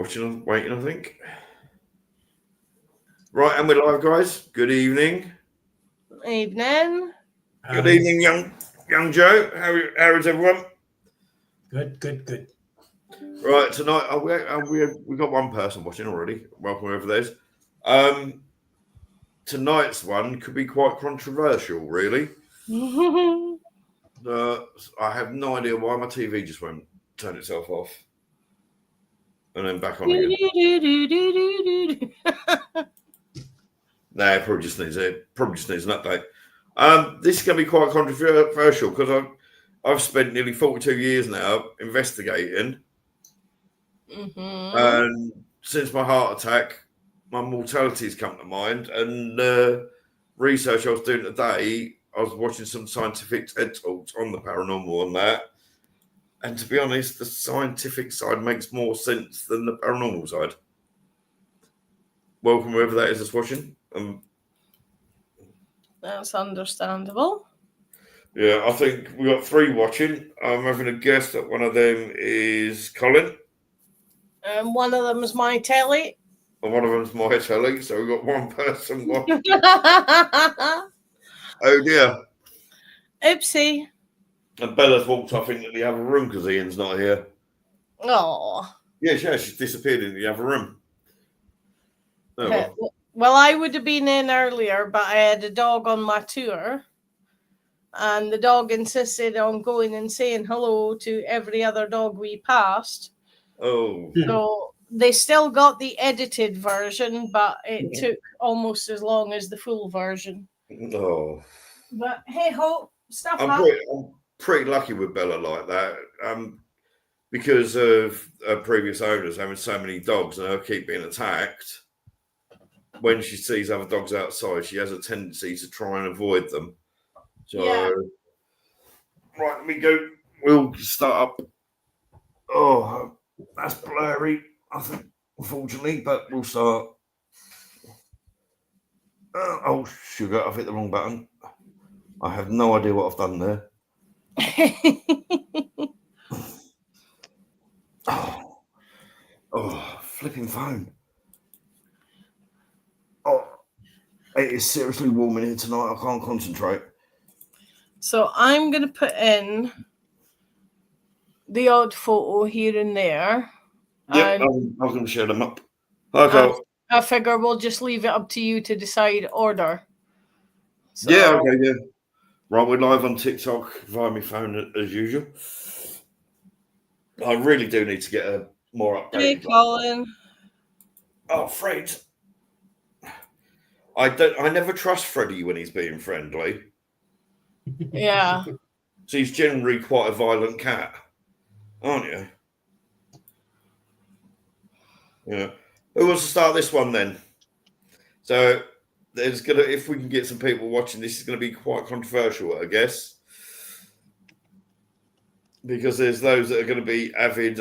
waiting, I think. Right, and we're live, guys. Good evening. Evening. Good evening, young Joe. How is everyone? Good. Right, tonight we got one person watching already. Welcome over there. Tonight's one could be quite controversial, really. I have no idea why my TV just won't turn itself off and then back on again. Nah, it probably just needs an update. This is going to be quite controversial because I've spent nearly 42 years now investigating, and since my heart attack, my mortality has come to mind. And research I was doing today, I was watching some scientific TED talks on the paranormal and that. And to be honest, the scientific side makes more sense than the paranormal side. Welcome, whoever that is that's watching. That's understandable. Yeah, I think we got 3 watching. I'm having a guess that one of them is Colin. And one of them is my telly. And one of them's my telly. So we've got one person watching. Oh dear. Oopsie. And Bella's walked off into the other room because Ian's not here. Oh. Yeah, she's disappeared into the other room. Oh, well, I would have been in earlier, but I had a dog on my tour. And the dog insisted on going and saying hello to every other dog we passed. Oh. So they still got the edited version, but it took almost as long as the full version. Oh. But hey ho, stuff I'm pretty lucky with Bella like that. Because of her previous owners having so many dogs and her keep being attacked. When she sees other dogs outside, she has a tendency to try and avoid them. So, yeah. Right, let me go. We'll start up. Oh, that's blurry, I think, unfortunately, but we'll start. Oh, sugar, I've hit the wrong button. I have no idea what I've done there. Oh, flipping phone. Oh, it is seriously warm in here tonight. I can't concentrate. So I'm going to put in the odd photo here and there. Yeah, I'm going to share them up. Okay. I figure we'll just leave it up to you to decide order. So, yeah, okay, yeah. Right, we're live on TikTok via my phone as usual. I really do need to get a more updated. Hey, Colin. Oh, Fred. I never trust Freddie when he's being friendly. Yeah. So he's generally quite a violent cat, aren't you? Yeah. Who wants to start this one then? So if we can get some people watching, this is gonna be quite controversial, I guess. Because there's those that are gonna be avid,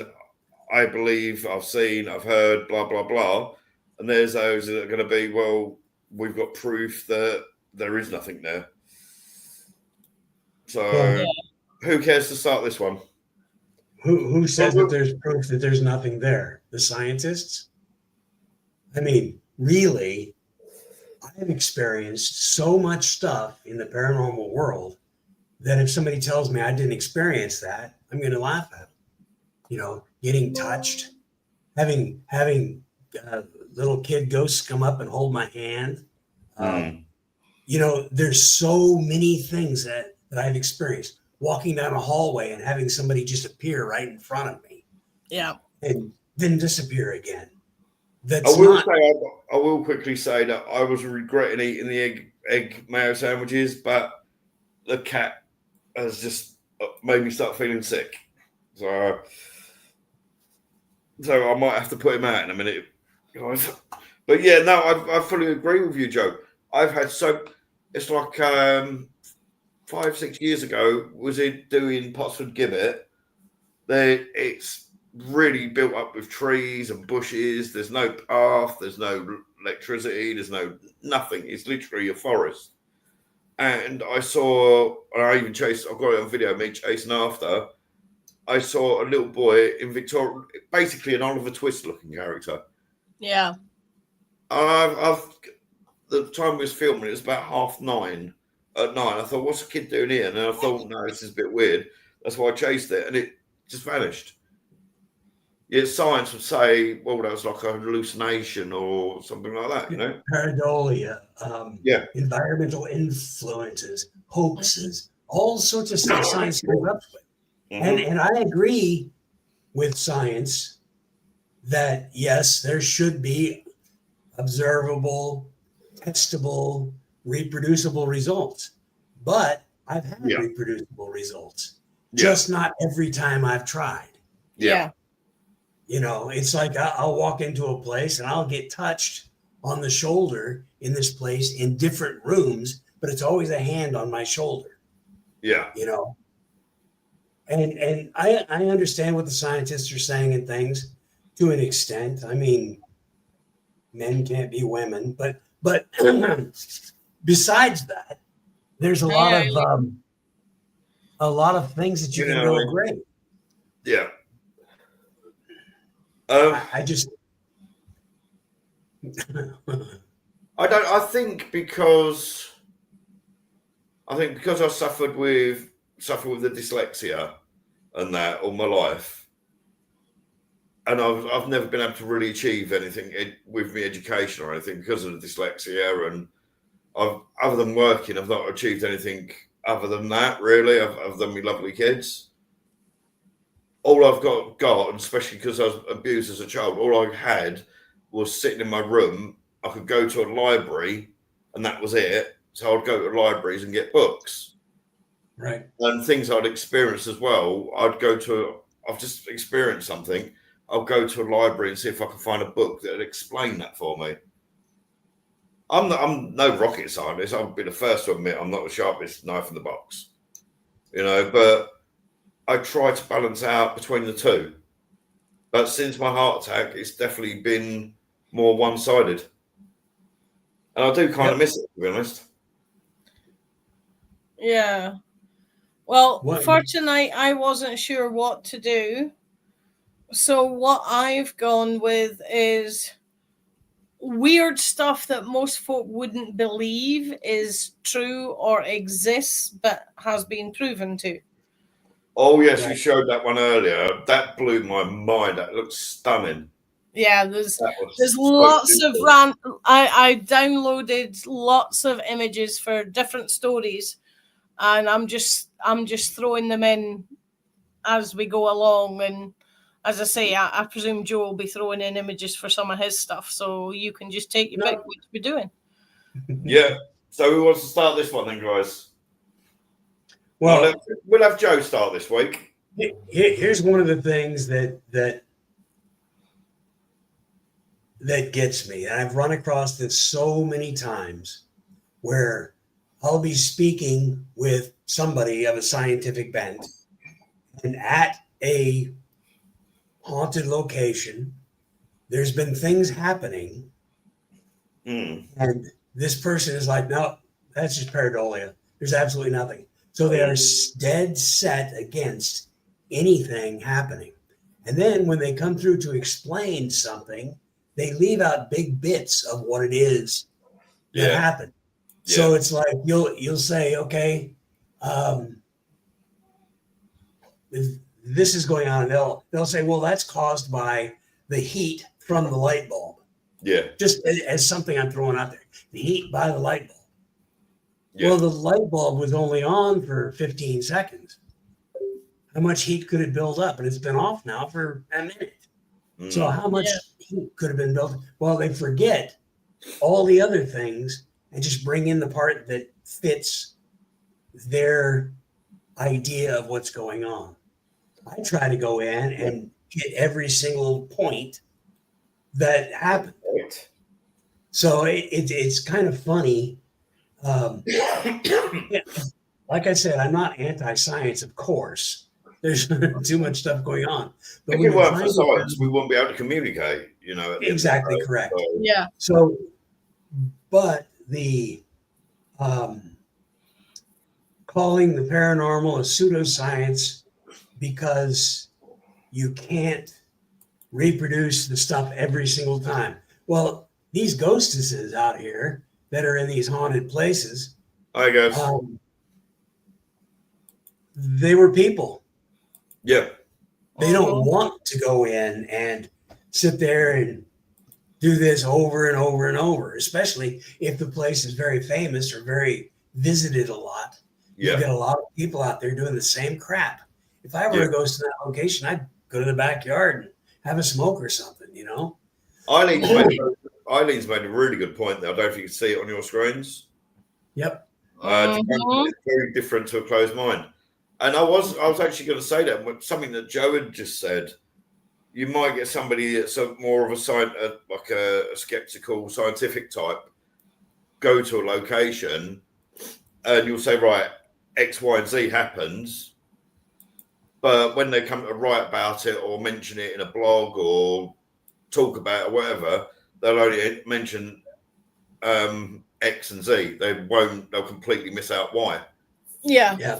I believe, I've seen, I've heard, blah, blah, blah. And there's those that are gonna be, well, we've got proof that there is nothing there. So who cares to start this one? Who says that there's proof that there's nothing there? The scientists? I mean, really, I've experienced so much stuff in the paranormal world that if somebody tells me I didn't experience that, I'm going to laugh at them. You know, getting touched, having little kid ghosts come up and hold my hand. You know, there's so many things that I've experienced. Walking down a hallway and having somebody just appear right in front of me. Yeah. And then disappear again. I will quickly say that I was regretting eating the egg mayo sandwiches, but the cat has just made me start feeling sick. So I might have to put him out in a minute, guys. But yeah, no, I fully agree with you, Joe. I've had it's like 5-6 years ago, was it doing Pottsford Gibbet? It's really built up with trees and bushes. There's no path, there's no electricity, there's nothing. It's literally a forest. And I got it on video, me chasing after. I saw a little boy in Victoria, basically an Oliver Twist looking character. Yeah. I've the time we was filming, it was about 9:30 at night. I thought, what's the kid doing here? And I thought, no, this is a bit weird. That's why I chased it, and it just vanished. Yet science would say, well, that was like a hallucination or something like that, you know? Pareidolia, Yeah. environmental influences, hoaxes, all sorts of stuff science comes up with. And I agree with science that, yes, there should be observable, testable, reproducible results. But I've had reproducible results, just not every time I've tried. Yeah. You know, it's like I'll walk into a place and I'll get touched on the shoulder in this place in different rooms, but it's always a hand on my shoulder. Yeah. You know, and I understand what the scientists are saying and things to an extent. I mean, men can't be women, but besides that, there's a lot of things that you can go great. Yeah. I just I think because I suffered with the dyslexia and that all my life, and I've never been able to really achieve anything with my education or anything because of the dyslexia, and other than working, I've not achieved anything other than that really, other than my lovely kids. All I've got, and especially because I was abused as a child, all I had was sitting in my room. I could go to a library, and that was it. So I'd go to libraries and get books. Right. And things I'd experienced as well. I've just experienced something. I'll go to a library and see if I can find a book that would explain that for me. I'm no rocket scientist. I'll be the first to admit I'm not the sharpest knife in the box. You know, but I try to balance out between the two. But since my heart attack, it's definitely been more one-sided. And I do kind of miss it, to be honest. Yeah. Well, fortunately, I wasn't sure what to do. So what I've gone with is weird stuff that most folk wouldn't believe is true or exists, but has been proven to. Oh, yes, you showed that one earlier. That blew my mind. That looks stunning. Yeah, there's lots of I downloaded lots of images for different stories, and I'm just throwing them in as we go along. And as I say, I presume Joe will be throwing in images for some of his stuff, so you can just take your pick what we're doing. Yeah. So who wants to start this one then, guys? Well, we'll have Joe start this week. Here's one of the things that gets me, and I've run across this so many times, where I'll be speaking with somebody of a scientific bent, and at a haunted location, there's been things happening, and this person is like, no, that's just pareidolia. There's absolutely nothing. So they are dead set against anything happening. And then when they come through to explain something, they leave out big bits of what it is that happened. Yeah. So it's like you'll say, okay, this is going on, and they'll say, well, that's caused by the heat from the light bulb. Yeah. Just as something I'm throwing out there, the heat by the light bulb. Yeah. Well, the light bulb was only on for 15 seconds. How much heat could it build up? And it's been off now for a minute. So how much heat could have been built? Well, they forget all the other things and just bring in the part that fits their idea of what's going on. I try to go in and get every single point that happened. Right. So it's kind of funny. Like I said, I'm not anti-science, of course. There's too much stuff going on. But if it weren't for science, we wouldn't be able to communicate, you know. Exactly correct. So. Yeah. So, but the calling the paranormal a pseudoscience because you can't reproduce the stuff every single time. Well, these ghostesses out here that are in these haunted places, I guess. They were people. Yeah. They don't want to go in and sit there and do this over and over and over, especially if the place is very famous or very visited a lot. Yeah. You've got a lot of people out there doing the same crap. If I were to go to that location, I'd go to the backyard and have a smoke or something, you know? Eileen's made a really good point there. I don't know if you can see it on your screens. Yep. It's very different to a closed mind. And I was actually going to say that, but something that Joe had just said. You might get somebody that's more of a skeptical, scientific type, go to a location, and you'll say, right, X, Y, and Z happens. But when they come to write about it or mention it in a blog or talk about it or whatever, they'll only mention X and Z. They'll completely miss out Y. Yeah. Yeah,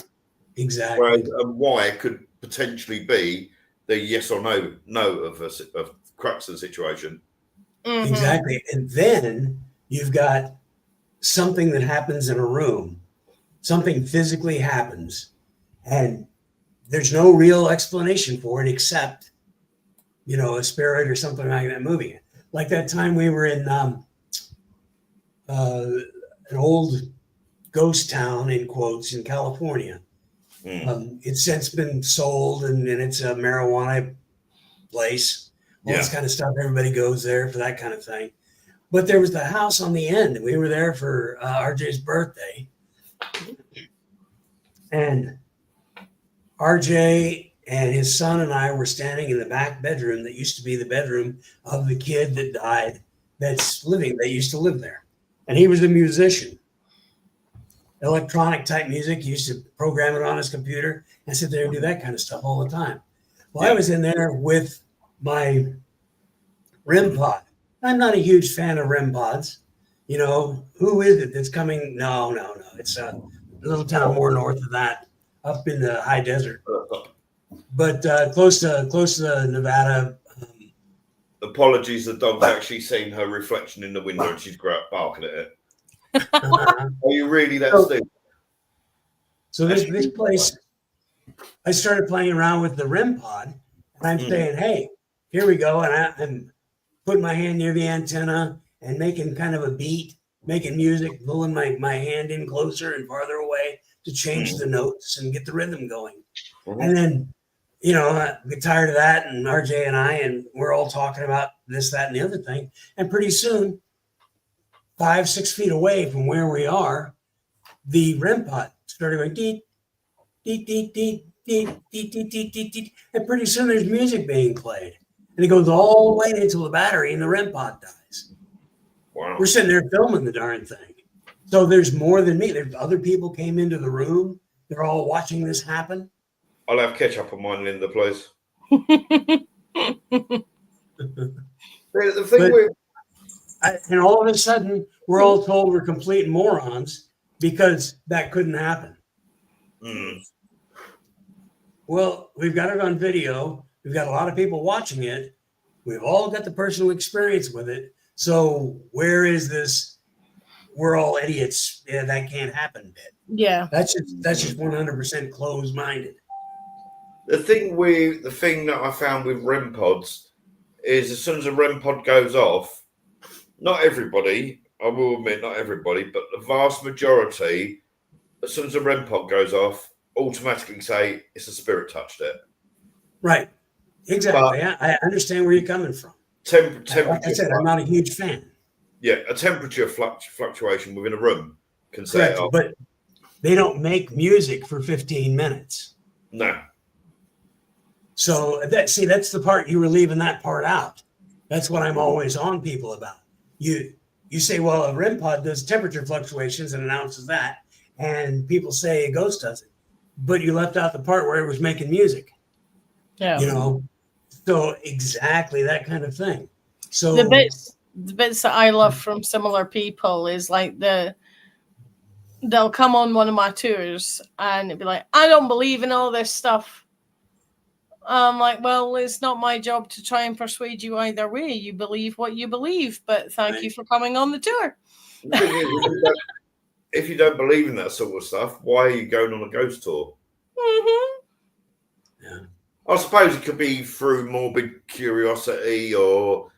exactly. Whereas Y could potentially be the yes or no of crux of the situation. Mm-hmm. Exactly. And then you've got something that happens in a room, something physically happens, and there's no real explanation for it except, a spirit or something like that moving it. Like that time we were in an old ghost town, in quotes, in California. It's since been sold, and it's a marijuana place. All this kind of stuff. Everybody goes there for that kind of thing. But there was the house on the end, and we were there for RJ's birthday. And RJ and his son and I were standing in the back bedroom that used to be the bedroom of the kid that died that used to live there. And he was a musician. Electronic type music. He used to program it on his computer and sit there and do that kind of stuff all the time. Well, I was in there with my REM pod. I'm not a huge fan of REM pods. Who is it that's coming? No. It's a little town more north of that, up in the high desert, but close to Nevada. Apologies, the dog's actually seen her reflection in the window and she's barking at it. Are you really that stupid? So this place, I started playing around with the REM pod, and I'm saying, hey, here we go. And I'm putting my hand near the antenna and making kind of a beat, making music, pulling my hand in closer and farther away to change the notes and get the rhythm going. And then, I get tired of that, and RJ and we're all talking about this, that, and the other thing. And pretty soon, 5-6 feet away from where we are, the REM pod started going deep, deep, deep, deep, deep, deep, deep, deep, deep, deep. And pretty soon there's music being played. And it goes all the way until the battery in the REM pod dies. Wow. We're sitting there filming the darn thing. So there's more than me. There's other people came into the room. They're all watching this happen. I'll have ketchup on mine in the place. The thing and all of a sudden, we're all told we're complete morons because that couldn't happen. Well, we've got it on video. We've got a lot of people watching it. We've all got the personal experience with it. So where is this? We're all idiots. Yeah, that can't happen bit. Yeah. That's just 100% closed-minded. The thing that I found with REM pods is as soon as a REM pod goes off, not everybody, I will admit, not everybody, but the vast majority, as soon as a REM pod goes off, automatically say it's a spirit touched it. Right. Exactly. I understand where you're coming from. Like I said, I'm not a huge fan. Yeah, a temperature fluctuation within a room can set it off. But they don't make music for 15 minutes. No. So that's the part you were leaving that part out. That's what I'm always on people about. You say, well, a REM pod does temperature fluctuations and announces that, and people say a ghost does it, but you left out the part where it was making music. Yeah. So exactly that kind of thing. So the bits that I love from similar people is like they'll come on one of my tours and it'd be like, I don't believe in all this stuff. I'm like, well, it's not my job to try and persuade you either way. You believe what you believe, but thank you for coming on the tour. The thing is, if you don't believe in that sort of stuff, why are you going on a ghost tour? Mm-hmm. Yeah. I suppose it could be through morbid curiosity, or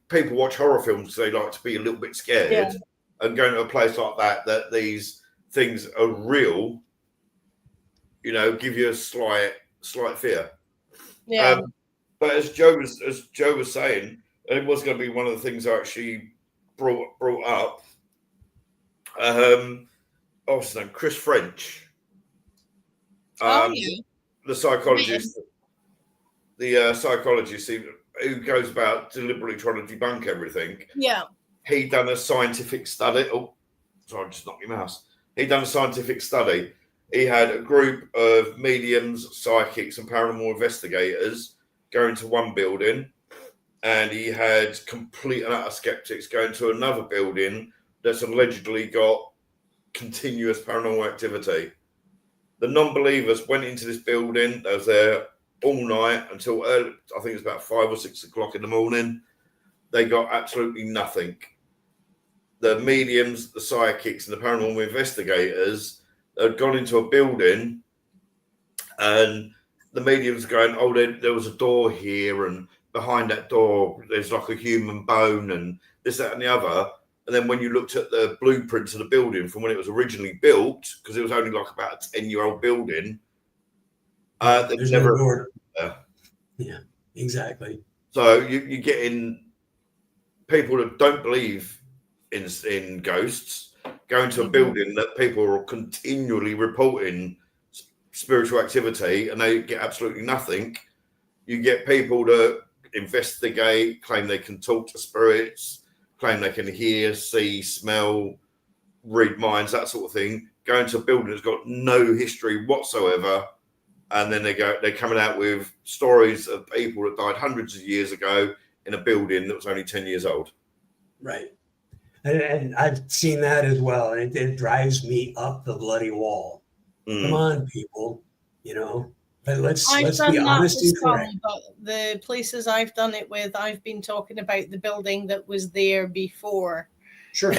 people watch horror films because they like to be a little bit scared, and going to a place like that these things are real. Give you a slight fear. Yeah. But as Joe was saying, it was going to be one of the things I actually brought up. What's his name? Chris French. The psychologist. The psychologist who goes about deliberately trying to debunk everything. Yeah. He done a scientific study. Oh, sorry, I just knocked your mouse. He done a scientific study. He had a group of mediums, psychics, and paranormal investigators go into one building, and he had complete and utter skeptics go into another building that's allegedly got continuous paranormal activity. The non-believers went into this building. They was there all night until early, I think it's about 5 or 6 o'clock in the morning. They got absolutely nothing. The mediums, the psychics, and the paranormal investigators had gone into a building, and the mediums going, oh, there was a door here, and behind that door there's like a human bone, and this, that, and the other. And then when you looked at the blueprints of the building from when it was originally built, because it was only like about a 10-year-old building, there's never no door. Yeah, exactly. So you're getting people that don't believe in ghosts going to a building that people are continually reporting spiritual activity, and they get absolutely nothing. You get people that investigate, claim they can talk to spirits, claim they can hear, see, smell, read minds, that sort of thing. Going to a building that's got no history whatsoever, and then they're coming out with stories of people that died hundreds of years ago in a building that was only 10 years old. Right. And I've seen that as well. And it drives me up the bloody wall. Come on, people. But let's be honest and correct. But the places I've done it with, I've been talking about the building that was there before. Sure.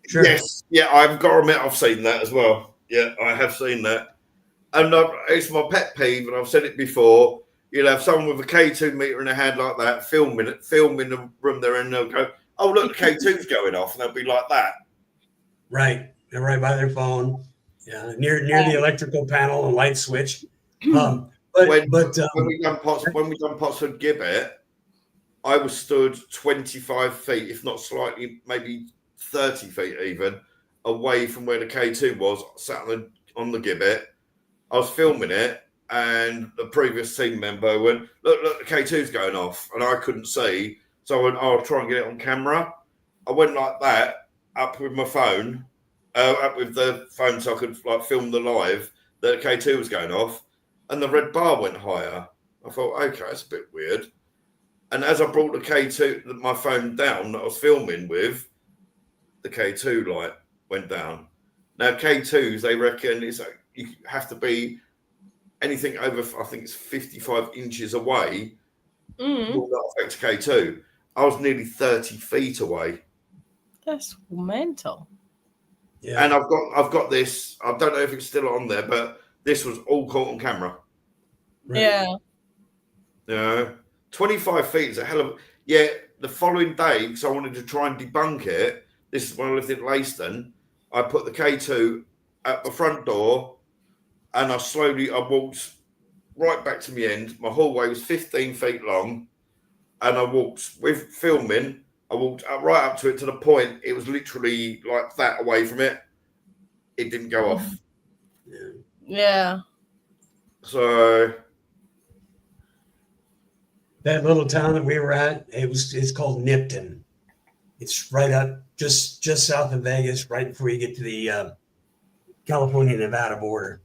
Sure. Yes. Yeah, I've got to admit I've seen that as well. Yeah, I have seen that. And it's my pet peeve, and I've said it before. You'll have someone with a K2 meter in their hand like that, filming the room they're in, and they'll go, oh, look, the K2's going off, and they'll be like that. Right. They're right by their phone. Yeah, near the electrical panel and light switch. When we done Pottsford Gibbet, I was stood 25 feet, if not slightly, maybe 30 feet even, away from where the K2 was, sat on the Gibbet. I was filming it, and the previous team member went, look, the K2's going off, and I couldn't see. So I went, I'll try and get it on camera. I went like that, up with my phone, up with the phone so I could film the live, that the K2 was going off, and the red bar went higher. I thought, okay, that's a bit weird. And as I brought the K2, my phone down that I was filming with, the K2 light went down. Now, K2s, they reckon you have to be anything over, I think it's 55 inches away, will not affect K2. I was nearly 30 feet away. That's mental. Yeah. And I've got this. I don't know if it's still on there, but this was all caught on camera. Right. Yeah. 25 feet is a hell of. Yeah. The following day, because I wanted to try and debunk it. This is when I lived in Leiston. I put the K2 at the front door, and I walked right back to my end. My hallway was 15 feet long, and I walked with filming. I walked right up to it to the point it was literally like that away from it. It didn't go off. Yeah. So that little town that we were at, it's called Nipton. It's right up just south of Vegas, right before you get to the California-Nevada border,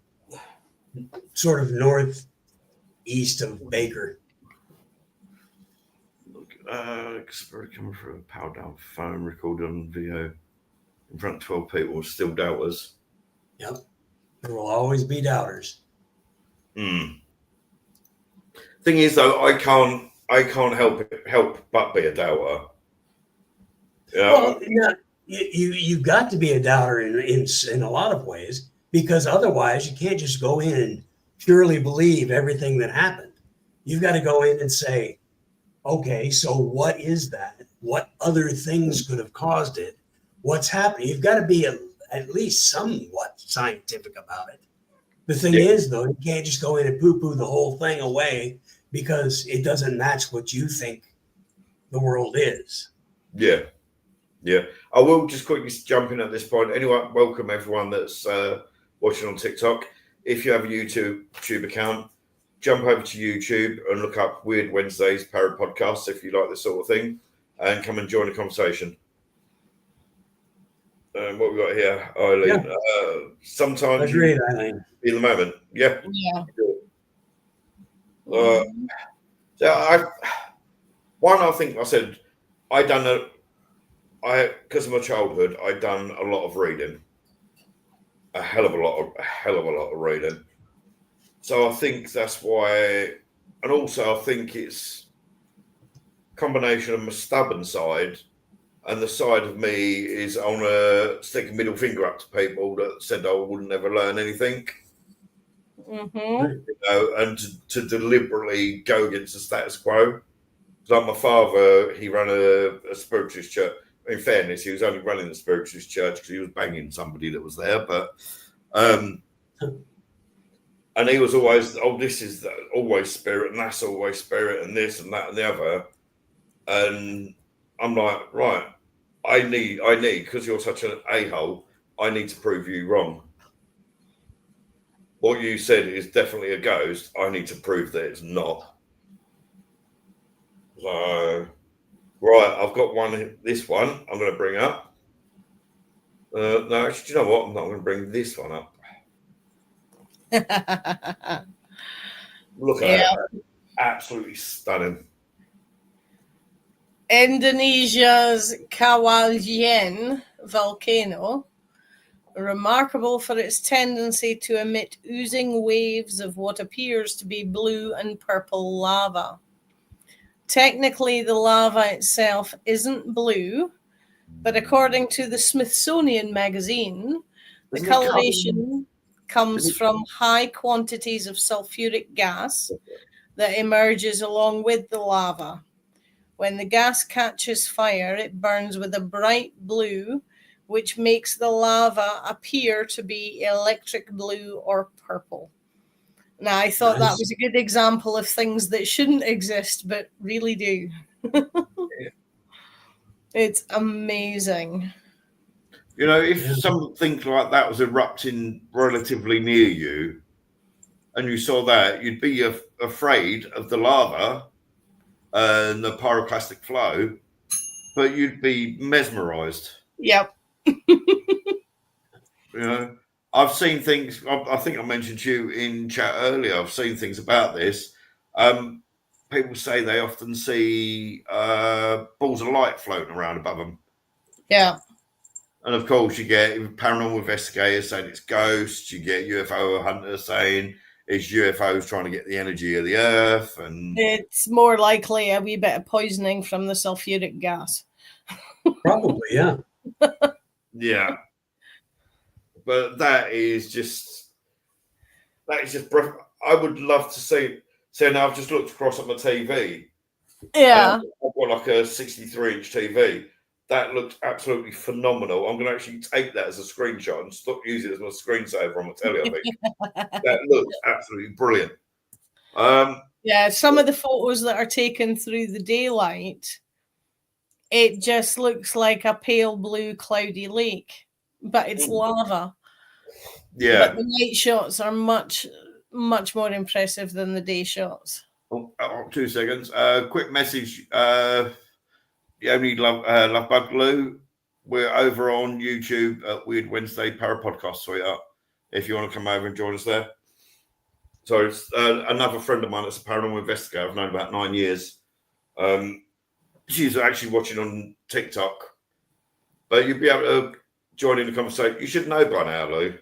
sort of northeast of Baker. Spirit coming through a powered down phone recorded on video in front of 12 people, still doubters. Yep. There will always be doubters. Thing is, though, I can't help but be a doubter. Well, you've got to be a doubter in a lot of ways, because otherwise you can't just go in and purely believe everything that happened. You've got to go in and say, okay, so what is that? What other things could have caused it? What's happening? You've got to be at least somewhat scientific about it. The thing is, though, you can't just go in and poo-poo the whole thing away because it doesn't match what you think the world is. Yeah. I will just quickly jump in at this point. Anyway, welcome everyone that's watching on TikTok. If you have a YouTube account, jump over to YouTube and look up Weird Wednesdays Parrot Podcasts if you like this sort of thing, and come and join the conversation. What we got here, Eileen? Yeah. Sometimes Agreed, Eileen. In the moment, yeah. I think I said because of my childhood, I'd done a lot of reading, a hell of a lot of reading. So I think that's why, and also I think it's a combination of my stubborn side and the side of me is I want to stick a middle finger up to people that said I wouldn't ever learn anything. And to deliberately go against the status quo. Like my father, he ran a spiritualist church. In fairness, he was only running the spiritualist church because he was banging somebody that was there. But and he was always, this is always spirit, and that's always spirit, and this and that and the other. And I'm like, right, I need because you're such an a-hole, I need to prove you wrong. What you said is definitely a ghost. I need to prove that it's not. So, right, I've got this one I'm going to bring up. No, actually, do you know what? I'm not going to bring this one up. Look at it. Absolutely stunning. Indonesia's Kawajian volcano, remarkable for its tendency to emit oozing waves of what appears to be blue and purple lava. Technically, the lava itself isn't blue, but according to the Smithsonian magazine, the coloration comes from high quantities of sulfuric gas that emerges along with the lava. When the gas catches fire, it burns with a bright blue, which makes the lava appear to be electric blue or purple. Now, I thought that was a good example of things that shouldn't exist, but really do. It's amazing. You know, if something like that was erupting relatively near you and you saw that, you'd be afraid of the lava and the pyroclastic flow, but you'd be mesmerized. Yep. You know, I've seen things. I think I mentioned to you in chat earlier. I've seen things about this. People say they often see balls of light floating around above them. Yeah. And of course, you get paranormal investigators saying it's ghosts. You get UFO hunters saying it's UFOs trying to get the energy of the earth. And it's more likely a wee bit of poisoning from the sulfuric gas. Probably, yeah. Yeah. But that is just I would love to see. So now I've just looked across at my TV. Yeah. I've got like a 63-inch TV. That looked absolutely phenomenal. I'm going to actually take that as a screenshot and stop using it as my screensaver on my telly, I think. That looks absolutely brilliant. Yeah, some of the photos that are taken through the daylight, it just looks like a pale blue cloudy lake, but it's lava. Yeah. But the night shots are much, much more impressive than the day shots. 2 seconds. Quick message. The only love Buggaloo. We're over on YouTube at Weird Wednesday Para Podcast, sweetheart. If you want to come over and join us there. So it's another friend of mine that's a paranormal investigator. I've known about 9 years. She's actually watching on TikTok. But you'll be able to join in the conversation. You should know by now, Lou.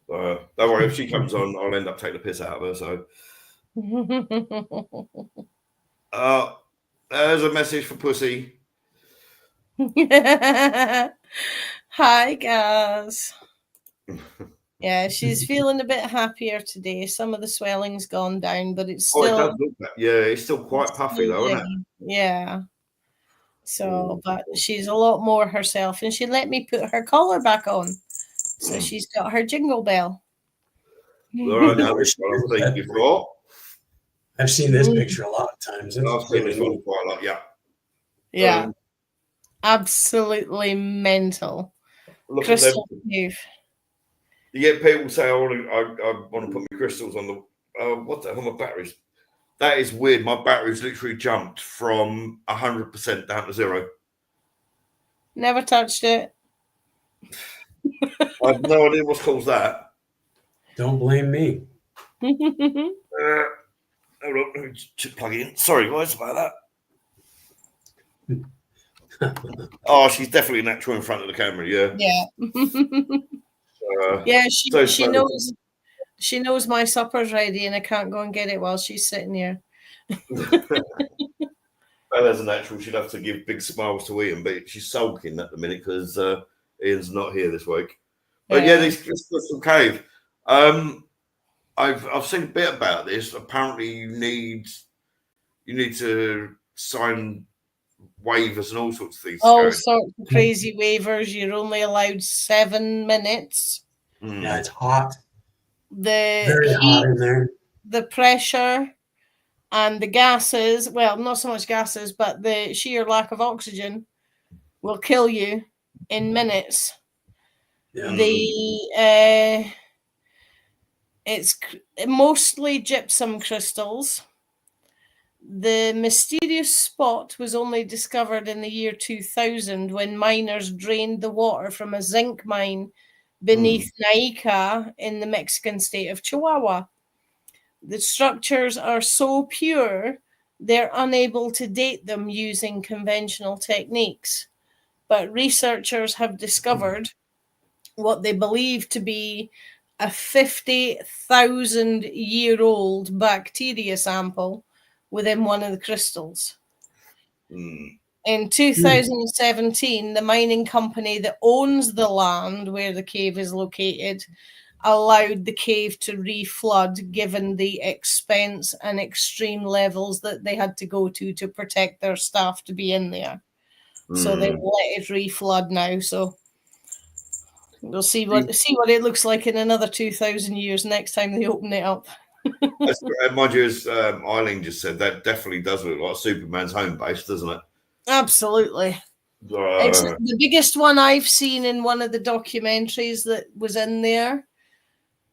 Don't worry, if she comes on, I'll end up taking the piss out of her. So There's a message for Pussy. Hi, guys. Yeah, she's feeling a bit happier today. Some of the swelling's gone down, but it's still. It does look that. Yeah, it's still quite puffy, though, isn't it? Yeah. So, but she's a lot more herself, and she let me put her collar back on, so she's got her jingle bell. All right, now I've seen this picture a lot of times. I've seen this one quite a lot. Yeah. Yeah. Absolutely mental. Crystal cave. You get people say, I want to put my crystals on the what the hell, my batteries? That is weird. My batteries literally jumped from 100% down to 0. Never touched it. I have no idea what's caused that. Don't blame me. Hold on, let me just plug it in. Sorry, guys, about that. Oh, she's definitely natural in front of the camera. Yeah. Yeah. She knows my supper's ready, and I can't go and get it while she's sitting here. Bella's a natural. She'd have to give big smiles to Ian, but she's sulking at the minute because Ian's not here this week. But yeah, this crystal cave. I've seen a bit about this. Apparently, you need to sign waivers and all sorts of things. All sorts of crazy waivers. You're only allowed 7 minutes. Yeah, it's hot. Very hot in there. The pressure and the gases. Well, not so much gases, but the sheer lack of oxygen will kill you in minutes. Yeah. It's mostly gypsum crystals. The mysterious spot was only discovered in the year 2000 when miners drained the water from a zinc mine beneath Naica in the Mexican state of Chihuahua. The structures are so pure, they're unable to date them using conventional techniques. But researchers have discovered what they believe to be a 50,000-year-old bacteria sample within one of the crystals. In 2017, the mining company that owns the land where the cave is located allowed the cave to reflood, given the expense and extreme levels that they had to go to protect their staff to be in there. So they let it reflood now. So we'll see what it looks like in another 2,000 years next time they open it up. Mind you, as Eileen just said, that definitely does look like Superman's home base, doesn't it? Absolutely. The biggest one I've seen in one of the documentaries that was in there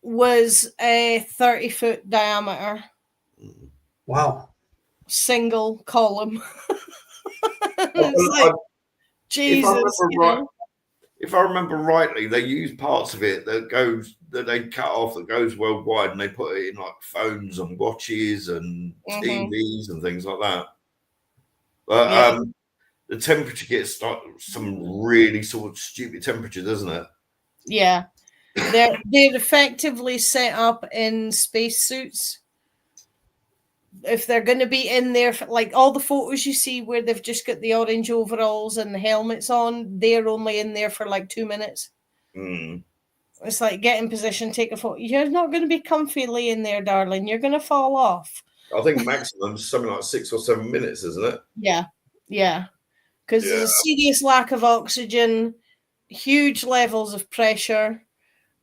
was a 30-foot diameter. Wow. Single column. It's like, Jesus. If I remember rightly, they use parts of it that they cut off that goes worldwide, and they put it in like phones and watches and TVs and things like that. But the temperature gets some really sort of stupid temperature, doesn't it? Yeah, they're effectively set up in spacesuits. If they're going to be in there, like all the photos you see where they've just got the orange overalls and the helmets on, they're only in there for like 2 minutes. It's like, get in position, take a photo. You're not going to be comfy laying there, darling. You're going to fall off. I think maximum is something like 6 or 7 minutes, isn't it? Yeah. Because there's a serious lack of oxygen, huge levels of pressure,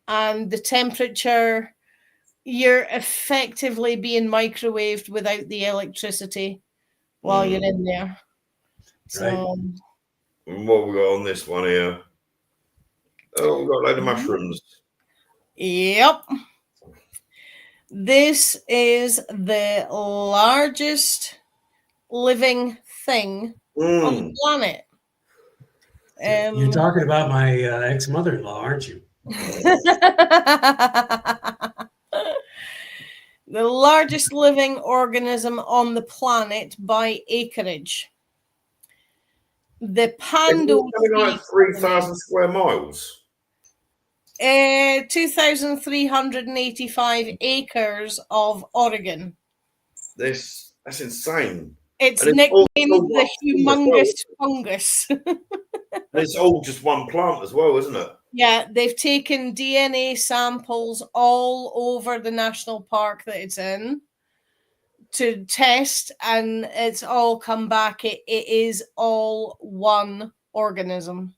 and the temperature. You're effectively being microwaved without the electricity while you're in there. So, what we got on this one here? Oh, we've got a load of mushrooms. Yep. This is the largest living thing on the planet. You're talking about my ex-mother-in-law, aren't you? The largest living organism on the planet by acreage. The Pando. Like 3,000 square miles. 2,385 acres of Oregon. That's insane. It's And nicknamed all the humongous fungus. It's all just one plant as well, isn't it? Yeah, they've taken DNA samples all over the national park that it's in to test, and it's all come back. It is all one organism.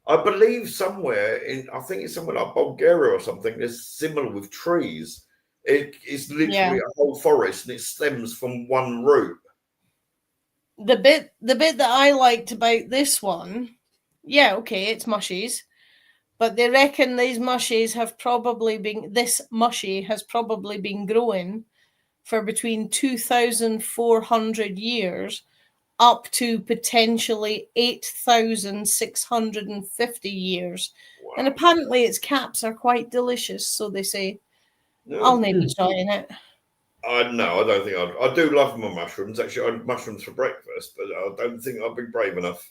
I believe somewhere I think it's somewhere like Bulgaria or something, it's similar with trees. It's literally a whole forest and it stems from one root. The bit that I liked about this one, it's mushies, but they reckon this mushy has probably been growing for between 2,400 years up to potentially 8,650 years. Wow. And apparently its caps are quite delicious, so they say. I'll maybe try it. No, I don't think I do love my mushrooms. Actually, I had mushrooms for breakfast, but I don't think I'd be brave enough.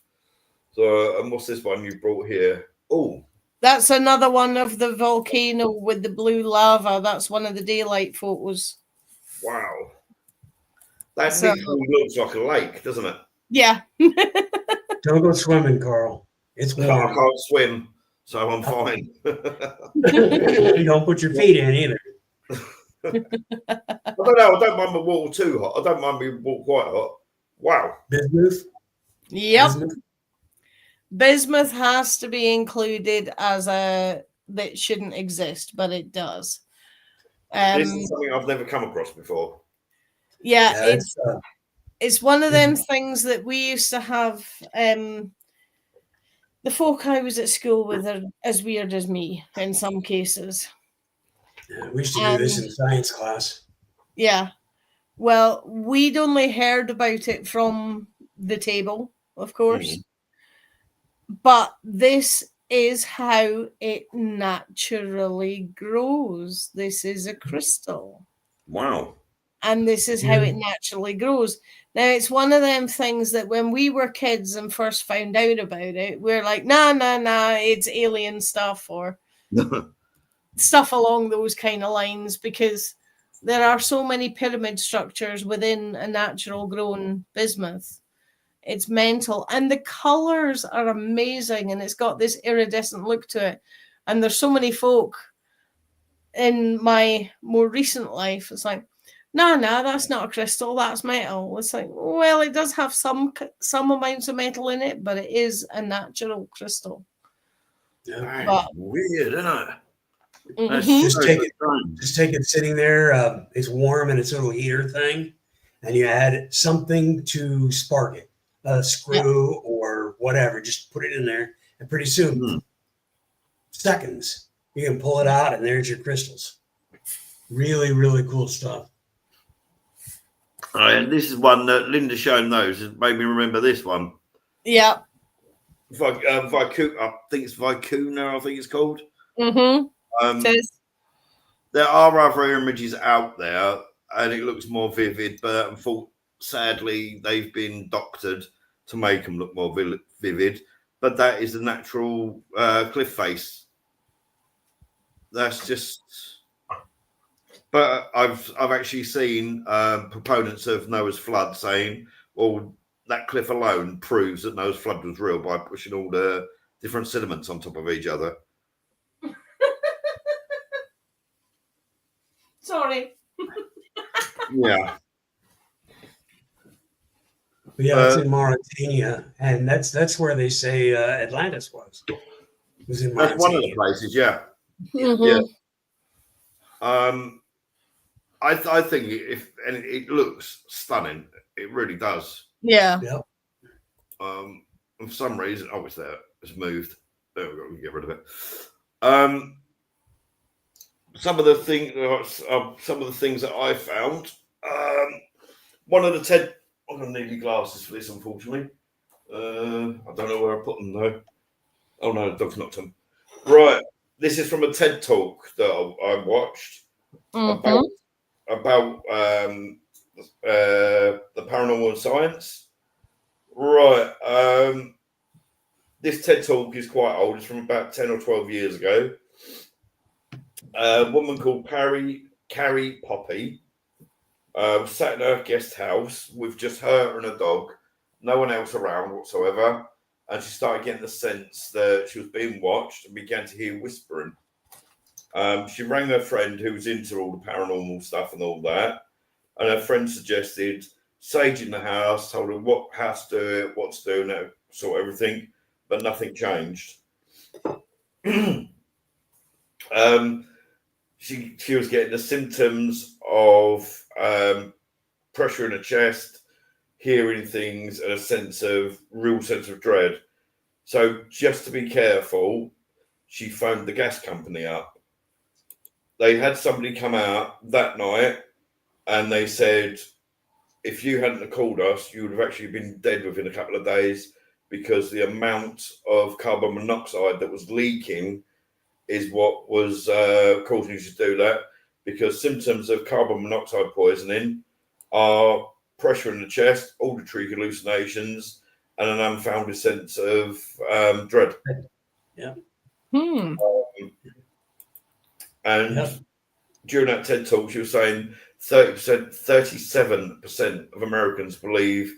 So, and what's this one you brought here? Oh, that's another one of the volcano with the blue lava. That's one of the daylight photos. Wow. That literally looks like a lake, doesn't it? Yeah. Don't go swimming, Carl. It's warm. I can't swim, so I'm fine. You don't put your feet in either. I don't know. I don't mind my water too hot. I don't mind my water quite hot. Wow. Bismuth? Yep. Bismuth has to be included as that shouldn't exist, but it does. This is something I've never come across before. Yeah, it's one of them things that we used to have. The folk I was at school with are as weird as me in some cases. Yeah, we used to do this in science class. Yeah. Well, we'd only heard about it from the table, of course. But this is how it naturally grows. This is a crystal. Wow. And this is how it naturally grows. Now, it's one of them things that when we were kids and first found out about it, we're like, nah, it's alien stuff or stuff along those kind of lines, because there are so many pyramid structures within a natural grown bismuth. It's mental. And the colors are amazing. And it's got this iridescent look to it. And there's so many folk in my more recent life. It's like, no, that's not a crystal. That's metal. It's like, well, it does have some amounts of metal in it, but it is a natural crystal. Yeah. But, weird, isn't it? Just take it sitting there. It's warm in its little heater thing. And you add something to spark it. A screw or whatever, just put it in there, and pretty soon, seconds, you can pull it out, and there's your crystals. Really, really cool stuff. And this is one that Linda shown those. It made me remember this one. Yeah. I think it's Vicuna, I think it's called. There are other images out there, and it looks more vivid, but sadly, they've been doctored to make them look more vivid. But that is the natural cliff face. That's just. But I've actually seen proponents of Noah's flood saying, well, that cliff alone proves that Noah's flood was real by pushing all the different sediments on top of each other. Sorry. Yeah. Yeah, it's in Mauritania, and that's where they say Atlantis was. It was in Mauritania. That's one of the places, yeah. Yeah. I think it looks stunning. It really does. Yeah. For some reason, it's there. It's moved. There we go. We can get rid of it. Some of the things that I found. One of the TED. I'm gonna need my glasses for this, unfortunately. I don't know where I put them though. Oh no, the dog's knocked them. Right. This is from a TED talk that I watched about the paranormal science. Right. This TED talk is quite old. It's from about 10 or 12 years ago. A woman called Carrie Poppy Sat in her guest house with just her and a dog, no one else around whatsoever. And she started getting the sense that she was being watched and began to hear whispering. She rang her friend who was into all the paranormal stuff and all that. And her friend suggested saging the house, told her what house to do it, what to do, and sort of everything, but nothing changed. She was getting the symptoms of pressure in her chest, hearing things, and a real sense of dread. So just to be careful, she phoned the gas company up. They had somebody come out that night, and they said, if you hadn't have called us, you would have actually been dead within a couple of days, because the amount of carbon monoxide that was leaking is what was causing you to do that. Because symptoms of carbon monoxide poisoning are pressure in the chest, auditory hallucinations, and an unfounded sense of dread. Yeah. During that TED talk, she was saying 37% of Americans believe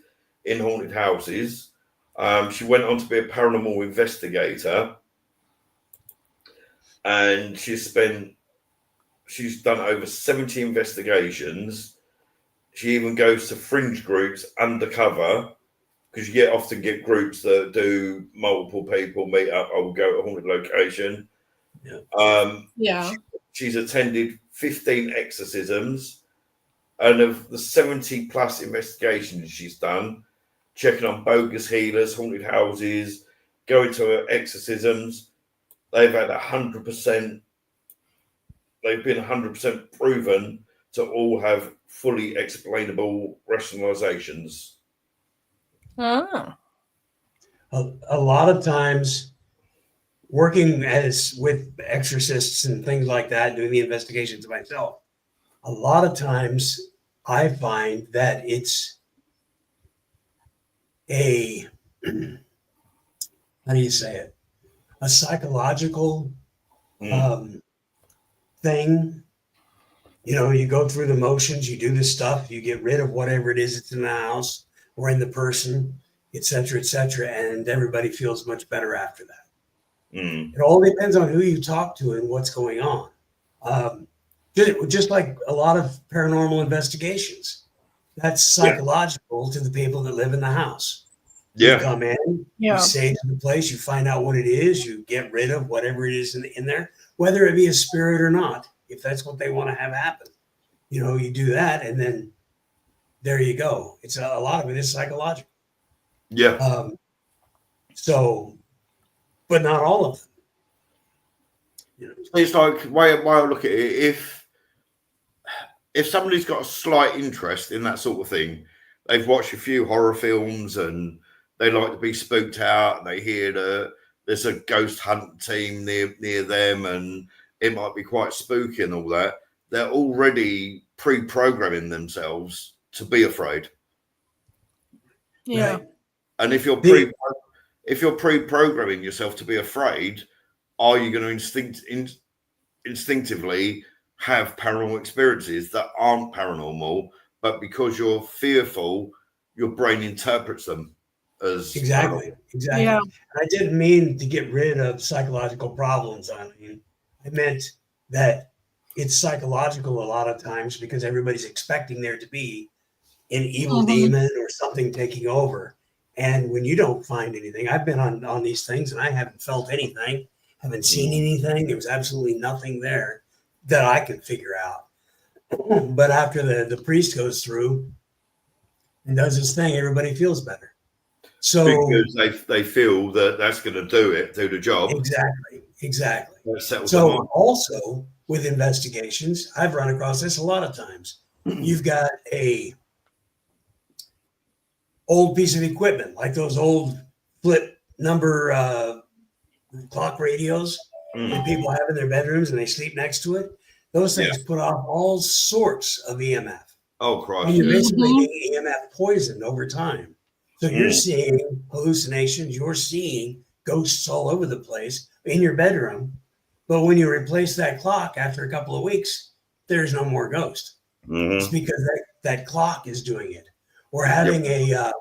in haunted houses. She went on to be a paranormal investigator, and she's done over 70 investigations. She even goes to fringe groups undercover, because you often get groups that do multiple people meet up. I will go to a haunted location. She's attended 15 exorcisms, and of the 70 plus investigations she's done, checking on bogus healers, haunted houses, going to exorcisms, they've had 100%. They've been 100% proven to all have fully explainable rationalizations. Ah. A lot of times, working with exorcists and things like that, doing the investigations myself, a lot of times I find that it's a, how do you say it? A psychological thing. You go through the motions, you do this stuff, you get rid of whatever it is that's in the house or in the person, et cetera, and everybody feels much better after that. It all depends on who you talk to and what's going on. Just like a lot of paranormal investigations, that's psychological to the people that live in the house. You come in, you sage the place, you find out what it is, you get rid of whatever it is in there, whether it be a spirit or not, if that's what they want to have happen. You do that, and then there you go. It's a lot of it is psychological. Yeah. But not all of them. It's like way I look at it. If somebody's got a slight interest in that sort of thing, they've watched a few horror films and they like to be spooked out, and they hear that there's a ghost hunt team near them, and it might be quite spooky and all that. They're already pre-programming themselves to be afraid. Yeah. Right? And if you're pre-programming yourself to be afraid, are you going to instinctively have paranormal experiences that aren't paranormal, but because you're fearful, your brain interprets them as exactly. Yeah. I didn't mean to get rid of psychological problems. I meant that it's psychological a lot of times because everybody's expecting there to be an evil demon or something taking over. And when you don't find anything, I've been on these things and I haven't felt anything, haven't seen anything. There was absolutely nothing there that I could figure out. But after the priest goes through and does his thing, everybody feels better. So because they feel that that's going to do the job. Exactly. So also with investigations, I've run across this a lot of times. You've got a old piece of equipment, like those old flip number clock radios that people have in their bedrooms and they sleep next to it. Those things put off all sorts of EMF. Oh, Christ. And you're basically getting EMF poisoned over time. So you're seeing hallucinations, you're seeing ghosts all over the place in your bedroom. But when you replace that clock after a couple of weeks, there's no more ghost. It's because that clock is doing it, or having a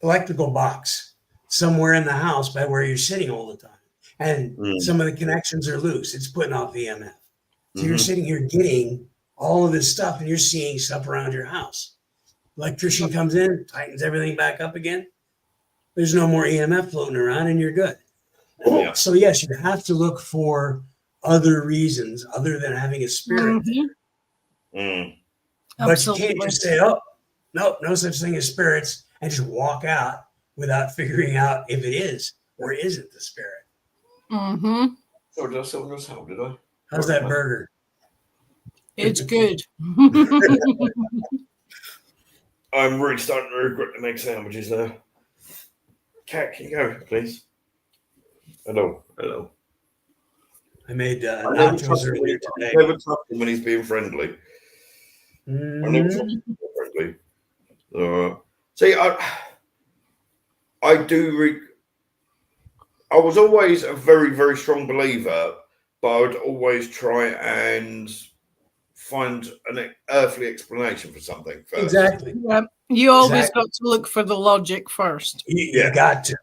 electrical box somewhere in the house by where you're sitting all the time, and some of the connections are loose. It's putting off EMF. So you're sitting here getting all of this stuff, and you're seeing stuff around your house. Electrician comes in, tightens everything back up again. There's no more EMF floating around, and you're good. Yeah. So yes, you have to look for other reasons other than having a spirit. But you can't just say, "Oh, no such thing as spirits," and just walk out without figuring out if it is or isn't the spirit. So did I sell this? How did I? How's that burger? It's good. I'm really starting to regret the egg sandwiches now. Cat, can you go, please? Hello. I made nachos earlier today. I never trust him when he's being friendly. I never trust him being friendly. See, I was always a very, very strong believer, but I would always try and find an earthly explanation for something first. Exactly. Yeah. You always got to look for the logic first. You got to.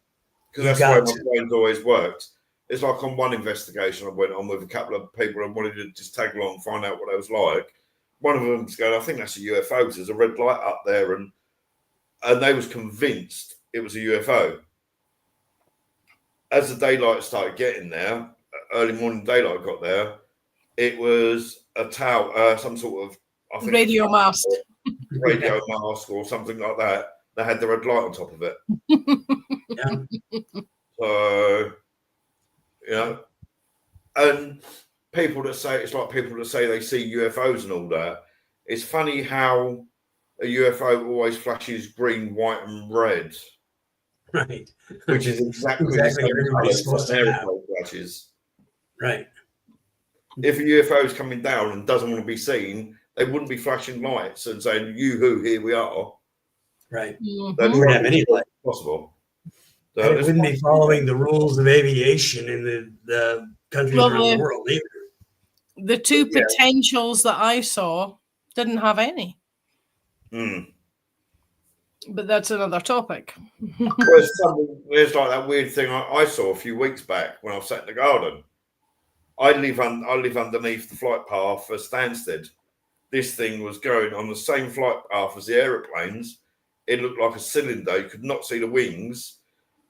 Because that's the way my brain's always worked. It's like on one investigation I went on with a couple of people and wanted to just tag along and find out what it was like. One of them was going, I think that's a UFO because there's a red light up there, and they was convinced it was a UFO. As the daylight started getting there, early morning daylight got there, it was a tower, some sort of radio mast. Radio mask or something like that. They had the red light on top of it. So, and people that say it's like people that say they see UFOs and all that. It's funny how a UFO always flashes green, white, and red. Right. Which is exactly the same everybody's supposed to have. Flashes. Right. If a UFO is coming down and doesn't want to be seen, they wouldn't be flashing lights and saying, "Yoo-hoo, here we are." Right. They wouldn't have any light possible. So it wouldn't be following the rules of aviation in the countries around the world either. The two potentials that I saw didn't have any. But that's another topic. There's like that weird thing I saw a few weeks back when I was sat in the garden. I live underneath the flight path for Stansted. This thing was going on the same flight path as the aeroplanes. It looked like a cylinder. You could not see the wings.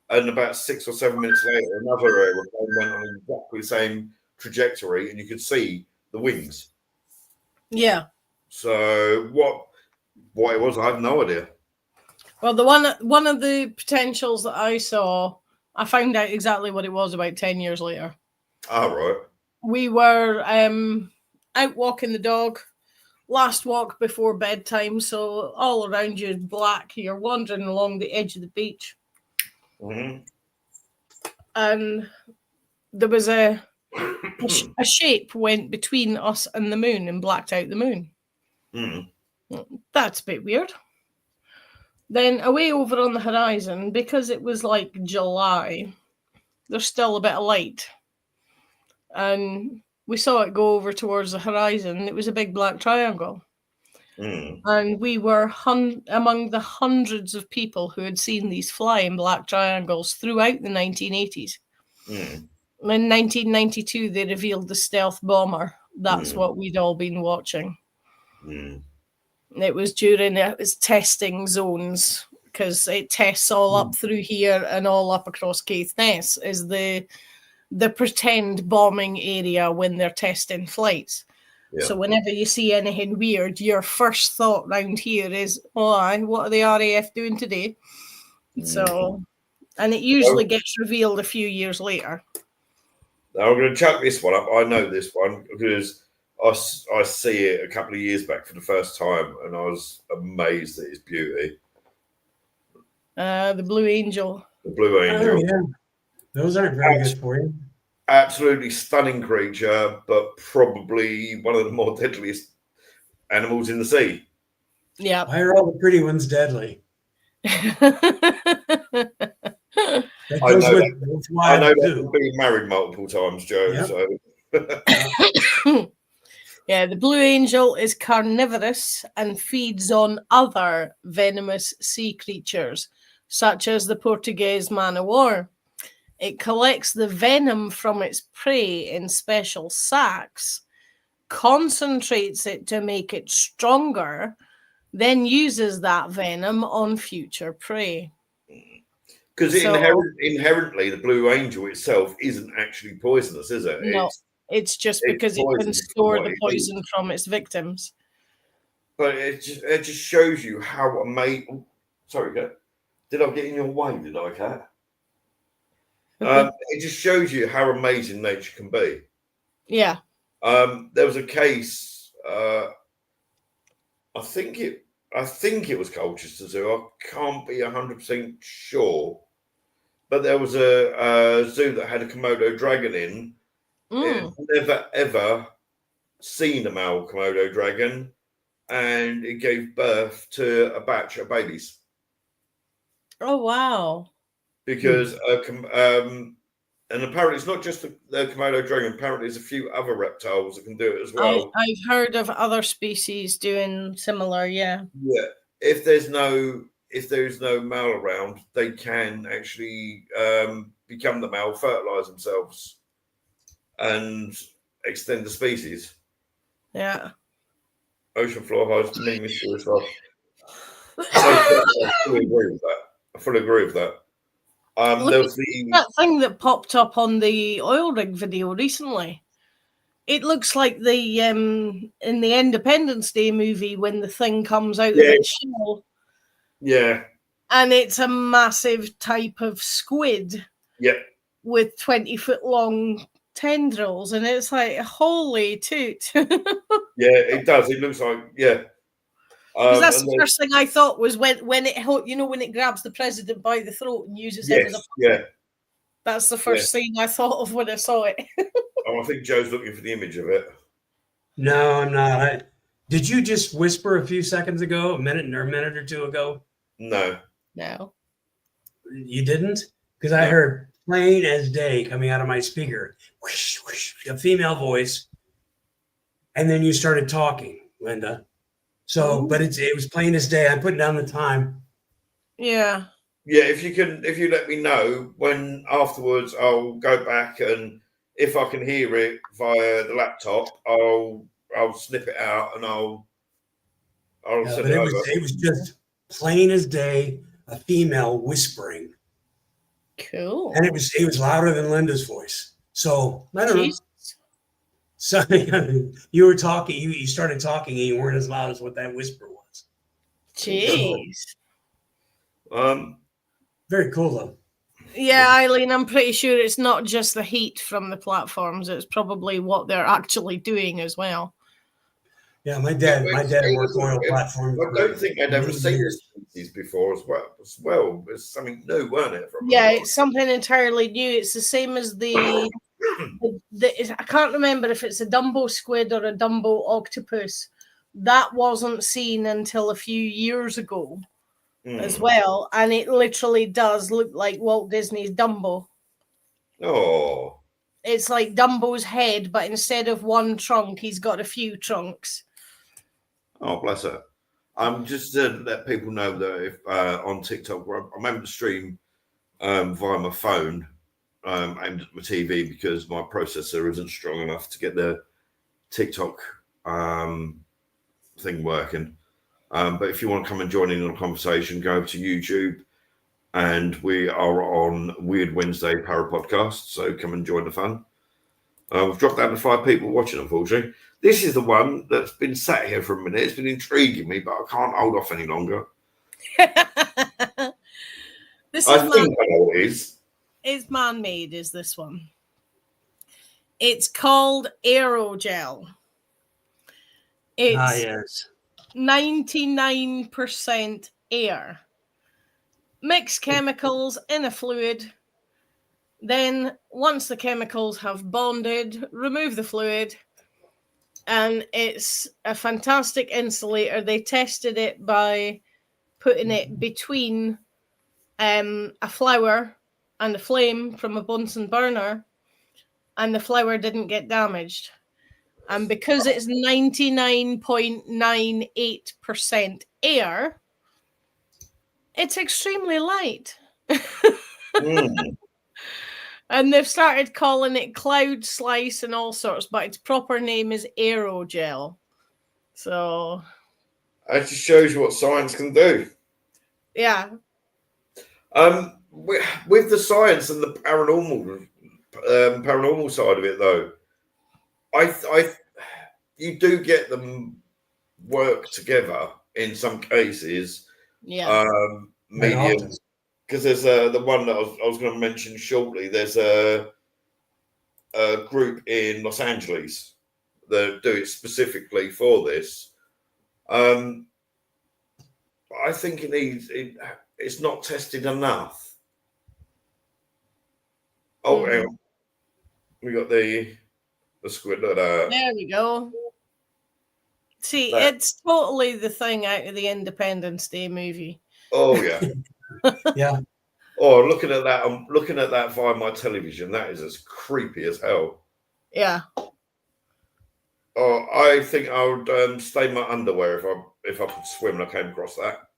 And about 6 or 7 minutes later, another aeroplane went on exactly the same trajectory, and you could see the wings. Yeah. So what it was, I have no idea. Well, one of the potentials that I saw, I found out exactly what it was about 10 years later. All right. We were out walking the dog, last walk before bedtime, so all around you is black. You're wandering along the edge of the beach. And there was a shape went between us and the moon and blacked out the moon. That's a bit weird. Then away over on the horizon, because it was like July, there's still a bit of light. And we saw it go over towards the horizon. It was a big black triangle. And we were among the hundreds of people who had seen these flying black triangles throughout the 1980s. In 1992, they revealed the stealth bomber. That's what we'd all been watching. It was during its testing zones, because it tests all up through here and all up across Caithness, is the pretend bombing area when they're testing flights. Yeah. So whenever you see anything weird, your first thought round here is, what are the RAF doing today? So, and it usually gets revealed a few years later. Now I'm going to chuck this one up. I know this one because I see it a couple of years back for the first time, and I was amazed at its beauty. The Blue Angel. The Blue Angel. Oh, yeah. Those aren't very good for you. Absolutely stunning creature, but probably one of the more deadliest animals in the sea. Yeah. Why are all the pretty ones deadly? I know that from being married multiple times, Joe. Yep. So Yeah, the blue angel is carnivorous and feeds on other venomous sea creatures, such as the Portuguese man-o'-war. It collects the venom from its prey in special sacs, concentrates it to make it stronger, then uses that venom on future prey. Because So- inherently, the blue angel itself isn't actually poisonous, is it? No, it's just because it can poison store from the what it poison eats. from its victims. But it just shows you how amazing. Sorry, Kat. Did I get in your way? Did I, Kat? It just shows you how amazing nature can be. Yeah. There was a case. I think it was Colchester Zoo. I can't be 100% sure, but there was a zoo that had a Komodo dragon in. It had never ever seen a male Komodo dragon, and it gave birth to a batch of babies. Oh wow! Because and apparently it's not just the Komodo dragon. Apparently, there's a few other reptiles that can do it as well. I've heard of other species doing similar. Yeah. Yeah. If there's no male around, they can actually become the male, fertilize themselves, and extend the species. Yeah. Ocean floor hides many mysterious life. I fully agree with that. There was that thing that popped up on the oil rig video recently. It looks like the in the Independence Day movie when the thing comes out of its shell. Yeah. And it's a massive type of squid. Yeah. With 20-foot long tendrils, and it's like, holy toot. Yeah, it does. It looks like, yeah. Because that's the first thing I thought was when it grabs the president by the throat and uses him as a puppet. Yeah. That's the first thing I thought of when I saw it. I think Joe's looking for the image of it. No, I'm not. Did you just whisper a few seconds ago, a minute or two ago? No. You didn't? Because I heard plain as day coming out of my speaker, whoosh, whoosh, a female voice, and then you started talking, Linda. So, but it was plain as day. I put down the time. Yeah. Yeah, if you let me know when afterwards, I'll go back, and if I can hear it via the laptop, I'll snip it out and I'll send it over. It was just plain as day, a female whispering. Cool. And it was louder than Linda's voice. So I don't know. So you were talking, you started talking, and you weren't as loud as what that whisper was. Jeez. Very cool though. Yeah, Eileen, I'm pretty sure it's not just the heat from the platforms. It's probably what they're actually doing as well. Yeah, my dad worked oil platforms. I don't think I'd ever seen this species before as well. It's something new, weren't it? It's something entirely new. It's the same as the I can't remember if it's a Dumbo squid or a Dumbo octopus. That wasn't seen until a few years ago as well. And it literally does look like Walt Disney's Dumbo. Oh. It's like Dumbo's head, but instead of one trunk, he's got a few trunks. Oh, bless her. Just to let people know that if on TikTok, I'm able to stream via my phone aimed at my TV because my processor isn't strong enough to get the TikTok thing working. But if you want to come and join in on a conversation, go over to YouTube, and we are on Weird Wednesday Para Podcast. So come and join the fun. We've dropped down to 5 people watching, unfortunately. This is the one that's been sat here for a minute. It's been intriguing me, but I can't hold off any longer. I think I know what it is. It's man-made, is this one. It's called aerogel. It's 99% air. Mix chemicals in a fluid. Then, once the chemicals have bonded, remove the fluid. And it's a fantastic insulator. They tested it by putting it between a flower and a flame from a Bunsen burner, and the flower didn't get damaged. And because it's 99.98% air, it's extremely light. And they've started calling it cloud slice and all sorts, but its proper name is aerogel. So that just shows you what science can do. Yeah. With the science and the paranormal side of it, though, you do get them work together in some cases. Yeah. Mediums, because there's the one that I was going to mention shortly. There's a group in Los Angeles that do it specifically for this. I think it's not tested enough. Oh, hang on. We got the squid. Look at that. There we go. See, it's totally the thing out of the Independence Day movie. Oh yeah. Yeah. Oh, looking at that, I'm looking at that via my television. That is as creepy as hell. Yeah. Oh, I think I would stain my underwear if I could swim and I came across that.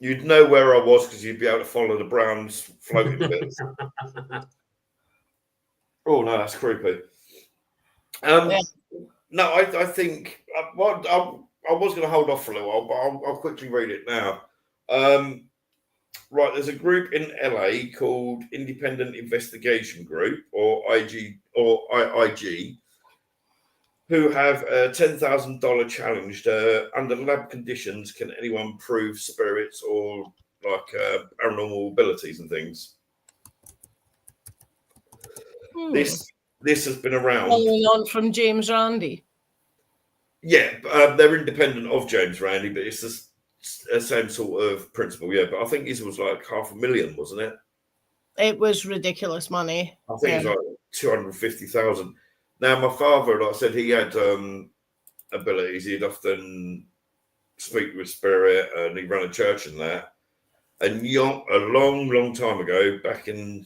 You'd know where I was because you'd be able to follow the brown floating bits. Oh no, that's creepy. Yeah. No, I think I was going to hold off for a little while, but I'll quickly read it now. Right, there's a group in LA called Independent Investigation Group, or IG or IIG, who have a $10,000 challenge. Under lab conditions, can anyone prove spirits or like paranormal abilities and things? This has been around. Following on from James Randi. Yeah, they're independent of James Randi, but it's the same sort of principle. Yeah, but I think his was like $500,000, wasn't it? It was ridiculous money. I think it was like 250,000. Now, my father, like I said, he had abilities. He'd often speak with spirit, and he ran a church and that. And a long, long time ago, back in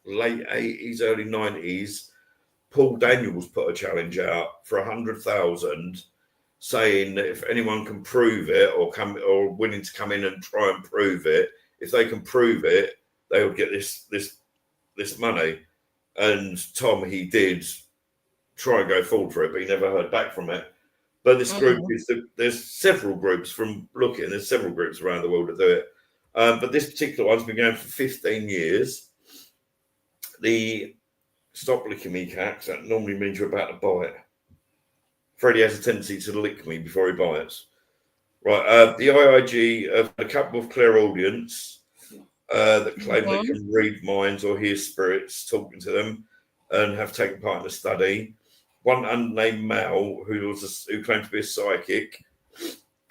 late 80s, early 90s, Paul Daniels put a challenge out for 100,000, saying that if anyone can prove it or willing to come in and try and prove it, if they can prove it, they would get this money. And Tom, he did try and go forward for it, but he never heard back from it. But this group there's several groups there's several groups around the world that do it. But this particular one's been going for 15 years. Stop licking me, Cax. That normally means you're about to bite. Freddie has a tendency to lick me before he bites. Right. The IIG have a couple of clairaudients that claim they can read minds or hear spirits talking to them and have taken part in the study. One unnamed male who claimed to be a psychic,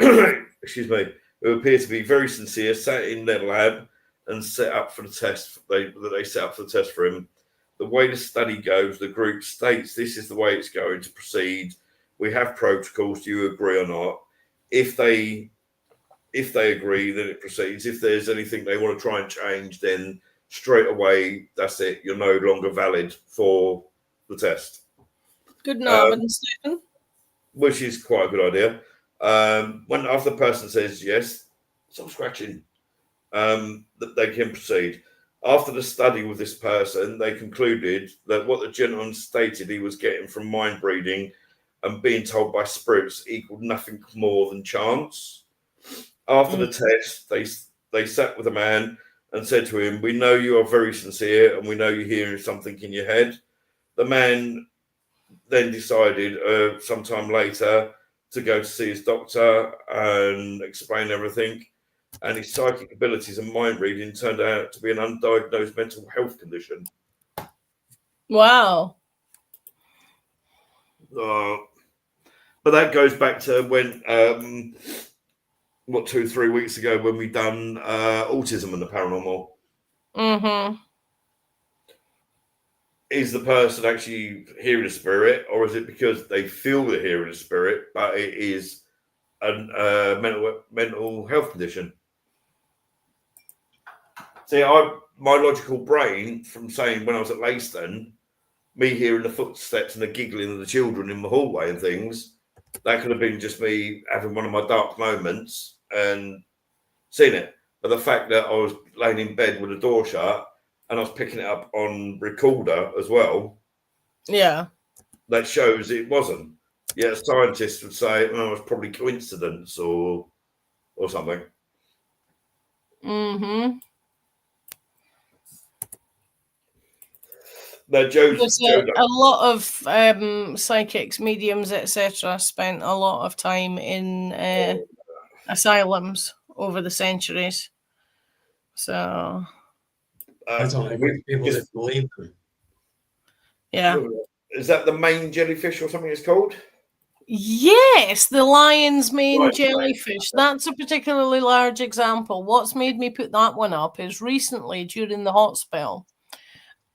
excuse me, who appeared to be very sincere, sat in their lab and set up for the test. They set up for the test for him. The way the study goes, the group states this is the way it's going to proceed. We have protocols. Do you agree or not? If they agree, then it proceeds. If there's anything they want to try and change, then straight away, that's it. You're no longer valid for the test. Good Abend, Stephen. Which is quite a good idea. When after the person says yes, stop scratching. That they can proceed. After the study with this person, they concluded that what the gentleman stated he was getting from mind reading and being told by spirits equaled nothing more than chance. After the test, they sat with the man and said to him, "We know you are very sincere and we know you're hearing something in your head." The man then decided sometime later to go to see his doctor and explain everything. And his psychic abilities and mind reading turned out to be an undiagnosed mental health condition. Wow. But that goes back to when, 2-3 weeks ago, when we done autism and the paranormal. Mm-hmm. Is the person actually hearing a spirit, or is it because they feel they're hearing a spirit, but it is a mental health condition? See, my logical brain from saying when I was at Leyston, me hearing the footsteps and the giggling of the children in the hallway and things. That could have been just me having one of my dark moments and seeing it. But the fact that I was laying in bed with the door shut and I was picking it up on recorder as well. Yeah. That shows it wasn't. Yeah, scientists would say, oh, it's probably coincidence or something. Mm-hmm. No, Joe's a lot of psychics, mediums, etc. spent a lot of time in asylums over the centuries. So that's only people that believe them. Yeah. Is that the main jellyfish or something it's called? Yes, the lion's mane jellyfish. That's a particularly large example. What's made me put that one up is recently, during the hot spell,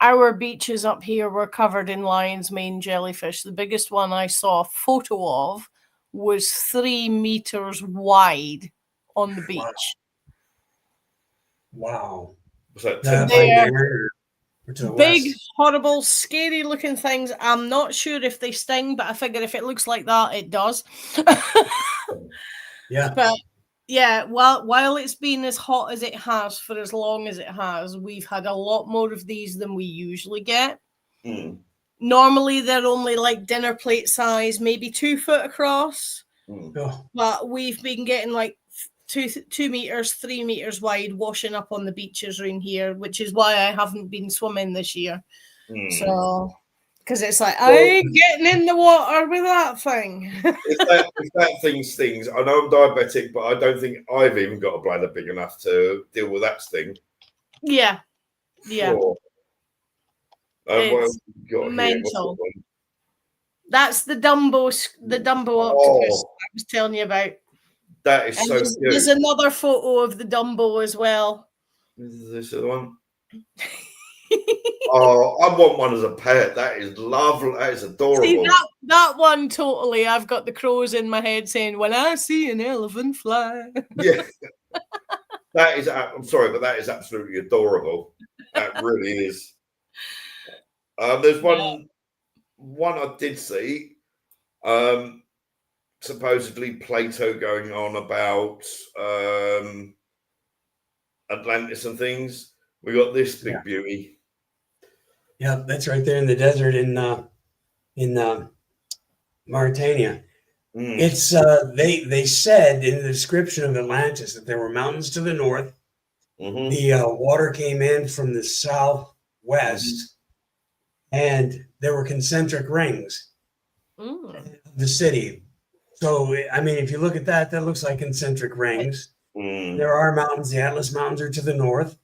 our beaches up here were covered in lion's mane jellyfish. The biggest one I saw a photo of was 3 meters wide on the beach. Wow. Was that big, horrible, scary looking things. I'm not sure if they sting, but I figure if it looks like that, it does. Yeah. But yeah, while it's been as hot as it has for as long as it has, we've had a lot more of these than we usually get. Mm. Normally, they're only like dinner plate size, maybe 2 foot across. Oh. But we've been getting like 2 meters, 3 meters wide, washing up on the beaches around here, which is why I haven't been swimming this year. So, because it's like, I ain't getting in the water with that thing. if that thing stings, I know I'm diabetic, but I don't think I've even got a bladder big enough to deal with that sting. Yeah. It's mental. That's the Dumbo octopus I was telling you about. That is so cute. There's another photo of the Dumbo as well. Is this the one? Oh, I want one as a pet. That is lovely. That is adorable. See, that one totally. I've got the crows in my head saying, "When I see an elephant fly." Yeah. That is. I'm sorry, but that is absolutely adorable. That really is. There's one I did see. Supposedly Plato going on about Atlantis and things. We got this big beauty. Yeah, that's right there in the desert in Mauritania. It's they said in the description of Atlantis that there were mountains to the north. Mm-hmm. The water came in from the southwest, and there were concentric rings of the city. So, I mean, if you look at that, that looks like concentric rings. There are mountains. The Atlas Mountains are to the north.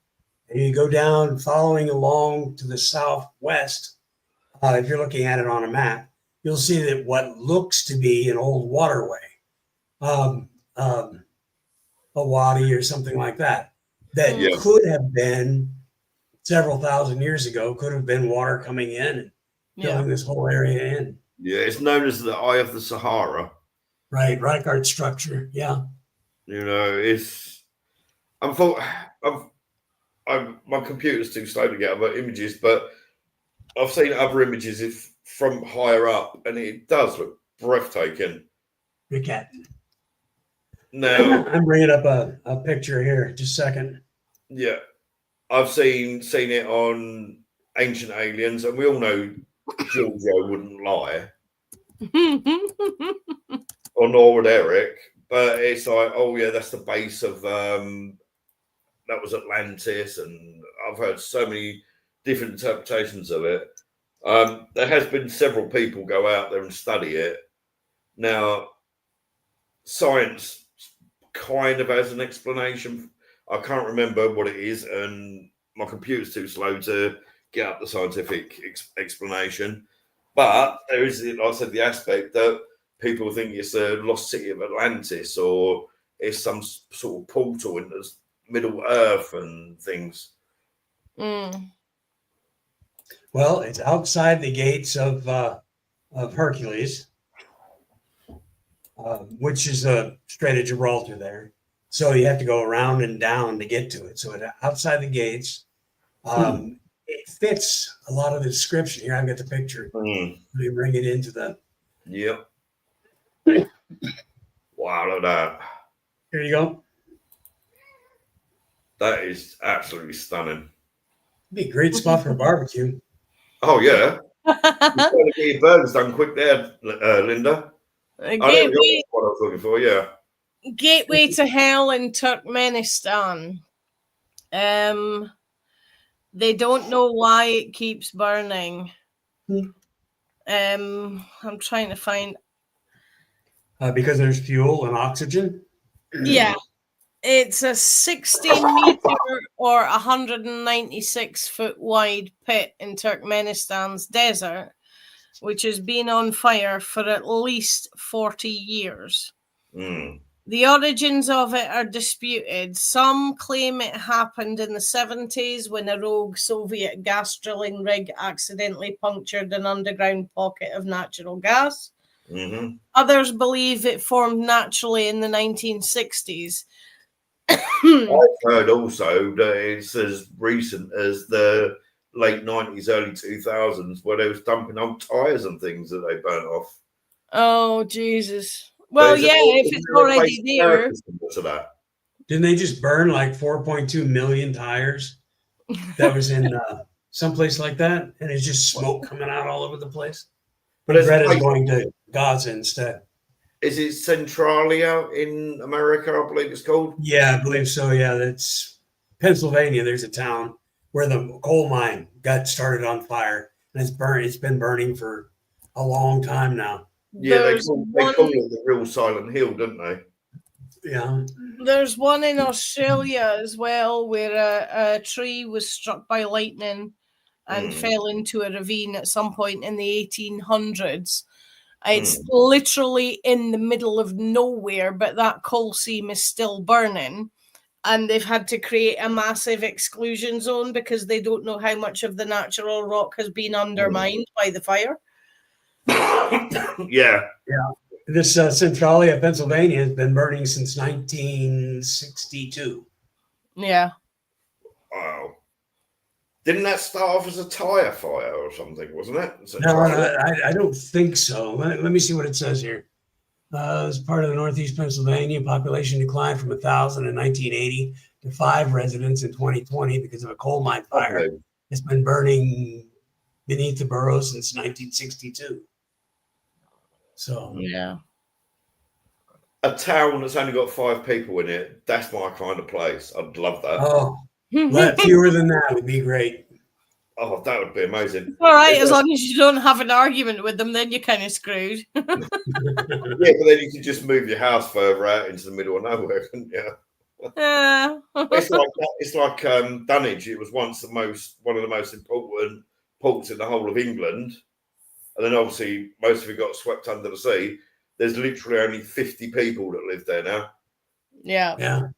And you go down following along to the southwest. If you're looking at it on a map, you'll see that what looks to be an old waterway, a wadi or something like that, that could have been several thousand years ago, could have been water coming in and filling this whole area in. Yeah, it's known as the Eye of the Sahara. Right, rock art structure. Yeah. You know, my computer's too slow to get other images, but I've seen other images from higher up, and it does look breathtaking. Big cat. Now I'm bringing up a picture here. Just a second. Yeah, I've seen it on Ancient Aliens, and we all know Giorgio wouldn't lie. Or nor would Eric, but it's like, oh yeah, that's the base of that was Atlantis, and I've heard so many different interpretations of it. There has been several people go out there and study it. Now, science kind of has an explanation. I can't remember what it is, and my computer's too slow to get up the scientific explanation. But there is, like I said, the aspect that people think it's a lost city of Atlantis, or it's some sort of portal into Middle Earth and things. Well, it's outside the gates of Hercules, which is a Strait of Gibraltar there. So you have to go around and down to get to it. So outside the gates, it fits a lot of the description. Here, I've got the picture. Let me bring it into the. Yep. Wow, look at that. Here you go. That is absolutely stunning. It'd be a great spot for a barbecue. Oh, yeah. You're trying to get your burgers done quick there, Linda. I what I was looking for, yeah. Gateway to Hell in Turkmenistan. They don't know why it keeps burning. I'm trying to find. Because there's fuel and oxygen. Yeah. It's a 16 meter or 196 foot wide pit in Turkmenistan's desert, which has been on fire for at least 40 years. The origins of it are disputed. Some claim it happened in the 70s when a rogue Soviet gas drilling rig accidentally punctured an underground pocket of natural gas. Others believe it formed naturally in the 1960s. I've heard also that it's as recent as the late 90s, early 2000s, where they was dumping old tyres and things that they burnt off. Oh, Jesus. Well, yeah, if it's already there. To that. Didn't they just burn like 4.2 million tires? That was in someplace like that, and it's just smoke coming out all over the place. But Greta's going to Gaza instead. Is it Centralia in America, I believe it's called? Yeah, I believe so. Yeah, that's Pennsylvania. There's a town where the coal mine got started on fire, and it's been burning for a long time now. Yeah, they call it the real Silent Hill, don't they? Yeah. There's one in Australia as well where a tree was struck by lightning and fell into a ravine at some point in the 1800s. It's literally in the middle of nowhere, but that coal seam is still burning. And they've had to create a massive exclusion zone because they don't know how much of the natural rock has been undermined by the fire. Yeah. This Centralia, Pennsylvania, has been burning since 1962. Yeah. Wow. Didn't that start off as a tire fire or something, wasn't it? No, I don't think so. Let me see what it says here. As part of the Northeast Pennsylvania, population declined from 1,000 in 1980 to 5 residents in 2020 because of a coal mine fire. Okay. It's been burning beneath the borough since 1962. So yeah, a town that's only got 5 people in it. That's my kind of place. I'd love that. Oh, fewer than that would be great. Oh, that would be amazing. All right, as long as you don't have an argument with them, then you're kind of screwed. Yeah, but then you can just move your house further out into the middle of nowhere, couldn't you? Yeah. It's like Dunwich. It was once one of the most important ports in the whole of England. And then obviously most of it got swept under the sea. There's literally only 50 people that live there now. Yeah. Yeah.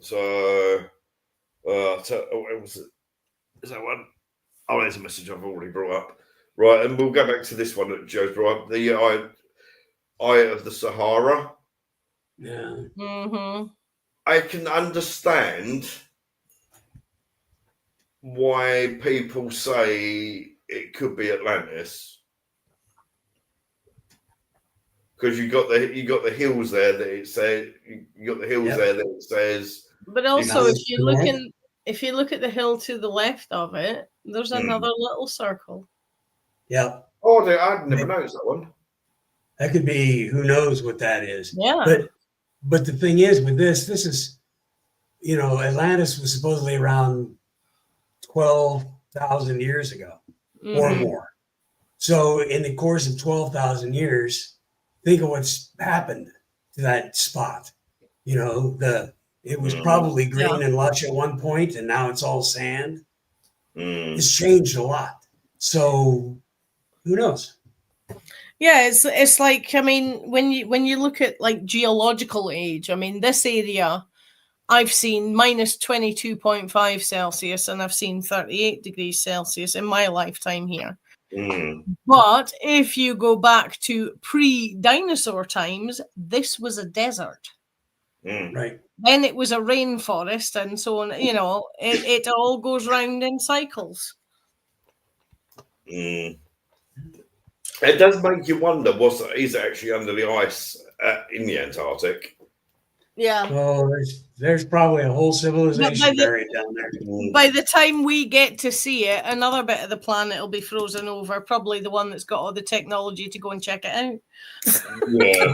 So, what was it? Is that one? Oh, there's a message I've already brought up. Right, and we'll go back to this one that Joe's brought up. The Eye of the Sahara. Yeah. Mm-hmm. I can understand why people say it could be Atlantis. Because you got the hills there that it says there that it says. But also, if you look at the hill to the left of it, there's another little circle. Yeah. Oh, I'd never noticed that one. That could be, who knows what that is. Yeah. But the thing is, with this is, Atlantis was supposedly around 12,000 years ago or more. So in the course of 12,000 years, think of what's happened to that spot. It was probably green and lush at one point, and now it's all sand. It's changed a lot. So who knows? Yeah, it's like, I mean, when you look at like geological age, I mean, this area I've seen minus 22.5 Celsius and I've seen 38 degrees Celsius in my lifetime here. But if you go back to pre-dinosaur times, this was a desert. Right. Then it was a rainforest and so on. It all goes round in cycles. Mm. It does make you wonder what is actually under the ice in the Antarctic. Yeah. Oh, there's probably a whole civilization buried down there. By the time we get to see it, another bit of the planet will be frozen over. Probably the one that's got all the technology to go and check it out. Yeah.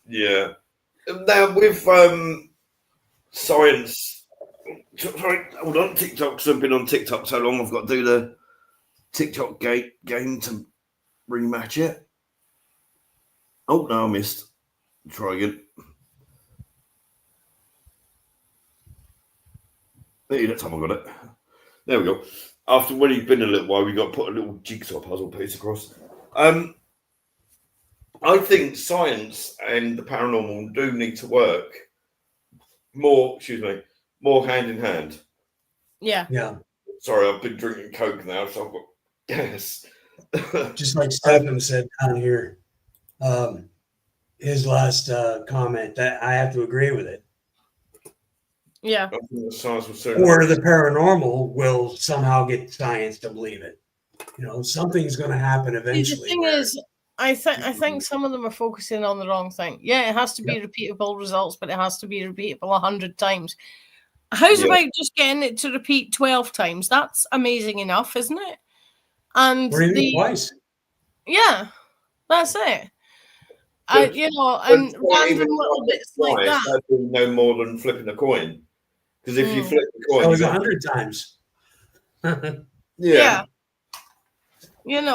Yeah. Now with science, sorry, hold on, TikTok. Because I've been on TikTok so long, I've got to do the TikTok game to rematch it. Oh no, I missed. Try again. Maybe next time I got it. There we go. After when you've been a little while, we got to put a little jigsaw puzzle piece across. I think science and the paranormal do need to work more. Excuse me, more hand in hand. Yeah. Yeah. Sorry, I've been drinking Coke now, so I've got gas. Just like Stephen said down here, his last comment, that I have to agree with it. Yeah. I think the science was so Or the paranormal will somehow get science to believe it. You know, something's going to happen eventually. The thing is, I think some of them are focusing on the wrong thing. Yeah, it has to be repeatable results, but it has to be repeatable 100 times. How's about just getting it to repeat 12 times? That's amazing enough, isn't it? And twice. Yeah, that's it. And random little bits like that. That's no more than flipping a coin. Because if you flip the coin, that was 100 times. Yeah. And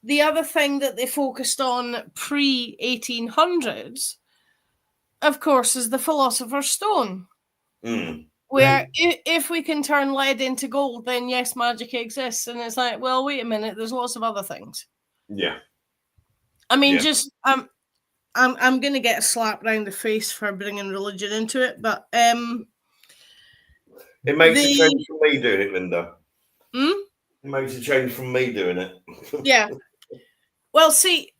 the other thing that they focused on pre-1800s, of course, is the Philosopher's Stone. Where if we can turn lead into gold, then yes, magic exists. And it's like, well, wait a minute, there's lots of other things. Yeah. I mean, I'm going to get a slap round the face for bringing religion into it, but it makes a change from me doing it, Linda. It makes a change from me doing it. Yeah. Well, see,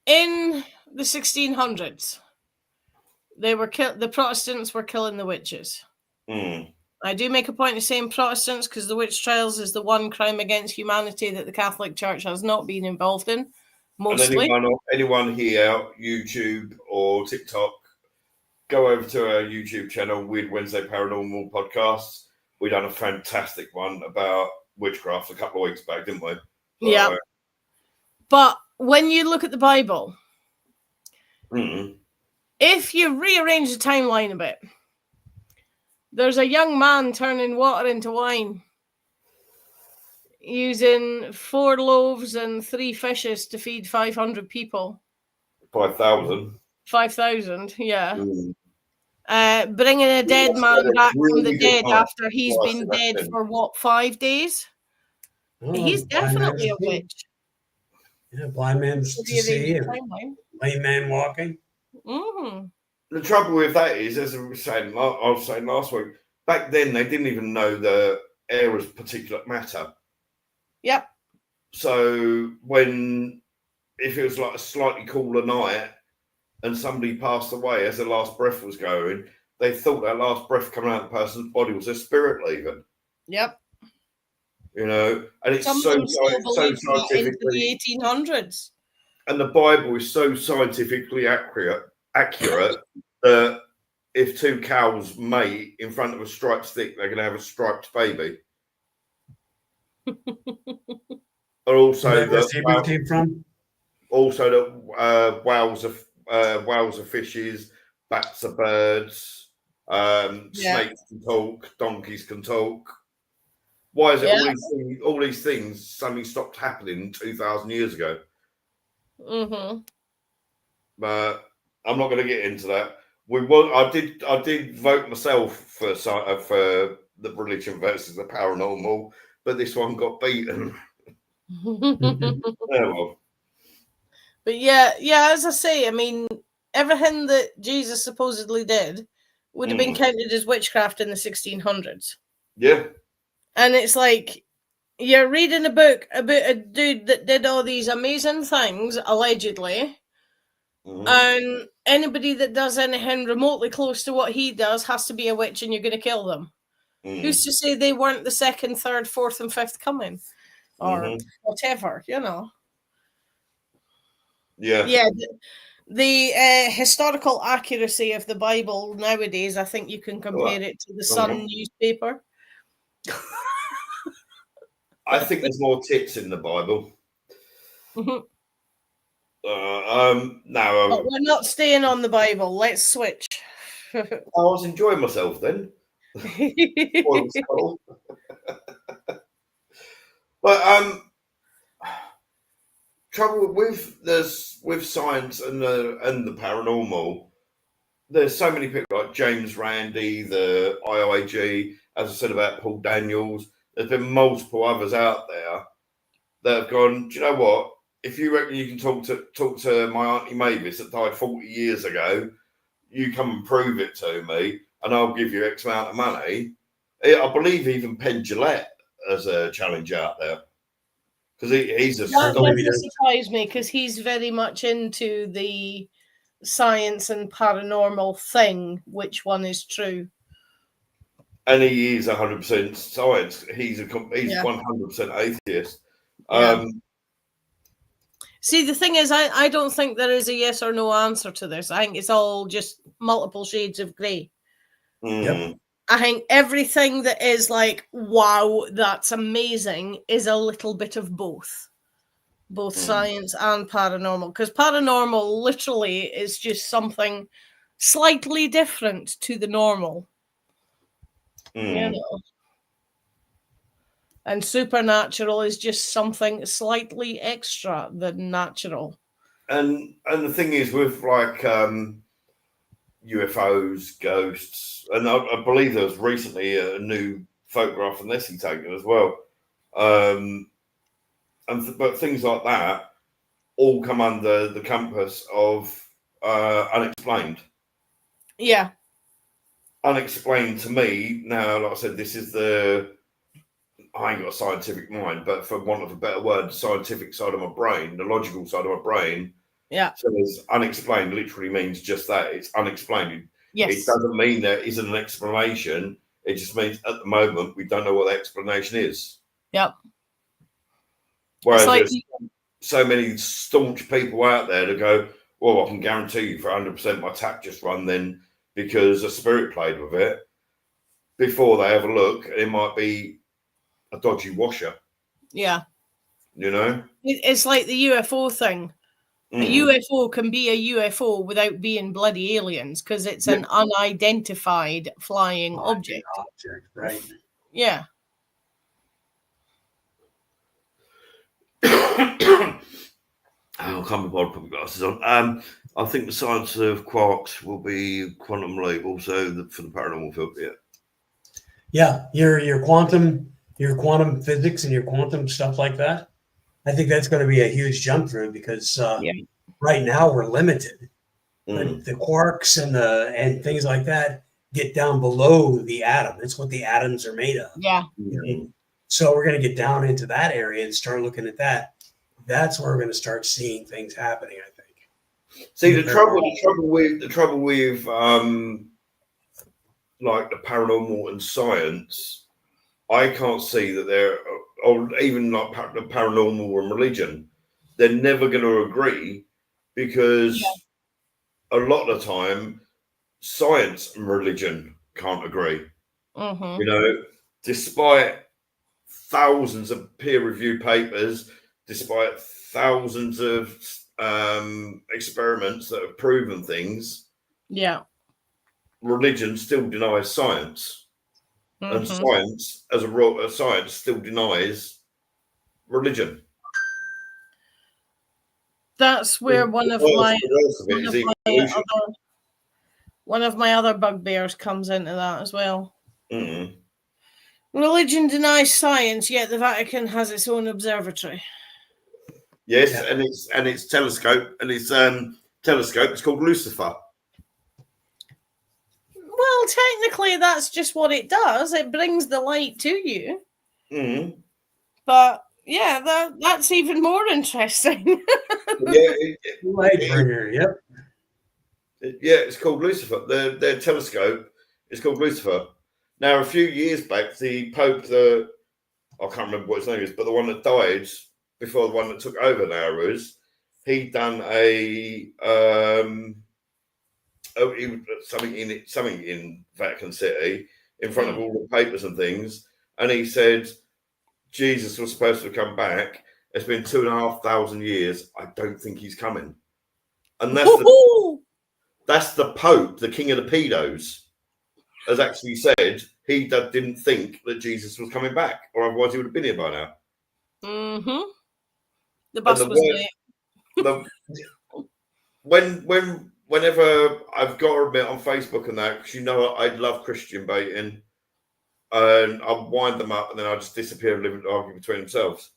in the 1600s, the Protestants were killing the witches. I do make a point of saying Protestants because the witch trials is the one crime against humanity that the Catholic Church has not been involved in. Mostly. And anyone here, YouTube or TikTok, go over to our YouTube channel, Weird Wednesday Paranormal Podcasts. We done a fantastic one about witchcraft a couple of weeks back, didn't we? Yeah. But when you look at the Bible, if you rearrange the timeline a bit, there's a young man turning water into wine using 4 loaves and 3 fishes to feed 500 people. 5,000. 5,000, yeah. Bringing a dead man back from the dead after he's been dead for 5 days? He's definitely a witch. Yeah, blind man to see, and lame man walking. The trouble with that is, as I was saying last week, back then they didn't even know the air was particulate matter. Yep. So if it was like a slightly cooler night and somebody passed away as their last breath was going, they thought that last breath coming out of the person's body was their spirit leaving. Yep. And it's so scientifically into the 1800s. And the Bible is so scientifically accurate that if 2 cows mate in front of a striped stick, they're going to have a striped baby. Or also that came from. Also that whales are fishes, bats are birds, snakes can talk, donkeys can talk. Why is it all these things suddenly stopped happening 2,000 years ago? But I'm not going to get into that. I did vote myself for the religion versus the paranormal, but this one got beaten. Well. But as I say, I mean, everything that Jesus supposedly did would have been counted as witchcraft in the 1600s. Yeah. And it's like, you're reading a book about a dude that did all these amazing things, allegedly, and anybody that does anything remotely close to what he does has to be a witch and you're going to kill them. Who's to say they weren't the second, third, fourth, and fifth coming, or whatever? Yeah. Yeah. The historical accuracy of the Bible nowadays, I think you can compare it to the Sun newspaper. I think there's more tits in the Bible. No, but we're not staying on the Bible. Let's switch. I was enjoying myself then. But trouble with science and the paranormal. There's so many people like James Randi, the IIG, as I said about Paul Daniels. There's been multiple others out there that have gone, do you know what? If you reckon you can talk to my Auntie Mavis that died 40 years ago, you come and prove it to me and I'll give you X amount of money. I believe even Penn Jillette as a challenge out there. Because he's a... That doesn't surprise me because he's very much into the science and paranormal thing. Which one is true? And he is 100% science. He's 100% atheist. See, the thing is, I don't think there is a yes or no answer to this. I think it's all just multiple shades of grey. Yep. I think everything that is like, wow, that's amazing, is a little bit of both science and paranormal. Because paranormal literally is just something slightly different to the normal. You know? And supernatural is just something slightly extra than natural. And the thing is with like UFOs, ghosts, and I believe there was recently a new photograph from Nessie taken as well. But things like that all come under the compass of unexplained. Yeah. Unexplained to me, now, like I said, this is I ain't got a scientific mind, but for want of a better word, the scientific side of my brain, the logical side of my brain. Yeah. So there's unexplained literally means just that. It's unexplained. Yes. It doesn't mean there isn't an explanation. It just means at the moment we don't know what the explanation is. Yep. Whereas there's so many staunch people out there that go, well, I can guarantee you for 100% my tap just run then because a spirit played with it. Before they have a look, it might be a dodgy washer. Yeah. You know? It's like the UFO thing. A UFO can be a UFO without being bloody aliens because it's an unidentified flying object. Right. Yeah. I can't be bothered to put my glasses on. I think the science of quarks will be quantum leap also for the paranormal field. Yeah, your quantum physics and your quantum stuff like that. I think that's going to be a huge jump through because right now we're limited. But the quarks and things like that get down below the atom. That's what the atoms are made of. Yeah. So we're going to get down into that area and start looking at that. That's where we're going to start seeing things happening, I think. See, the trouble with like the paranormal and science, I can't see that they're, or even like the paranormal and religion, they're never going to agree because a lot of the time science and religion can't agree. You know, despite thousands of peer-reviewed papers, despite thousands of experiments that have proven things, religion still denies science, and science, as a science, still denies religion. That's where one of my other bugbears comes into that as well. Religion denies science, yet the Vatican has its own observatory. Yes, and its telescope, and its telescope is called Lucifer. Well, technically, that's just what it does. It brings the light to you. But yeah, that's even more interesting. Light bringer. Yep. It's called Lucifer. Their telescope is called Lucifer. Now, a few years back, the Pope, I can't remember what his name is, but the one that died before the one that took over now he'd done something in Vatican City in front of all the papers and things, and he said Jesus was supposed to come back. It's been 2,500 years. I don't think he's coming. And that's the Pope, the king of the pedos, has actually said he didn't think that Jesus was coming back, or otherwise he would have been here by now. Mm-hmm. The bus was late. Whenever I've got to admit on Facebook and that, because I love Christian baiting, and I'll wind them up and then I'll just disappear and live and argue between themselves.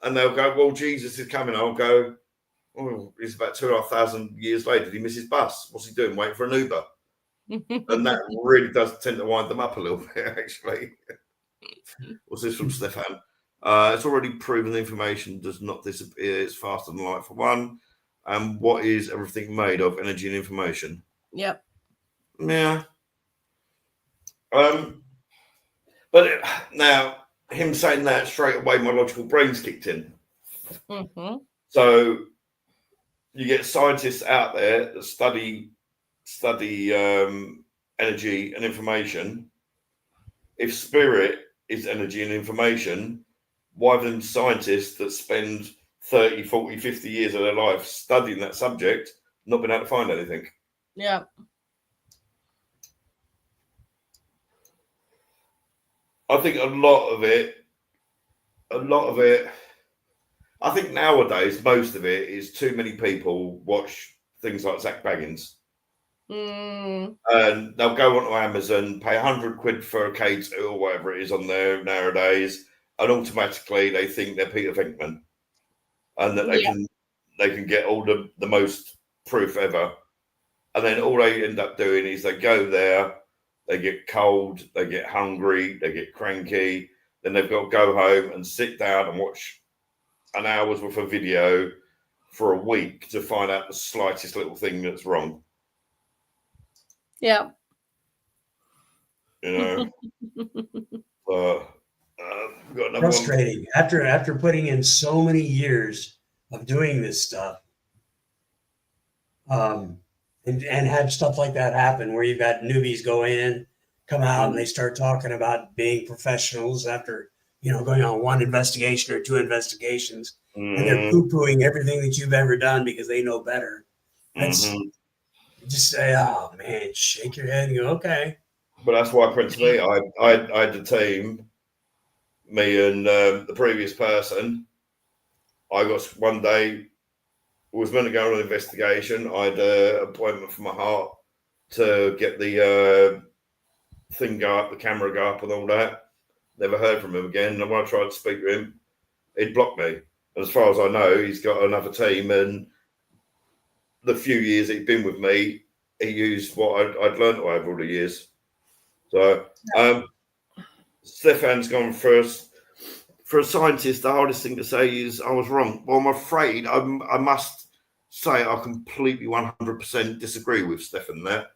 And they'll go, well, Jesus is coming. I'll go, oh, it's about 2,500 years later. Did he miss his bus? What's he doing? Waiting for an Uber? And that really does tend to wind them up a little bit, actually. What's this from Stefan? It's already proven the information does not disappear. It's faster than light, for one. And what is everything made of? Energy and information. Yep. Yeah. But now, him saying that, straight away, my logical brain's kicked in. Mm-hmm. So you get scientists out there that study energy and information. If spirit is energy and information, why then scientists that spend 30, 40, 50 years of their life studying that subject not been able to find anything? Yeah. I think a lot of it, I think nowadays, most of it is too many people watch things like Zach Baggins. And they'll go onto Amazon, pay £100 for a K2 or whatever it is on there nowadays, and automatically they think they're Peter Venkman, and that they can get all the most proof ever. And then all they end up doing is they go there, they get cold, they get hungry, they get cranky, then they've got to go home and sit down and watch an hour's worth of video for a week to find out the slightest little thing that's wrong. Yeah. Frustrating. After putting in so many years of doing this stuff, and have stuff like that happen where you've got newbies go in, come out, and they start talking about being professionals after going on one investigation or two investigations, and they're poo-pooing everything that you've ever done because they know better. That's just say, oh man, shake your head and go, okay. But that's why, principally, I had the team, me and the previous person. I got one day, was meant to go on an investigation. I had an appointment for my heart to get the thing go up, the camera go up and all that. Never heard from him again. And when I tried to speak to him, he'd blocked me. And as far as I know, he's got another team. And the few years he'd been with me, he used what I'd learned over all the years. So Stefan's gone first. For a scientist, the hardest thing to say is I was wrong. Well, I'm afraid I must say I completely 100% disagree with Stefan there.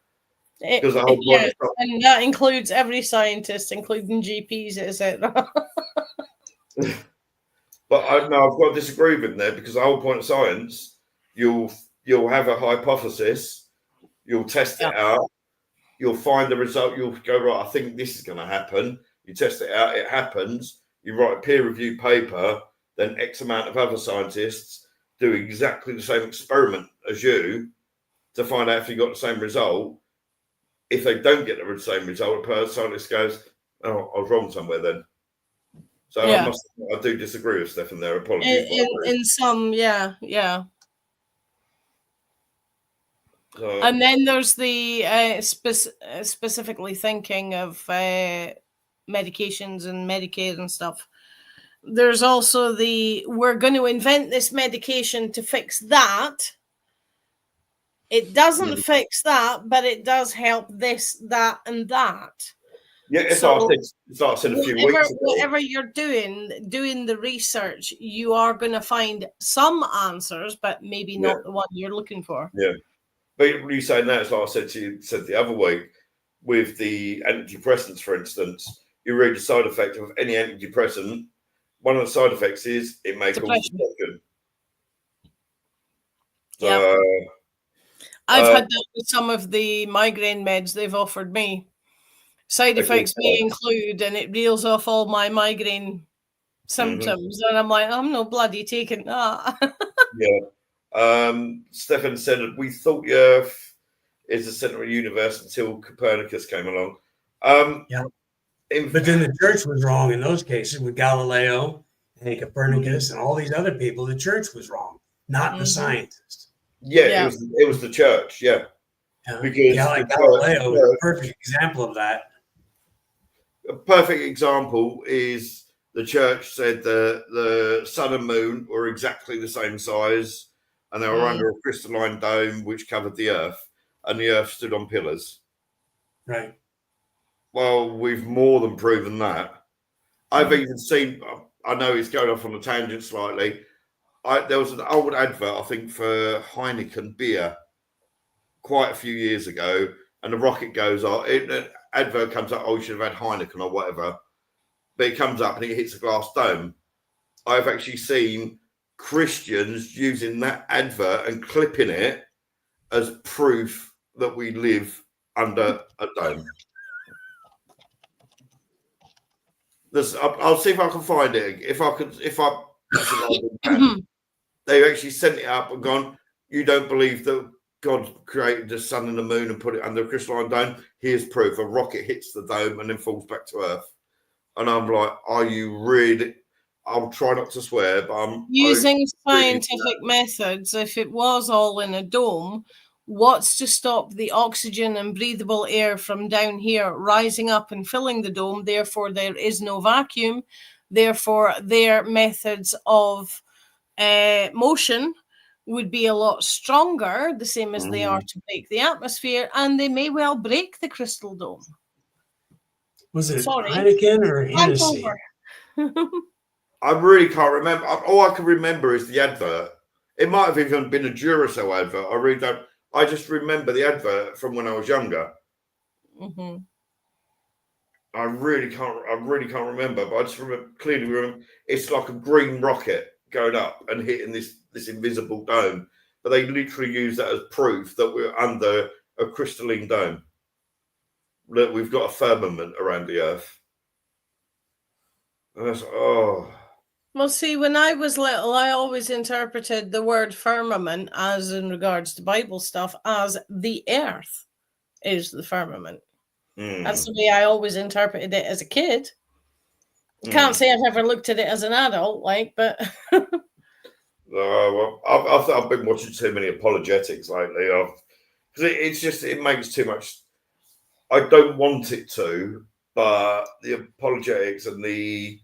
Because the whole point and that includes every scientist, including GPs, is it? But I've got to disagree with him there, because the whole point of science, you'll have a hypothesis, you'll test it out, you'll find the result, you'll go, right, I think this is going to happen. You test it out, it happens. You write a peer-reviewed paper, then X amount of other scientists do exactly the same experiment as you to find out if you got the same result. If they don't get the same result, a scientist goes, oh, I was wrong somewhere then. So I do disagree with Stefan there. Apologies. In some, yeah. And then there's the specifically thinking of medications and Medicaid and stuff. There's also we're going to invent this medication to fix that. It doesn't fix that, but it does help this, that, and that. Yeah, it's like I said a few weeks ago. Whatever you're doing the research, you are going to find some answers, but maybe not the one you're looking for. Yeah. But you saying that, it's like I said the other week, with the antidepressants, for instance, you read the side effect of any antidepressant. One of the side effects is it may cause depression. Yeah. I've had that with some of the migraine meds they've offered me. Side effects may include, and it reels off all my migraine symptoms. And I'm like, I'm no bloody taking that. Stefan said, we thought the Earth is the center of the universe until Copernicus came along. But then the church was wrong in those cases with Galileo and Copernicus and all these other people. The church was wrong, not the scientists. It was the church. Because Galileo is a perfect example of that. A perfect example is the church said the sun and moon were exactly the same size, and they were under a crystalline dome which covered the Earth, and the Earth stood on pillars. Right. Well, we've more than proven that. I've even seen, I know it's going off on a tangent slightly. There was an old advert, I think, for Heineken beer quite a few years ago, and the rocket goes off. An advert comes up, you should have had Heineken or whatever. But it comes up and it hits a glass dome. I've actually seen Christians using that advert and clipping it as proof that we live under a dome. I'll see if I can find it. They actually sent it up and gone, you don't believe that God created the sun and the moon and put it under a crystalline dome? Here's proof. A rocket hits the dome and then falls back to Earth. And I'm like, are you really? I'll try not to swear, but I'm using scientific methods. If it was all in a dome, what's to stop the oxygen and breathable air from down here rising up and filling the dome? Therefore, there is no vacuum. Therefore, their methods of motion would be a lot stronger, the same as they are to break the atmosphere, and they may well break the crystal dome. Was it Heineken or Hennessy? I really can't remember. All I can remember is the advert. It might have even been a Duracell advert. I really don't. I just remember the advert from when I was younger. I really can't remember, but I just clearly remember it's like a green rocket going up and hitting this invisible dome. But they literally use that as proof that we're under a crystalline dome. That we've got a firmament around the Earth. And that's, Well, see, when I was little, I always interpreted the word firmament, as in regards to Bible stuff, as the earth is the firmament. That's the way I always interpreted it as a kid. Can't say I've ever looked at it as an adult, but... Well, I've been watching too many apologetics lately. Because it makes too much... I don't want it to, but the apologetics and the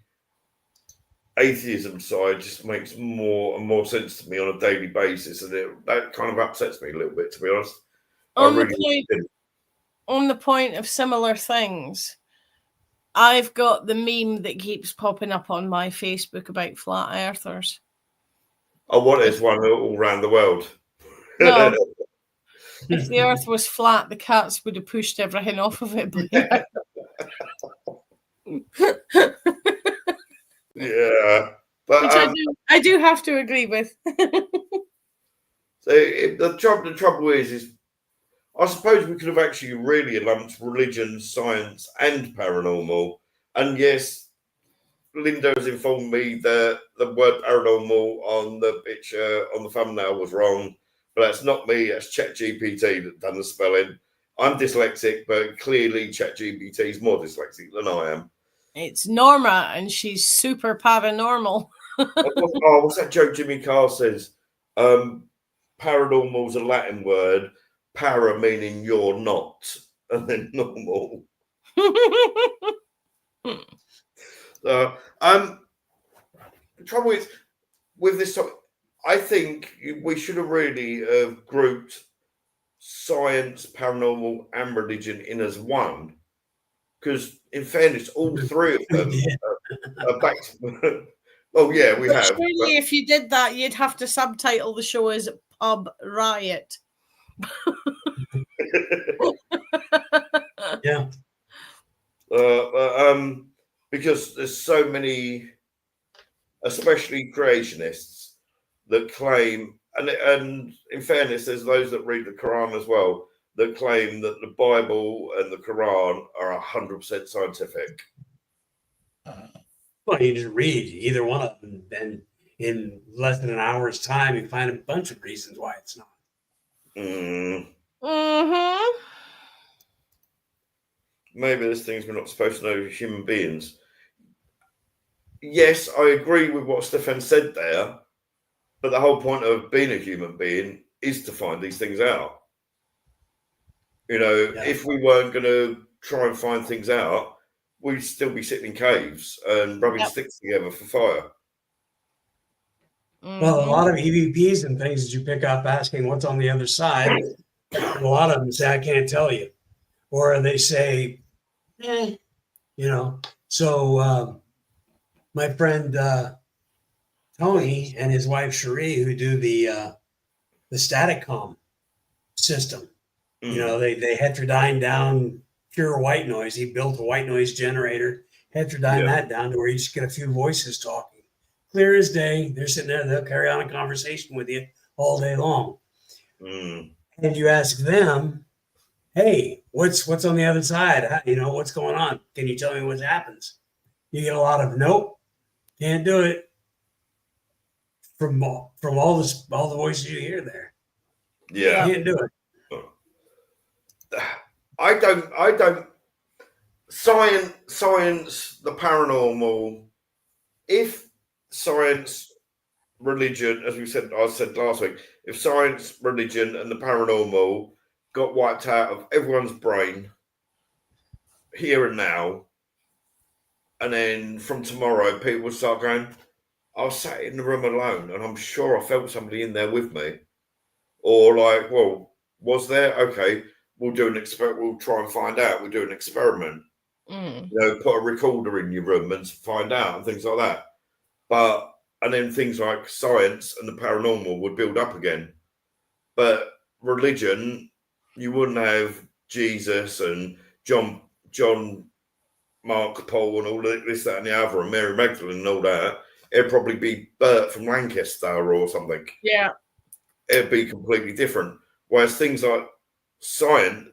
atheism side just makes more and more sense to me on a daily basis, and that kind of upsets me a little bit, to be honest. On the point of similar things, I've got the meme that keeps popping up on my Facebook about flat earthers. Oh, what is one all around the world? No. If the earth was flat, the cats would have pushed everything off of it. Yeah, but which I do have to agree with. So the trouble is I suppose we could have actually really lumped religion, science, and paranormal. And yes, Linda has informed me that the word paranormal on the picture on the thumbnail was wrong, but that's not me. That's ChatGPT that done the spelling. I'm dyslexic, but clearly ChatGPT is more dyslexic than I am. It's Norma, and she's super paranormal. What's that joke Jimmy Carr says? Paranormal's a Latin word. Para meaning you're not, and then normal. The trouble is with this topic, I think we should have really grouped science, paranormal, and religion in as one. Because, in fairness, all three of them are back to... Oh, yeah, we have. Surely, if you did that, you'd have to subtitle the show as Pub Riot. Yeah. Because there's so many, especially creationists, that claim, and in fairness, there's those that read the Quran as well, that claim that the Bible and the Quran are 100% scientific. Well, you just read either one of them, and in less than an hour's time, you find a bunch of reasons why it's not. Maybe there's things we're not supposed to know as human beings. Yes, I agree with what Stefan said there, but the whole point of being a human being is to find these things out. You know, if we weren't going to try and find things out, we'd still be sitting in caves and rubbing sticks together for fire. Well, a lot of EVPs and things that you pick up asking what's on the other side, a lot of them say, I can't tell you. Or they say, you know. So my friend Tony and his wife Cherie, who do the static comm system, you know, they heterodyne down pure white noise. He built a white noise generator, heterodyne that down to where you just get a few voices talking. Clear as day. They're sitting there. They'll carry on a conversation with you all day long. And you ask them, hey, what's on the other side? You know, what's going on? Can you tell me what happens? You get a lot of nope, can't do it. From all the voices you hear there. Yeah. Can't do it. I don't science, the paranormal, if science, religion, as I said last week, if science, religion, and the paranormal got wiped out of everyone's brain here and now, and then from tomorrow people would start going, I was sat in the room alone and I'm sure I felt somebody in there with me. Or like, well, was there? Okay, we'll do an experiment. We'll try and find out. We'll do an experiment. You know, put a recorder in your room and find out and things like that. And then things like science and the paranormal would build up again. But religion, you wouldn't have Jesus and John, Mark, Paul, and all this, that, and the other, and Mary Magdalene and all that. It'd probably be Bert from Lancaster or something. Yeah. It'd be completely different. Whereas things like science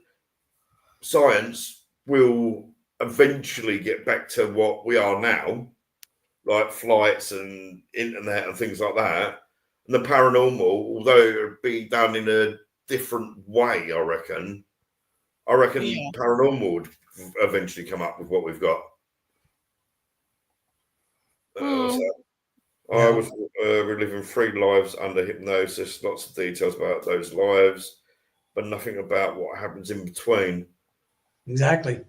will eventually get back to what we are now, like flights and internet and things like that. And the paranormal, although it would be done in a different way, I reckon paranormal would eventually come up with what we've got. I was reliving 3 lives under hypnosis. Lots of details about those lives, but nothing about what happens in between. Exactly.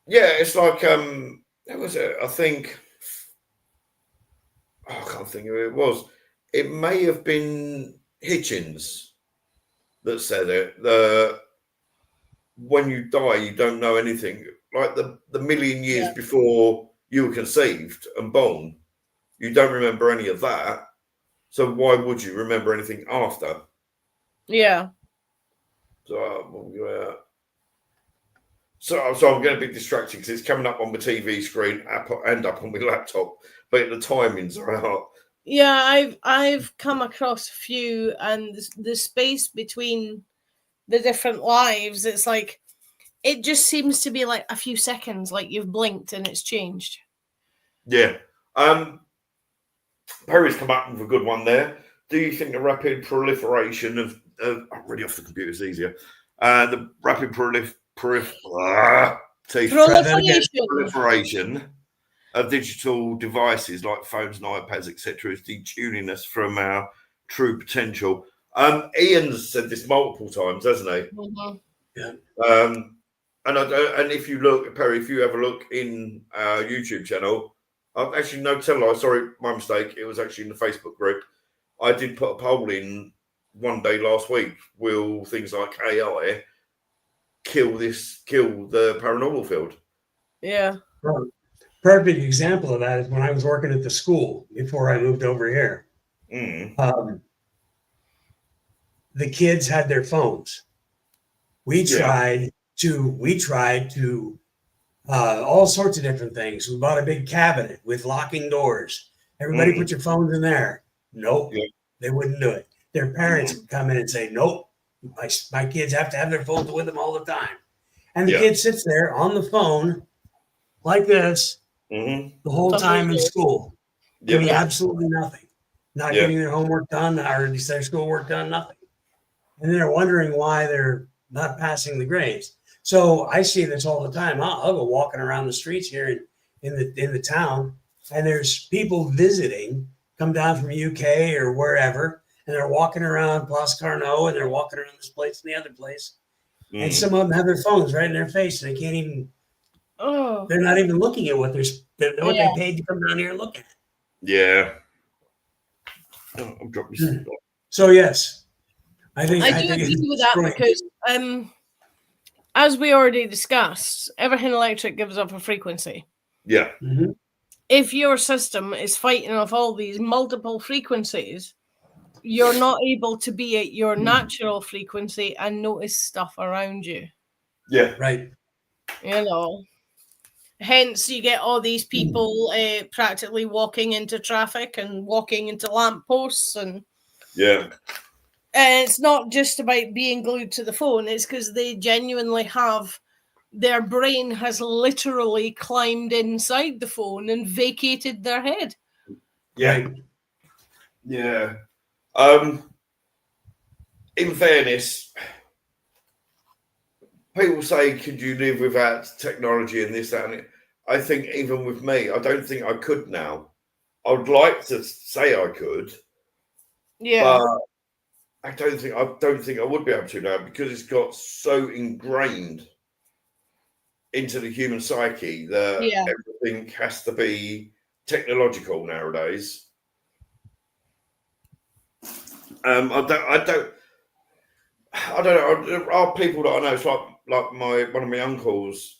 Yeah, it's like what was it? I think I can't think of who it was. It may have been Hitchens that said it. When you die, you don't know anything. Like the million years before you were conceived and born, you don't remember any of that. So why would you remember anything after? Yeah. So I'm going to be distracted because it's coming up on my TV screen and up on my laptop, but the timings are out. Yeah, I've come across a few, and the space between the different lives, it's like it just seems to be like a few seconds, like you've blinked and it's changed. Yeah. Perry's come up with a good one there. Do you think the rapid proliferation of I'm really off the computer, it's easier. The rapid proliferation of digital devices like phones and iPads, etc., is detuning us from our true potential. Ian's said this multiple times, hasn't he? Mm-hmm. Yeah. And if you look, Perry, if you have a look in our YouTube channel, actually no tell lie, sorry, my mistake. It was actually in the Facebook group. I did put a poll in one day last week. Will things like AI kill the paranormal field? Yeah. Perfect example of that is when I was working at the school before I moved over here. The kids had their phones. We tried we tried to all sorts of different things. We bought a big cabinet with locking doors. Everybody put your phones in there. Nope, they wouldn't do it. Their parents would come in and say, nope, my kids have to have their phones with them all the time. And the kid sits there on the phone like this the whole time in school, doing absolutely nothing, not getting their homework done or their schoolwork done, nothing. And then they're wondering why they're not passing the grades. So I see this all the time. I'll go walking around the streets here in the town, and there's people visiting, come down from UK or wherever, and they're walking around Place Carnot, and they're walking around this place and the other place, and some of them have their phones right in their face, and they can't even. Oh, they're not even looking at what they paid to come down here and look at. Yeah. So yes. I do agree with that because, as we already discussed, everything electric gives up a frequency. Yeah. Mm-hmm. If your system is fighting off all these multiple frequencies, you're not able to be at your natural frequency and notice stuff around you. Yeah. Right. Hence, you get all these people practically walking into traffic and walking into lampposts and. Yeah. And it's not just about being glued to the phone. It's because they genuinely have, their brain has literally climbed inside the phone and vacated their head. Yeah. Yeah. In fairness, people say, could you live without technology and this, that, and it? I think even with me, I don't think I could now. I would like to say I could. Yeah. But I don't think I would be able to now because it's got so ingrained into the human psyche that everything has to be technological nowadays. I don't know. There are people that I know. It's like one of my uncles.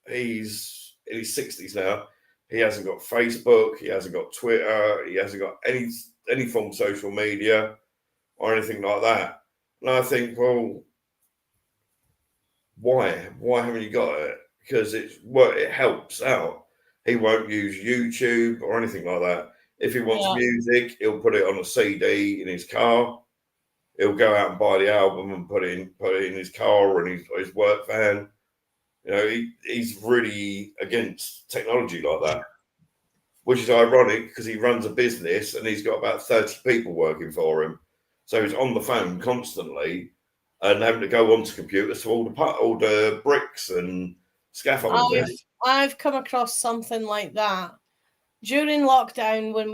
He's in his 60s now. He hasn't got Facebook. He hasn't got Twitter. He hasn't got any form of social media or anything like that. And I think, well, why? Why haven't you got it? Because it helps out. He won't use YouTube or anything like that. If he wants music, he'll put it on a CD in his car. He'll go out and buy the album and put it in his car or in his work van. He's really against technology like that, which is ironic because he runs a business and he's got about 30 people working for him. So he's on the phone constantly and having to go onto computers to all the bricks and scaffolding. I've come across something like that. During lockdown, when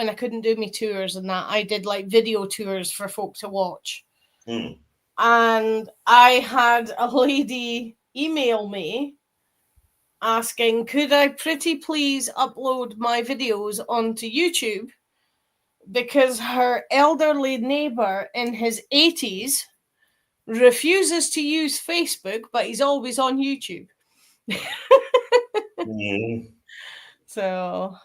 I couldn't do my tours and that, I did like video tours for folk to watch. And I had a lady email me asking, could I pretty please upload my videos onto YouTube? Because her elderly neighbor in his 80s refuses to use Facebook, but he's always on YouTube. So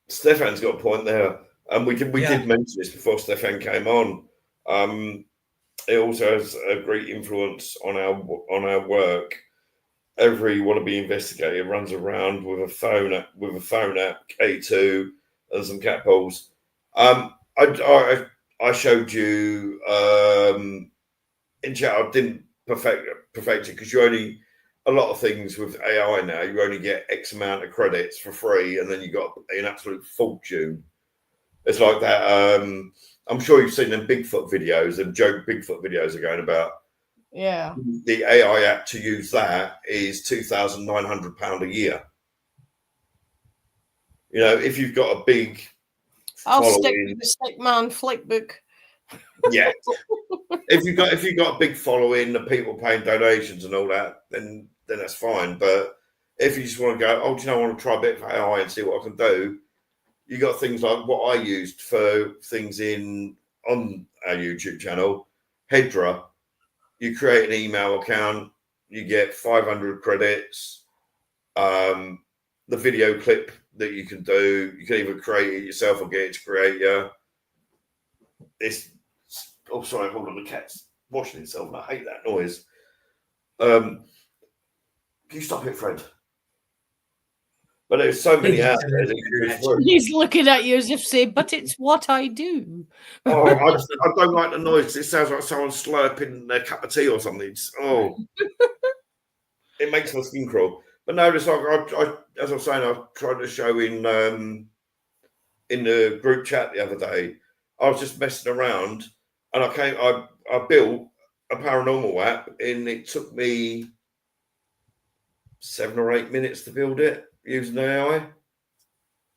Stefan's got a point there, and we did mention this before Stefan came on. It also has a great influence on our work. Every wannabe investigator runs around with a phone app, K2, and some cat balls. I showed you in chat. I didn't perfect it because a lot of things with AI now, you only get X amount of credits for free, and then you got an absolute fortune. It's like that. I'm sure you've seen them Bigfoot videos and joke Bigfoot videos are going about. Yeah. The AI app to use that is £2,900 a year. If you've got a big I'll stick with the Stickman Flickbook. Yeah. if you've got a big following, the people paying donations and all that, then that's fine. But if you just want to go, I want to try a bit of AI and see what I can do, you got things like what I used for things on our YouTube channel, Hedra. You create an email account, you get 500 credits. The video clip that you can do, you can either create it yourself or get it to create you. Oh, sorry, hold on, the cat's washing itself. I hate that noise. Can you stop it, Fred? But there's so many out there that you go through. He's looking at you as if say, but it's what I do. Oh, I don't like the noise. It sounds like someone slurping their cup of tea or something. It makes my skin crawl. But no, it's like I as I was saying, I tried to show in the group chat the other day. I was just messing around, and I built a paranormal app, and it took me 7 or 8 minutes to build it using AI.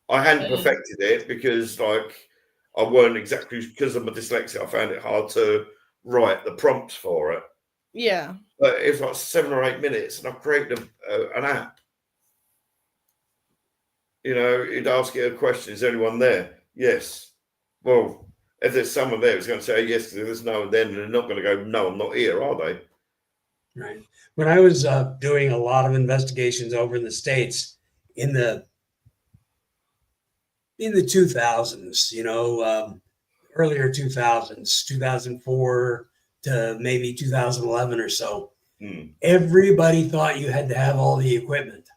I hadn't perfected it because, like, I weren't exactly, because of my dyslexia, I found it hard to write the prompts for it. Yeah. But it was like 7 or 8 minutes, and I created an app. You know, it'd ask you a question: is anyone there? Yes. Well, if there's someone there, it's going to say yes. Because if there's no one, then they're not going to go, no, I'm not here, are they? Right. When I was doing a lot of investigations over in the States in the 2000s, earlier 2000s, 2004 to maybe 2011 or so, everybody thought you had to have all the equipment.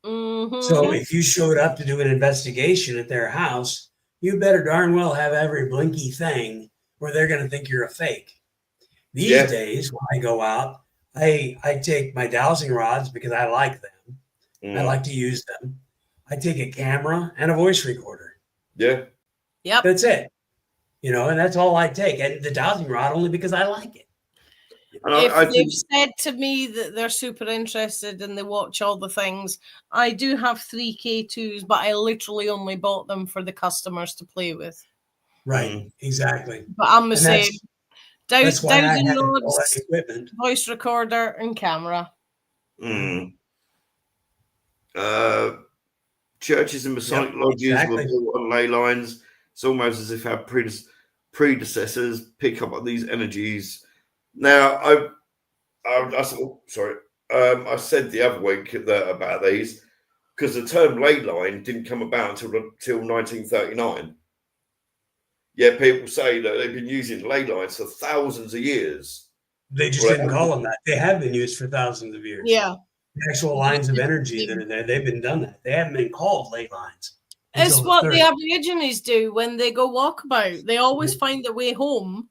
Mm-hmm. So if you showed up to do an investigation at their house, you better darn well have every blinky thing, or they're going to think you're a fake. These days, when I go out, I take my dowsing rods because I like them. I like to use them. I take a camera and a voice recorder. Yeah. Yep. That's it. And that's all I take. And the dowsing rod only because I like it. If they've said to me that they're super interested and they watch all the things, I do have 3 K2s, but I literally only bought them for the customers to play with. Right, exactly. But I'm the same. That's why I have all rods, that equipment. voice recorder, and camera. Churches and Masonic lodges were built on ley lines. It's almost as if our predecessors pick up on these energies. Now, I said the other week about these because the term ley line didn't come about until 1939. Yet people say that they've been using ley lines for thousands of years. They just didn't call them that. They have been used for thousands of years. Yeah. The actual lines of energy that are there, they've been done that. They haven't been called ley lines. It's what the Aborigines do when they go walkabout. They always find their way home.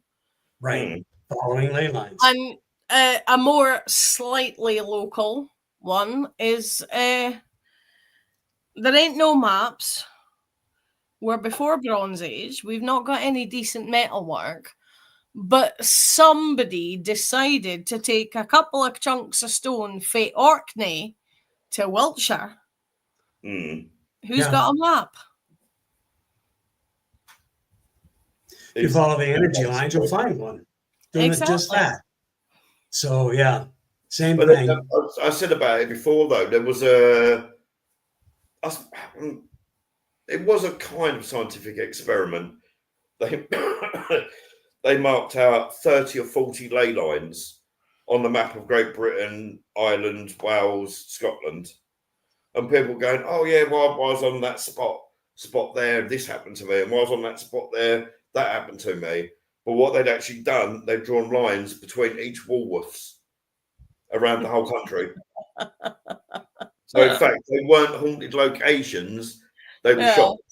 Right. Following ley lines. And a more slightly local one is there ain't no maps. We're before Bronze Age. We've not got any decent metalwork. But somebody decided to take a couple of chunks of stone from Orkney to Wiltshire. Who's got a map? If you follow the energy lines, you'll find one. Doing just that. So, yeah, same thing. I said about it before, though. There was it was a kind of scientific experiment. They marked out 30 or 40 ley lines on the map of Great Britain, Ireland, Wales, Scotland. And people going, oh, yeah, well, I was on that spot there, this happened to me. And while I was on that spot there, that happened to me. But what they'd actually done, they'd drawn lines between each Woolworths around the whole country. So, in fact, they weren't haunted locations. They were shops.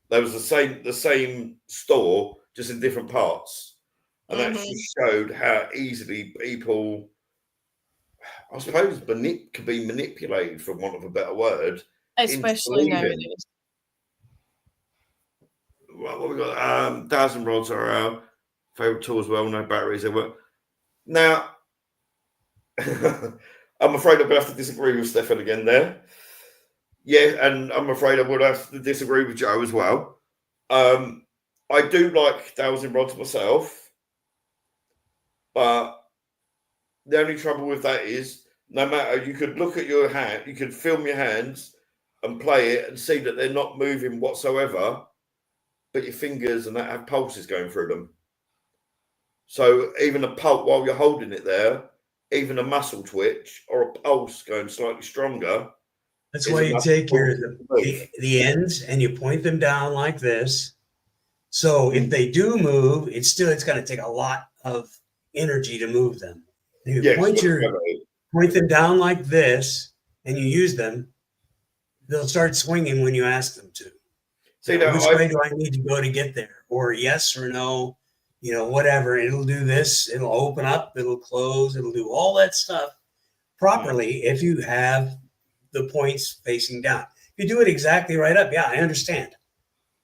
There was the same store, just in different parts. And that just showed how easily people, I suppose, could be manipulated, for want of a better word. Especially nowadays. What we got? Dowsing rods are our favourite tool as well. No batteries. They work. Now, I'm afraid I'm going to have to disagree with Stefan again there. Yeah, and I'm afraid I would have to disagree with Joe as well. I do like dowsing rods myself, but the only trouble with that is, no matter, you could look at your hand, you could film your hands and play it and see that they're not moving whatsoever, but your fingers and that have pulses going through them. So even a pulse, while you're holding it there, even a muscle twitch or a pulse going slightly stronger. That's why you take the ends and you point them down like this. So if they do move, it's going to take a lot of energy to move them. And you Yes, point them down like this, and you use them, they'll start swinging when you ask them to. See, Which way do I need to go to get there? Or yes or no, whatever. It'll do this. It'll open up. It'll close. It'll do all that stuff properly if you have the points facing down. If you do it exactly right up, yeah, I understand.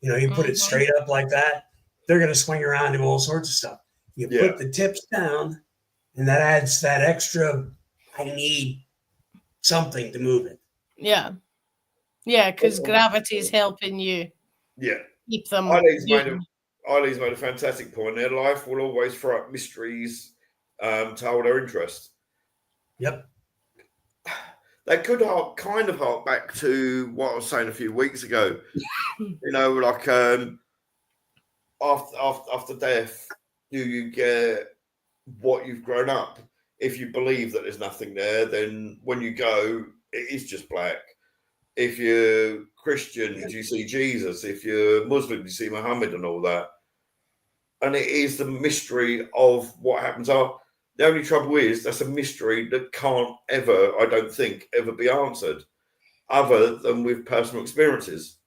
You put it straight up like that, they're going to swing around and do all sorts of stuff. You put the tips down, and that adds that extra, I need something to move it. Yeah. Yeah, because gravity is helping you keep them. Eileen's made a fantastic point there. Life will always throw up mysteries to hold our interest. Yep. That could kind of hark back to what I was saying a few weeks ago. Like after death, do you get what you've grown up? If you believe that there's nothing there, then when you go, it is just black. If you're Christian, do you see Jesus? If you're Muslim, you see Muhammad and all that. And it is the mystery of what happens after. The only trouble is that's a mystery that can't ever, I don't think, ever be answered other than with personal experiences.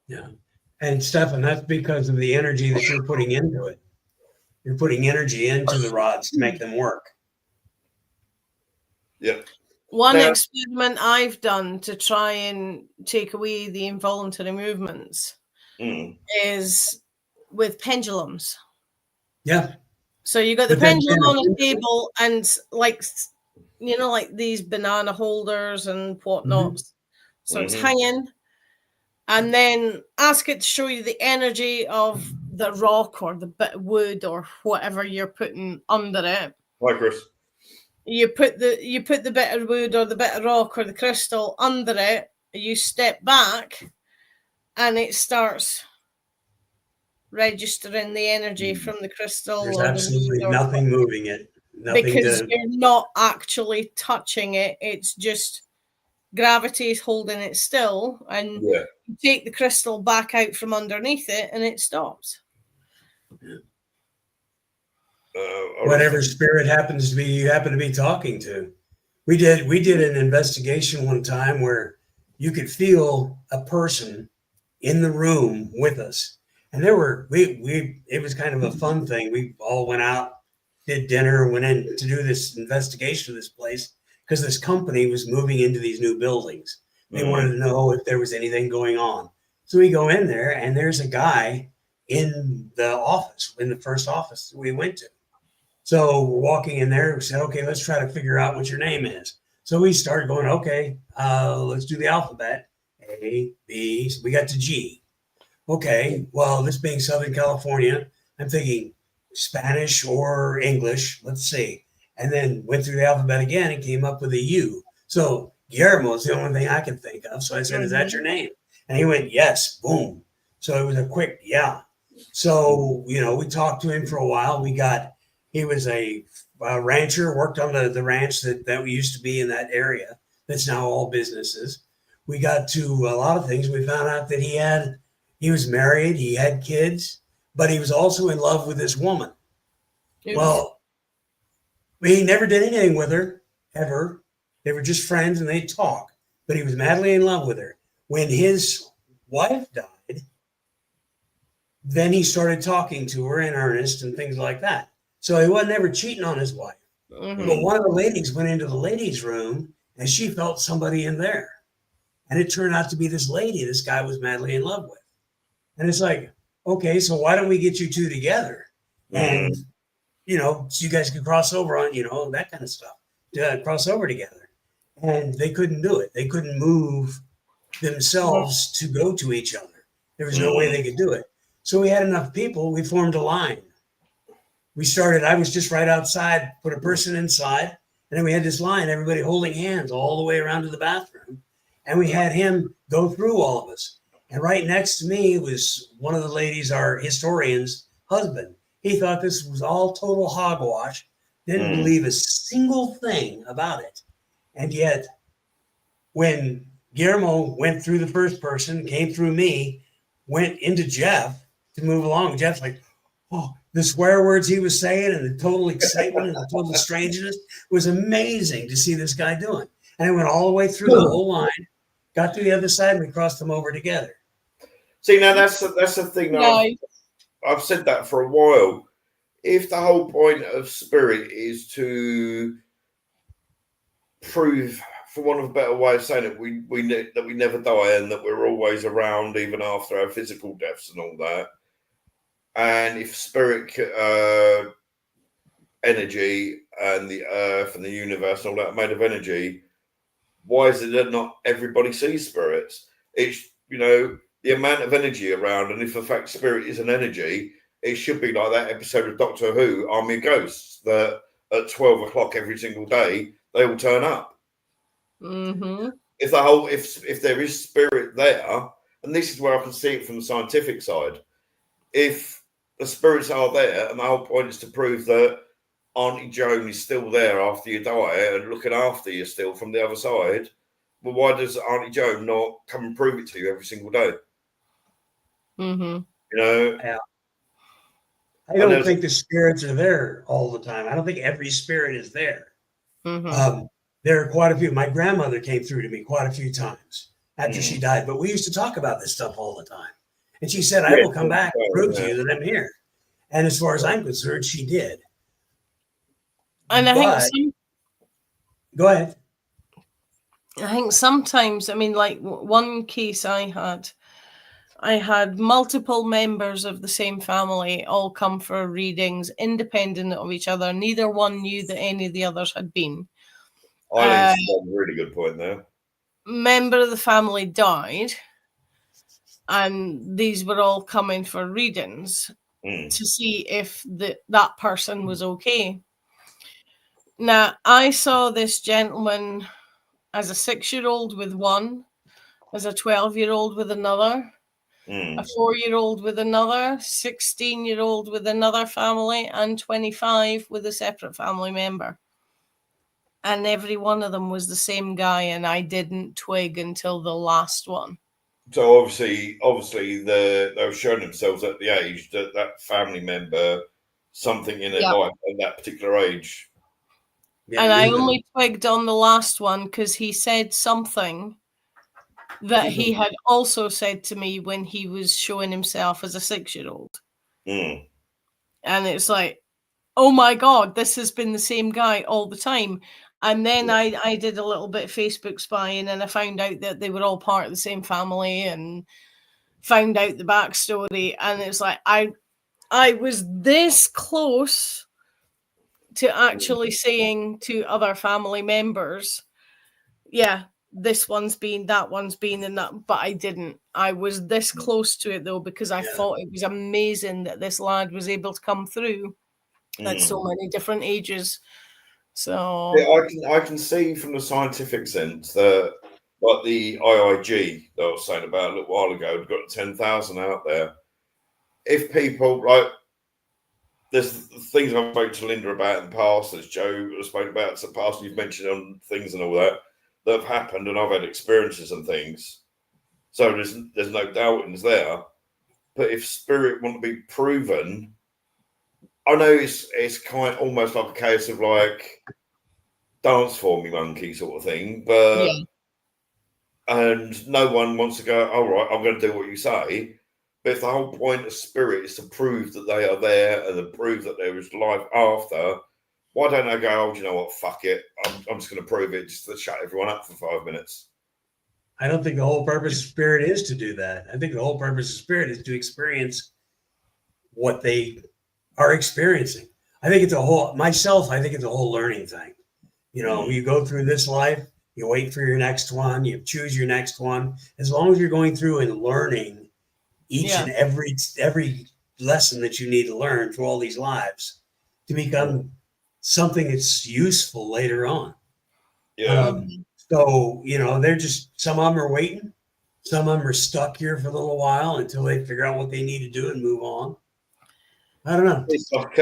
Yeah. And Stefan, that's because of the energy that you're putting into it. You're putting energy into the rods to make them work. Yeah. One experiment I've done to try and take away the involuntary movements is with pendulums. Yeah. So you got the pendulum on a table and like these banana holders and whatnot. So it's hanging, and then ask it to show you the energy of the rock or the bit of wood or whatever you're putting under it. Hi, Chris. You put the bit of wood or the bit of rock or the crystal under it. You step back, and it starts registering the energy from the crystal. There's absolutely nothing moving it. Because you're not actually touching it. It's just gravity is holding it still, and you take the crystal back out from underneath it, and it stops. Whatever spirit happens to be you happen to be talking to. We did an investigation one time where you could feel a person in the room with us. And it was kind of a fun thing. We all went out, did dinner, went in to do this investigation of this place because this company was moving into these new buildings. They wanted to know if there was anything going on. So we go in there, and there's a guy in the office, in the first office we went to. So we're walking in there. We said, okay, let's try to figure out what your name is. So we started going, okay, let's do the alphabet. A, B, so we got to G. Okay, well, this being Southern California, I'm thinking Spanish or English. Let's see. And then went through the alphabet again and came up with a U. So Guillermo is the only thing I can think of. So I said, is that your name? And he went, yes, boom. So it was a quick, yeah. So, we talked to him for a while. He was a rancher, worked on the ranch that we used to be in that area. That's now all businesses. We got to a lot of things. We found out that he was married, he had kids, but he was also in love with this woman. Yes. Well, he never did anything with her, ever. They were just friends and they'd talk, but he was madly in love with her. When his wife died, then he started talking to her in earnest and things like that. So he wasn't ever cheating on his wife. But one of the ladies went into the ladies' room and she felt somebody in there. And it turned out to be this lady this guy was madly in love with. And it's like, okay, so why don't we get you two together? And, so you guys can cross over on, that kind of stuff, cross over together. And they couldn't do it. They couldn't move themselves to go to each other. There was no way they could do it. So we had enough people, we formed a line. I was just right outside, put a person inside, and then we had this line, everybody holding hands all the way around to the bathroom. And we had him go through all of us. And right next to me was one of the ladies, our historian's husband. He thought this was all total hogwash, didn't believe a single thing about it. And yet, when Guillermo went through the first person, came through me, went into Jeff to move along, Jeff's like, oh, the swear words he was saying and the total excitement and the total strangeness was amazing to see this guy doing. And it went all the way through the whole line, got to the other side, and we crossed them over together. See, now that's the thing. Yeah. I've said that for a while. If the whole point of spirit is to prove, for want of a better way of saying it, that we never die and that we're always around even after our physical deaths and all that. And if spirit energy and the earth and the universe and all that are made of energy, why is it that not everybody sees spirits? It's, the amount of energy around, and if in fact spirit is an energy, it should be like that episode of Doctor Who, Army of Ghosts, that at 12 o'clock every single day they all turn up. Mm-hmm. If there is spirit there, and this is where I can see it from the scientific side, if the spirits are there, and the whole point is to prove that Auntie Joan is still there after you die and looking after you still from the other side, well, why does Auntie Joan not come and prove it to you every single day? Mm-hmm. Yeah. I don't think the spirits are there all the time. I don't think every spirit is there. Mm-hmm. There are quite a few. My grandmother came through to me quite a few times after she died, but we used to talk about this stuff all the time. And she said, I will come back and prove to you that I'm here. And as far as I'm concerned, she did. And I think go ahead. I think sometimes, like one case I had multiple members of the same family all come for readings independent of each other. Neither one knew that any of the others had been. I think that's a really good point there. Member of the family died, and these were all coming for readings to see if that person was okay. Now, I saw this gentleman as a 6-year-old with one, as a 12-year-old with another, a 4-year-old with another, 16-year-old with another family, and 25 with a separate family member. And every one of them was the same guy, and I didn't twig until the last one. So obviously, they were showing themselves at the age that family member, something in their life at that particular age. Yeah, and I only twigged on the last one because he said something that he had also said to me when he was showing himself as a 6-year-old. And it's like, oh my God, this has been the same guy all the time. And then I did a little bit of Facebook spying, and I found out that they were all part of the same family and found out the backstory. And it's like, I was this close to actually saying to other family members, this one's been, that one's been, and that, but I didn't. I was this close to it though, because I thought it was amazing that this lad was able to come through at so many different ages. So I can see from the scientific sense that, like the IIG that I was saying about a little while ago, we've got 10,000 out there. If people, there's things I've spoken to Linda about in the past, there's Joe has spoken about in the past, and you've mentioned on things and all that have happened, and I've had experiences and things. So there's no doubtings there. But if spirit want to be proven, I know it's kind of almost like a case of like dance for me monkey sort of thing, but and no one wants to go, all right, I'm going to do what you say. But if the whole point of spirit is to prove that they are there and to prove that there is life after, why don't I go, oh, do you know what, fuck it, I'm just going to prove it just to shut everyone up for 5 minutes. I don't think the whole purpose of spirit is to do that. I think the whole purpose of spirit is to experience what they are experiencing. I think it's a whole learning thing. You go through this life, you wait for your next one, you choose your next one. As long as you're going through and learning each and every lesson that you need to learn through all these lives to become something that's useful later on. So, they're just, some of them are waiting. Some of them are stuck here for a little while until they figure out what they need to do and move on. I don't know. It's like,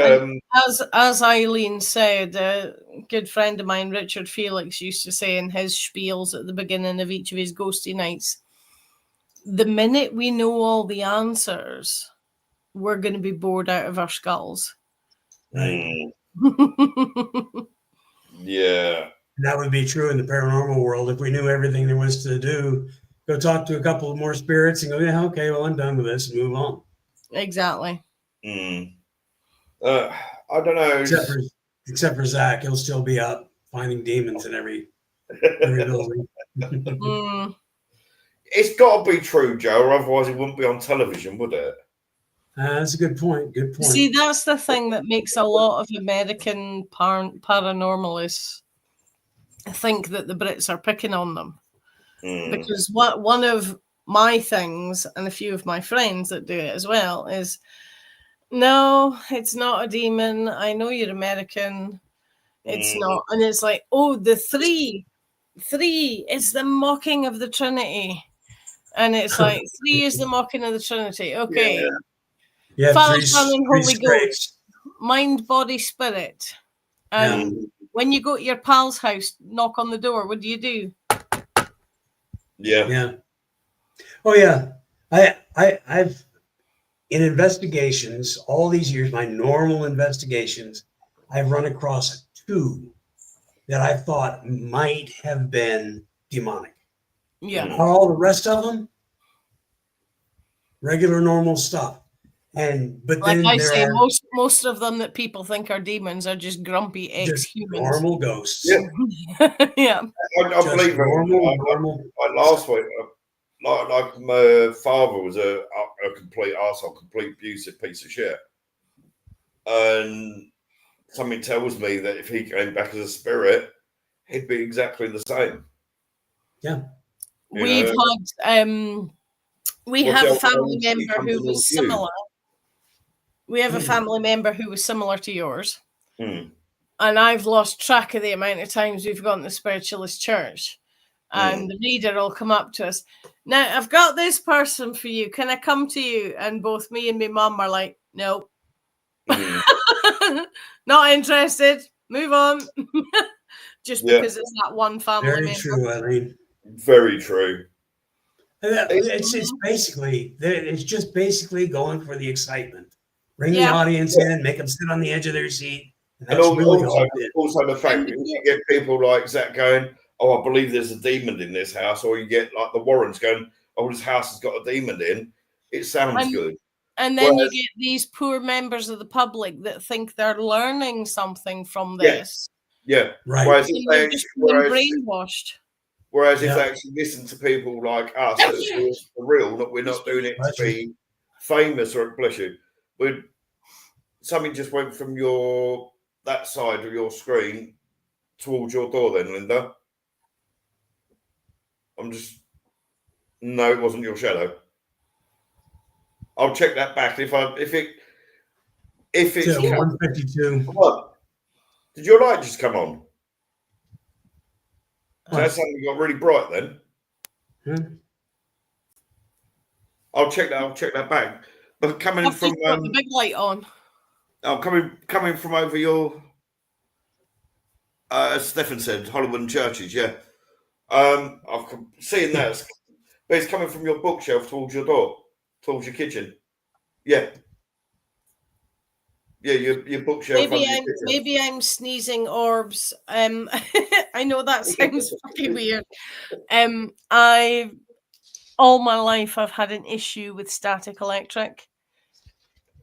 as Eileen said, a good friend of mine, Richard Felix, used to say in his spiels at the beginning of each of his ghosty nights, the minute we know all the answers, we're going to be bored out of our skulls. Right. Yeah. That would be true in the paranormal world. If we knew everything there was to do, go talk to a couple of more spirits and go, yeah, okay, well, I'm done with this, and move on. Exactly. I don't know. Except for Zach, he'll still be up finding demons in every building. It's got to be true, Joe, or otherwise it wouldn't be on television, would it? That's a good point. Good point. See, that's the thing that makes a lot of American paranormalists think that the Brits are picking on them. Because one of my things, and a few of my friends that do it as well, is no, it's not a demon. I know you're American. It's not. And it's like, oh, the three, it's the mocking of the Trinity. And it's like, 3 is the mocking of the Trinity. Okay. Yeah, Father, Son, and Holy Ghost. Mind, body, spirit. And when you go to your pal's house, knock on the door, what do you do? Yeah. Oh, yeah. I've in investigations all these years, my normal investigations, I've run across 2 that I thought might have been demonic. Yeah. All the rest of them, regular normal stuff. But like then I there say, are most of them that people think are demons are just grumpy ex-humans. Normal ghosts. Yeah. Yeah. I believe normal. Like last week, like my father was a complete arsehole, complete abusive piece of shit. And something tells me that if he came back as a spirit, he'd be exactly the same. Yeah. We have a family member who was similar. We have a family member who was similar to yours. And I've lost track of the amount of times we've gone to Spiritualist Church. And the reader will come up to us. Now, I've got this person for you. Can I come to you? And both me and my mum are like, no. Not interested. Move on. Just because it's that one family member. Very true, Eileen. Very true. It's just basically going for the excitement. Bring the audience in, make them sit on the edge of their seat. And also the fact that you get people like Zach going, oh, I believe there's a demon in this house, or you get like the Warrens going, oh, this house has got a demon in. It sounds good. And then you get these poor members of the public that think they're learning something from this. Yeah. Right. Whereas they're just being brainwashed. Whereas if they actually listen to people like us, that's for real, that we're not doing it to be famous or bless you. Something just went from that side of your screen towards your door then, Linda. No, it wasn't your shadow. I'll check that back if it's 152. What? Did your light just come on? That suddenly got really bright then. I'll check that back. But coming from the big light on. Oh, coming from over your as Stefan said, Hollywood and churches, yeah. I've seen that. But it's coming from your bookshelf towards your door, towards your kitchen. Yeah. Yeah, your bookshelf. Maybe I'm sneezing orbs. I know that sounds fucking weird. All my life I've had an issue with static electric.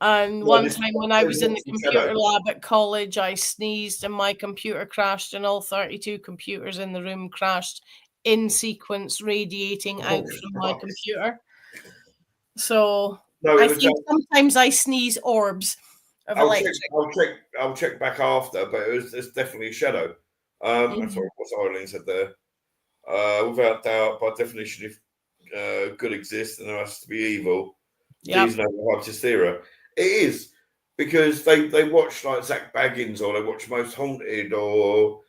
And one time when I was in the computer lab at college, I sneezed and my computer crashed, and all 32 computers in the room crashed in sequence, radiating out from my computer. So I think sometimes I sneeze orbs. I'll check back after, but it's definitely a shadow. That's what Eileen said there. Without doubt, by definition, if good exists, then there has to be evil. These no hysteria. It is because they watch like Zach Baggins, or they watch Most Haunted, or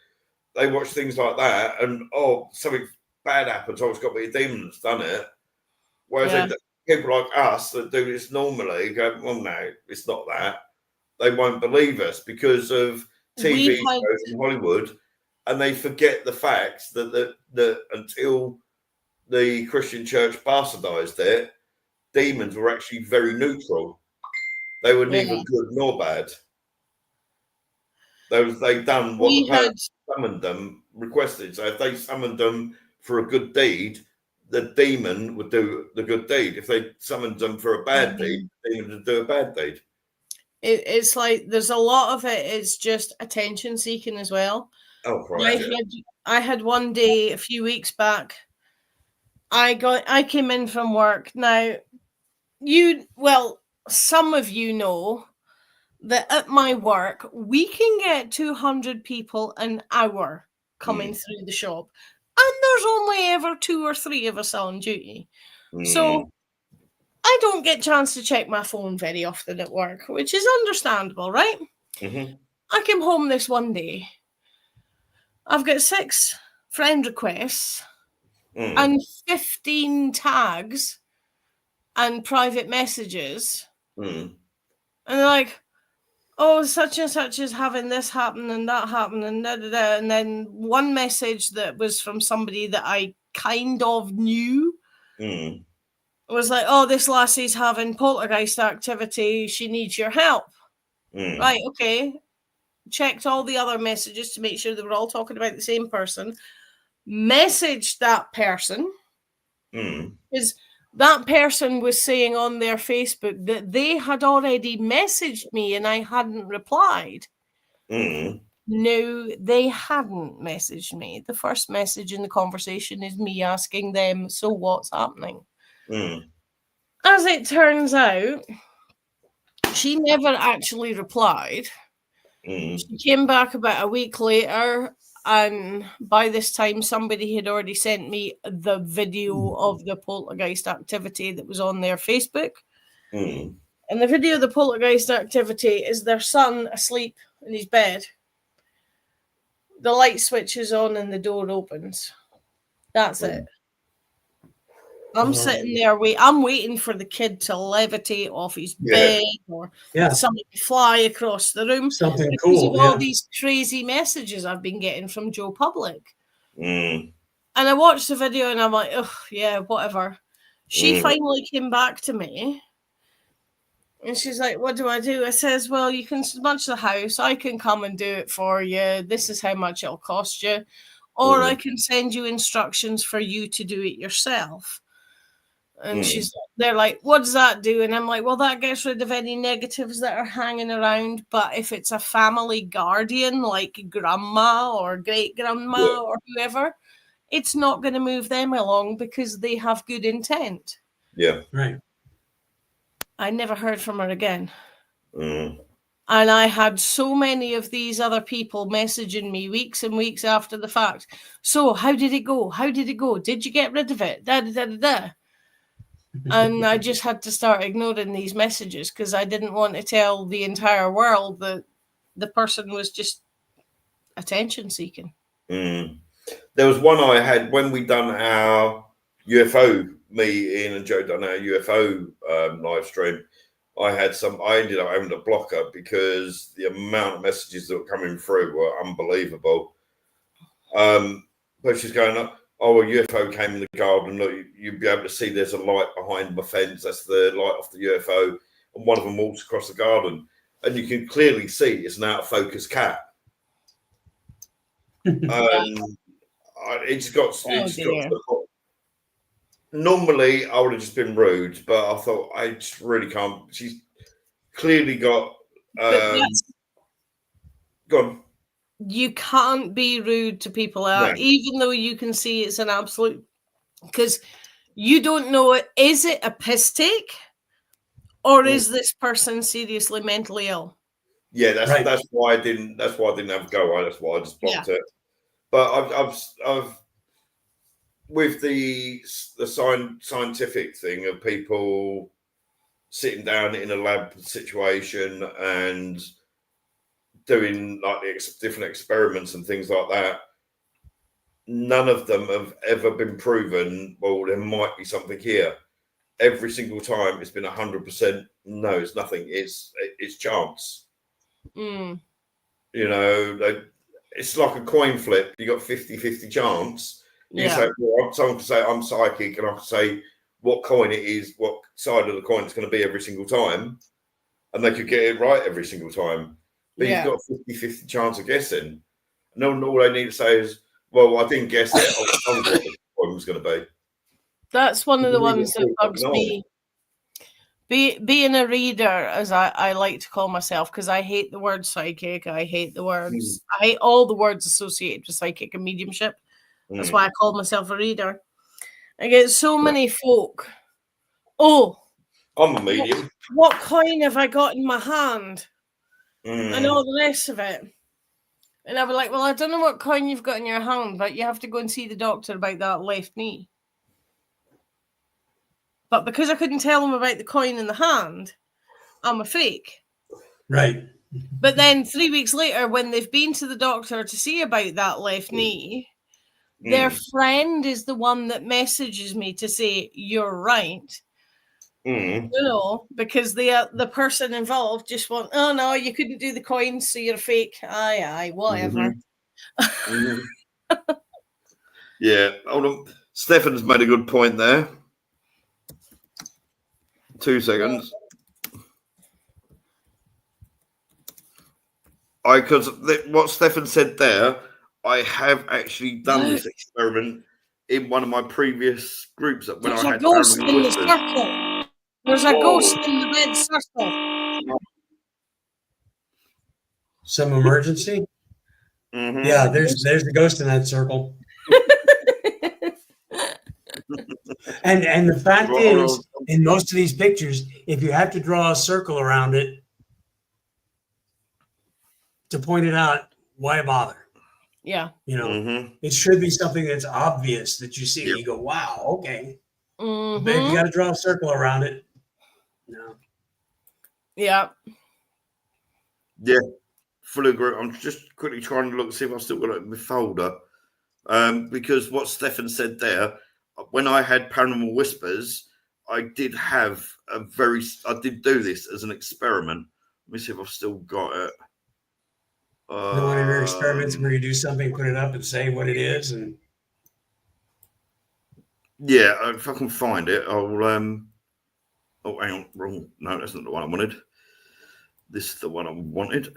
they watch things like that, and something bad happens. It's got to be a demon that's done it. Whereas people like us that do this normally go, well, no, it's not that. They won't believe us because of TV shows in Hollywood, and they forget the fact that until the Christian church bastardized it, demons were actually very neutral. They were neither good nor bad. They done what the person summoned them, requested. So if they summoned them for a good deed, the demon would do the good deed. If they summoned them for a bad deed, the demon would do a bad deed. It's like there's a lot of it. It's just attention seeking as well. Oh, right. I had one day a few weeks back. I came in from work. Now, some of you know that at my work we can get 200 people an hour coming through the shop, and there's only ever 2 or 3 of us on duty. So I don't get a chance to check my phone very often at work, which is understandable, right? I came home this one day. I've got 6 friend requests and 15 tags and private messages. And they're like, oh, such and such is having this happen and that happen and da, da, da. And then one message that was from somebody that I kind of knew was like, oh, this lassie's having poltergeist activity. She needs your help. Right, okay. Checked all the other messages to make sure they were all talking about the same person. Messaged that person. Because that person was saying on their Facebook that they had already messaged me and I hadn't replied. No, they hadn't messaged me. The first message in the conversation is me asking them, so what's happening? As it turns out, she never actually replied. She came back about a week later, and by this time somebody had already sent me the video of the poltergeist activity that was on their Facebook. And the video of the poltergeist activity is their son asleep in his bed. The light switches on and the door opens. That's it. I'm sitting there I'm waiting for the kid to levitate off his bed or something fly across the room. Something because cool. Of all these crazy messages I've been getting from Joe Public. And I watched the video and I'm like, oh, yeah, whatever. She finally came back to me. And she's like, what do? I says, well, you can smudge the house. I can come and do it for you. This is how much it'll cost you. Or I can send you instructions for you to do it yourself. And they're like, what does that do? And I'm like, well, that gets rid of any negatives that are hanging around. But if it's a family guardian, like grandma or great grandma or whoever, it's not going to move them along because they have good intent. Yeah. Right. I never heard from her again. And I had so many of these other people messaging me weeks and weeks after the fact. So how did it go? How did it go? Did you get rid of it? Da, da, da, da, da. And I just had to start ignoring these messages because I didn't want to tell the entire world that the person was just attention seeking. There was one I had when we done our UFO meeting and Joe done our UFO live stream. I ended up having to block her because the amount of messages that were coming through were unbelievable. But she's going, oh, a UFO came in the garden. Look, you'd be able to see there's a light behind the fence. That's the light off the UFO. And one of them walks across the garden. And you can clearly see it's an out of focus cat. It's got to the point. Normally, I would have just been rude, but I thought I just really can't. She's clearly got. Go on. You can't be rude to people, even though you can see it's an absolute. Because you don't know it. Is it a piss take, or is this person seriously mentally ill? Yeah, that's why I didn't. That's why I didn't have a go. That's why I just blocked it. But I've with the scientific thing of people sitting down in a lab situation and doing like different experiments and things like that, none of them have ever been proven. Well, there might be something here. Every single time it's been 100%. No, it's nothing. It's chance. You know, it's like a coin flip. You got 50-50 chance. You can say, well, someone can say I'm psychic, and I can say what coin it is, what side of the coin it's going to be every single time. and they could get it right every single time. But Yeah. you've got a 50-50 chance of guessing. And all they need to say is, well, I didn't guess it. I told you what the point was going to be. That's one of the ones that bugs me. Being a reader, as I like to call myself, because I hate the word psychic. I hate the words. I hate all the words associated with psychic and mediumship. That's why I call myself a reader. I get so many folk. Oh, I'm a medium. What coin have I got in my hand? And all the rest of it. And I'll be like, well, I don't know what coin you've got in your hand, but you have to go and see the doctor about that left knee. But because I couldn't tell them about the coin in the hand, I'm a fake. Right. But then 3 weeks later, when they've been to the doctor to see about that left knee, their friend is the one that messages me to say, you're right. You know, because the person involved just went, oh, no, you couldn't do the coins, so you're a fake. Aye, whatever. Yeah. Hold on. Stefan's made a good point there. 2 seconds. Because what Stefan said there, I have actually done this experiment in one of my previous groups. When There's I a had ghost in Paranormal the Whispers. circle. There's a ghost in the red circle. Some emergency? Yeah, there's a ghost in that circle. And the fact is, in most of these pictures, if you have to draw a circle around it to point it out, why bother? Yeah. You know, it should be something that's obvious that you see. You go, wow, okay. But if you got to draw a circle around it, no. Yeah. Yeah. Fully agree. I'm just quickly trying to look, see if I've still got it in my folder. Because what Stefan said there, when I had Paranormal Whispers, I did do this as an experiment. Let me see if I've still got it. One of your experiments where you do something, put it up and say what it is, and yeah, if I can find it, I'll oh, hang on, wrong. No, that's not the one I wanted. This is the one I wanted.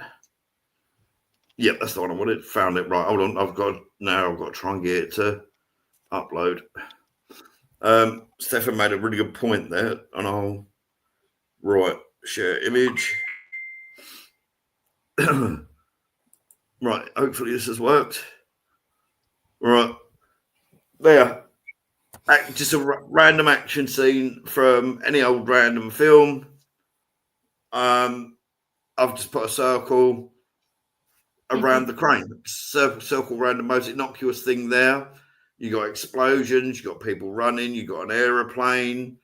Yep, that's the one I wanted. Found it. Right, hold on. I've got to try and get it to upload. Stefan made a really good point there, and I'll share image. Right, hopefully this has worked. Right, there. Just a random action scene from any old random film. I've just put a circle around the crane. Circle around the most innocuous thing there. You got explosions, you got people running, you got an aeroplane,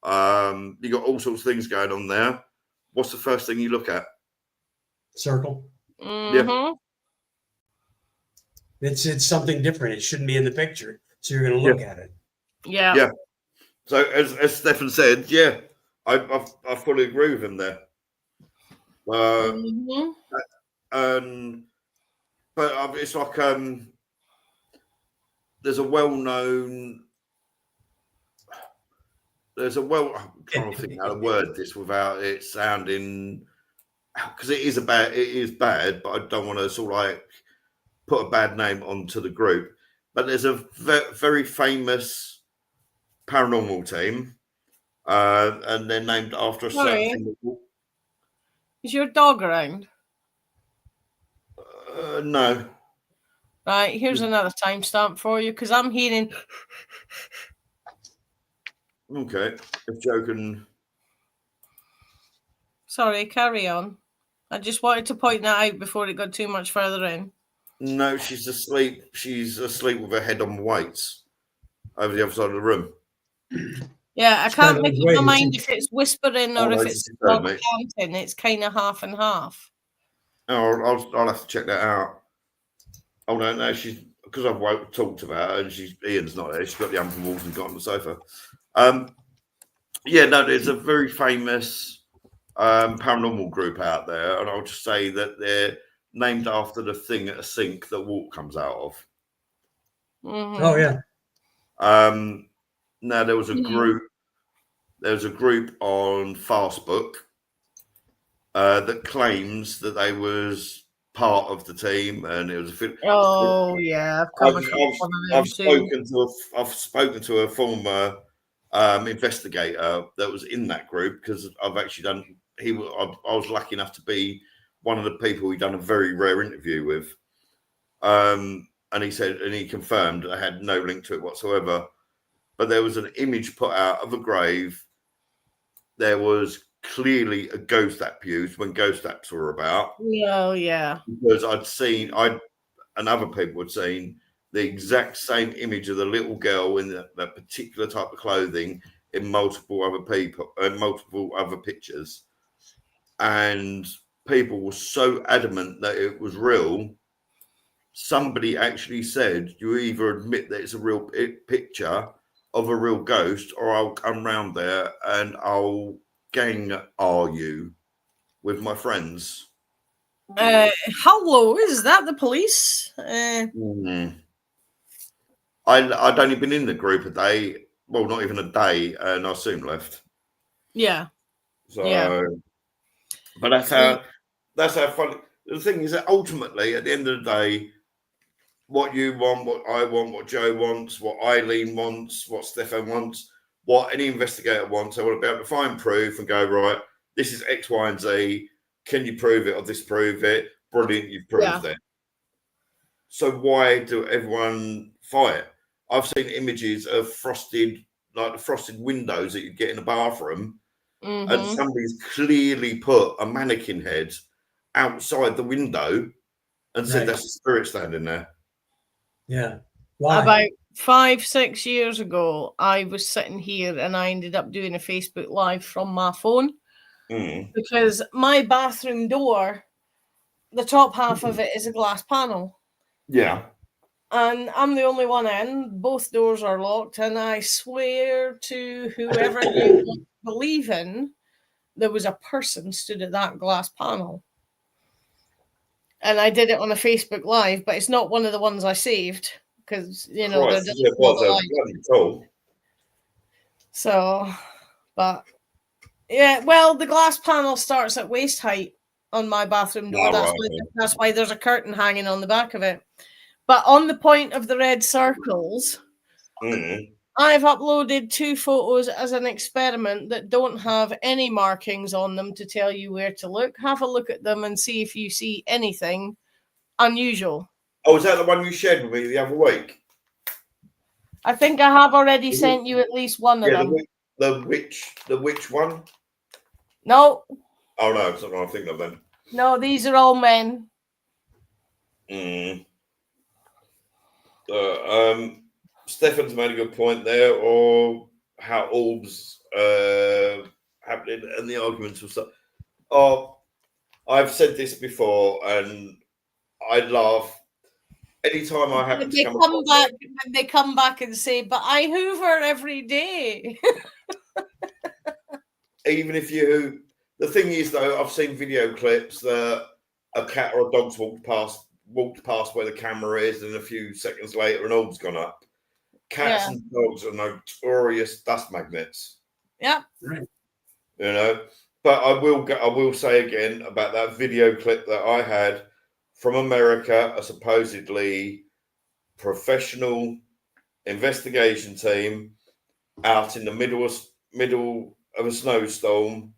you got all sorts of things going on there. What's the first thing you look at? Circle. Yeah. It's something different. It shouldn't be in the picture. So you're going to look at it. Yeah. Yeah. So as Stefan said, yeah, I fully agree with him there. But it's like there's a well-known. I'm trying to think how to word this without it sounding, because it is bad, but I don't want to sort of like put a bad name onto the group. But there's a very famous paranormal team, and they're named after a certain thing. Is your dog around? No. Right, here's another timestamp for you, because I'm hearing. Okay, if joking. Sorry, carry on. I just wanted to point that out before it got too much further in. No, she's asleep. She's asleep with her head on weights over the other side of the room. Yeah, I can't make up my mind if it's whispering or if it's dog counting. It's kind of half and half. Oh, I'll have to check that out. Oh no, she's because I've talked about her and Ian's not there. She's got the ample walls and got on the sofa. Yeah, no, there's a very famous paranormal group out there, and I'll just say that they're named after the thing at a sink that water comes out of. Oh yeah. Now there was a group. There was a group on Facebook that claims that they was part of the team, and it was a. Oh yeah, I've come across one of them too. I've spoken to a former investigator that was in that group, because I've actually done. I was lucky enough to be one of the people he done a very rare interview with. And he said, and he confirmed I had no link to it whatsoever. But there was an image put out of a grave. There was clearly a ghost app used when ghost apps were about. Oh yeah. Because and other people had seen the exact same image of the little girl in that particular type of clothing in multiple other people and multiple other pictures. And people were so adamant that it was real. Somebody actually said, you either admit that it's a real picture of a real ghost, or I'll come round there and I'll gang you with my friends. Hello, is that the police? I'd only been in the group a day, well, not even a day, and I soon left. Yeah. So, yeah. But that's how funny. The thing is that ultimately, at the end of the day, what you want, what I want, what Joe wants, what Eileen wants, what Stefan wants, what any investigator wants, I want to be able to find proof and go, right, this is X, Y, and Z. Can you prove it or disprove it? Brilliant, you've proved it. So why do everyone fight? I've seen images of frosted windows that you get in a bathroom, and somebody's clearly put a mannequin head outside the window and said that's a spirit standing there. Yeah. Why? About 5-6 years ago, I was sitting here and I ended up doing a Facebook Live from my phone because my bathroom door, the top half of it is a glass panel. Yeah. And I'm the only one in. Both doors are locked. And I swear to whoever you believe in, there was a person stood at that glass panel. And I did it on a Facebook Live, but it's not one of the ones I saved because, you know, they're just cool. So, but yeah, well, the glass panel starts at waist height on my bathroom door. That's why there's a curtain hanging on the back of it. But on the point of the red circles, I've uploaded 2 photos as an experiment that don't have any markings on them to tell you where to look. Have a look at them and see if you see anything unusual. Oh, is that the one you shared with me the other week? I think I have already sent you at least one of them. The witch one? No. Oh no, it's not what I'm thinking of then. No, these are all men. Stefan's made a good point there, or how orbs happening and the arguments and stuff. Oh, I've said this before, and I laugh anytime I happen to come back. When they come back and say, "But I hoover every day." Even if the thing is though, I've seen video clips that a cat or a dog's walked past where the camera is, and a few seconds later an orb's gone up. Cats and dogs are notorious dust magnets. Yeah. Right. You know, but I will say again about that video clip that I had from America, a supposedly professional investigation team out in the middle of a snowstorm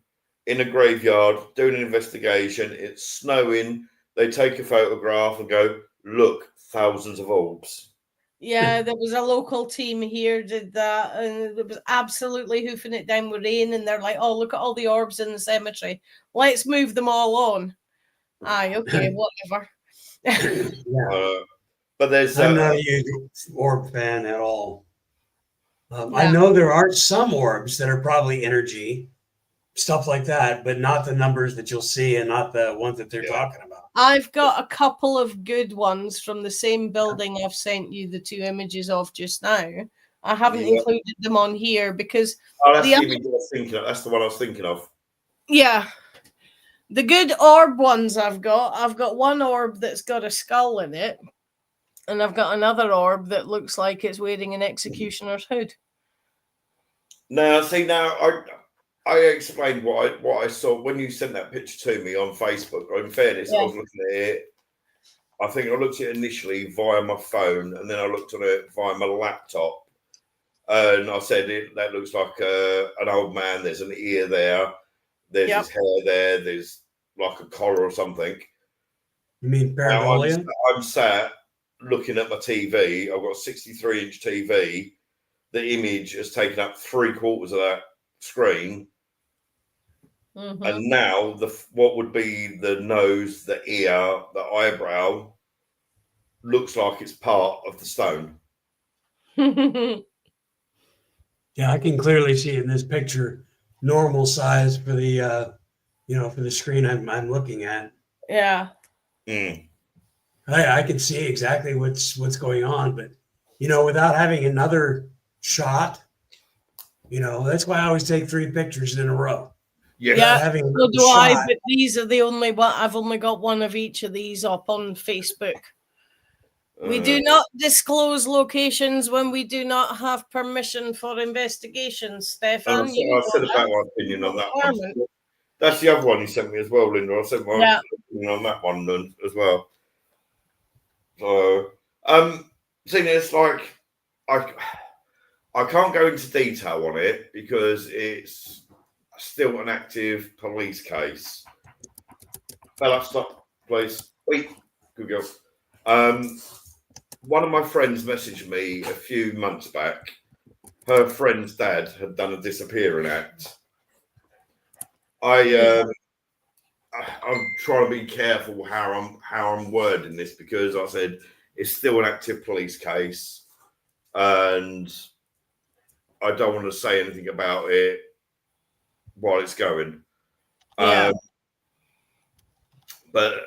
in a graveyard doing an investigation. It's snowing. They take a photograph and go, look, thousands of orbs. Yeah, there was a local team here did that, and it was absolutely hoofing it down with rain. And they're like, "Oh, look at all the orbs in the cemetery. Let's move them all on." Aye, okay, whatever. But there's I'm not a huge orb fan at all. I know there are some orbs that are probably energy, stuff like that, but not the numbers that you'll see and not the ones that they're talking about. I've got a couple of good ones from the same building I've sent you the 2 images of just now. I haven't included them on here because that's the image I was thinking of. That's the one I was thinking of. Yeah. The good orb ones I've got one orb that's got a skull in it, and I've got another orb that looks like it's wearing an executioner's hood. Now, see, I explained what I saw when you sent that picture to me on Facebook. In fairness, I was looking at it. I think I looked at it initially via my phone, and then I looked at it via my laptop. And I said, that looks like an old man. There's an ear there. There's his hair there. There's like a collar or something. You mean pareidolia? I'm sat looking at my TV. I've got a 63-inch TV. The image has taken up 3/4 of that screen. Mm-hmm. And now what would be the nose, the ear, the eyebrow looks like it's part of the stone. Yeah, I can clearly see in this picture normal size for the for the screen I'm looking at. Yeah. I can see exactly what's going on, but without having another shot, that's why I always take 3 pictures in a row. Yeah, so do I, but these are the only one. I've only got one of each of these up on Facebook. We do not disclose locations when we do not have permission for investigations, Stefan. I said about my opinion on that one. That's the other one you sent me as well, Linda. I sent my opinion on that one as well. So, seeing it's like I can't go into detail on it because it's still an active police case. Bella, stop, please. Wait, good girl. One of my friends messaged me a few months back. Her friend's dad had done a disappearing act. I'm trying to be careful how I'm wording this because I said it's still an active police case, and I don't want to say anything about it while it's going. But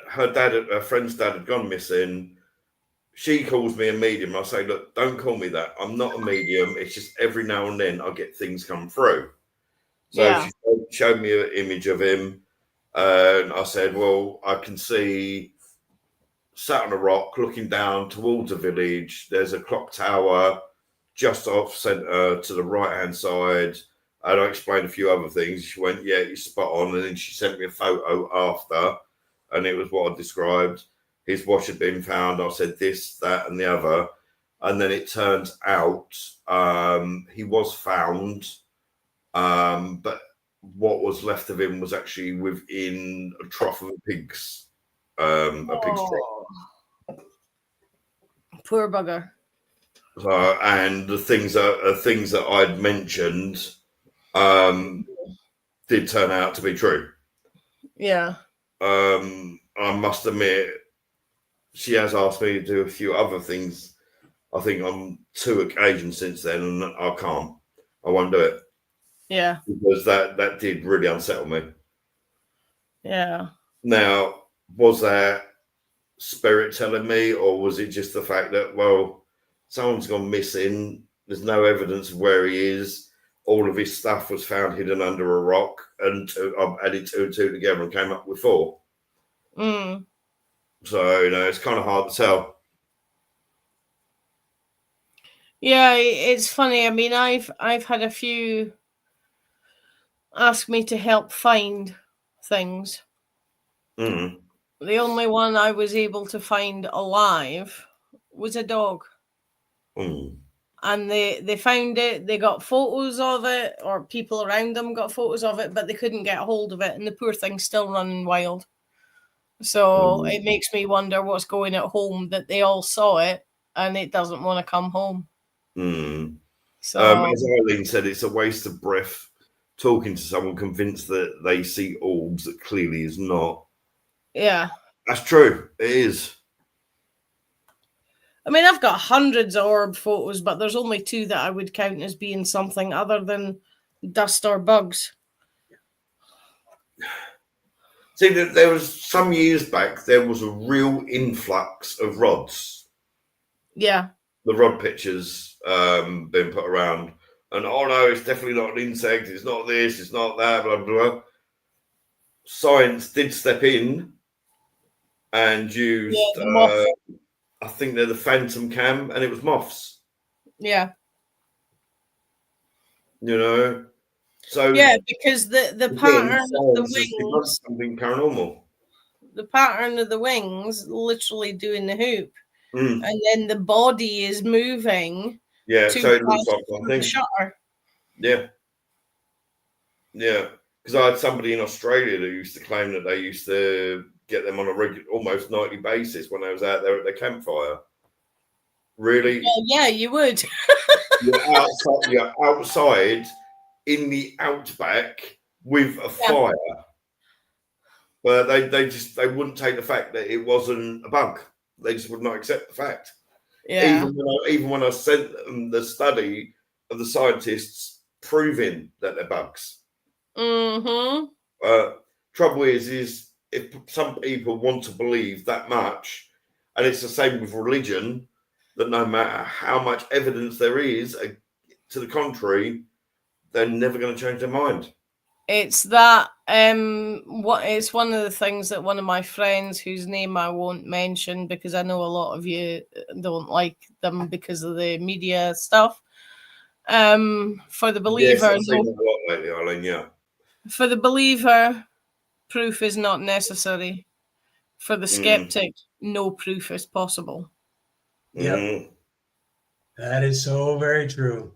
her friend's dad had gone missing. She calls me a medium. I say, look, don't call me that. I'm not a medium. It's just every now and then I get things come through. So she showed me an image of him. And I said, well, I can see sat on a rock looking down towards a village. There's a clock tower just off centre to the right-hand side. And I explained a few other things. She went, yeah, you're spot on. And then she sent me a photo after. And it was what I described. His watch had been found. I said this, that, and the other. And then it turns out he was found. But what was left of him was actually within a trough of a pig's trough. Poor bugger. And the things that I'd mentioned did turn out to be true. Yeah. I must admit, she has asked me to do a few other things. I think on 2 occasions since then, and I can't. I won't do it. Yeah. Because that did really unsettle me. Yeah. Now, was that spirit telling me, or was it just the fact that, well, someone's gone missing, there's no evidence of where he is, all of his stuff was found hidden under a rock, and I've added 2 and 2 together and came up with 4. So, it's kind of hard to tell. Yeah, it's funny. I mean, I've had a few ask me to help find things. The only one I was able to find alive was a dog. And they found it, they got photos of it, or people around them got photos of it, but they couldn't get hold of it, and the poor thing's still running wild. So it makes me wonder what's going at home, that they all saw it and it doesn't want to come home. So as Eileen said, it's a waste of breath talking to someone convinced that they see orbs that clearly is not. Yeah, that's true. It is. I mean, I've got hundreds of orb photos, but there's only 2 that I would count as being something other than dust or bugs. See, there was some years back, there was a real influx of rods. Yeah. The rod pictures being put around. And, oh, no, it's definitely not an insect. It's not this. It's not that, blah, blah, blah. Science did step in and used, I think they're the phantom cam, and it was moths. Yeah. So yeah, because the pattern of the wings, something paranormal. the pattern of the wings, literally doing the hoop, Mm. and then the body is moving. Yeah, to so it looks pass like one through the thing. shutter. Yeah, yeah. Because I had somebody in Australia who used to claim that they used to get them on a regular, almost nightly basis when they was out there at their campfire. Really? Well, yeah, you would. You're outside in the outback with a fire. But they wouldn't take the fact that it wasn't a bug. They just would not accept the fact. Yeah. Even when I sent them the study of the scientists proving that they're bugs. Mm-hmm. Trouble is if some people want to believe that much, and it's the same with religion, that no matter how much evidence there is to the contrary, they're never going to change their mind. It's that it's one of the things that one of my friends, whose name I won't mention because I know a lot of you don't like them because of the media stuff. For the believer, Yes, I've seen a lot lately, Eileen, yeah. For the believer, proof is not necessary. For the skeptic, no proof is possible. Yep. That is so very true.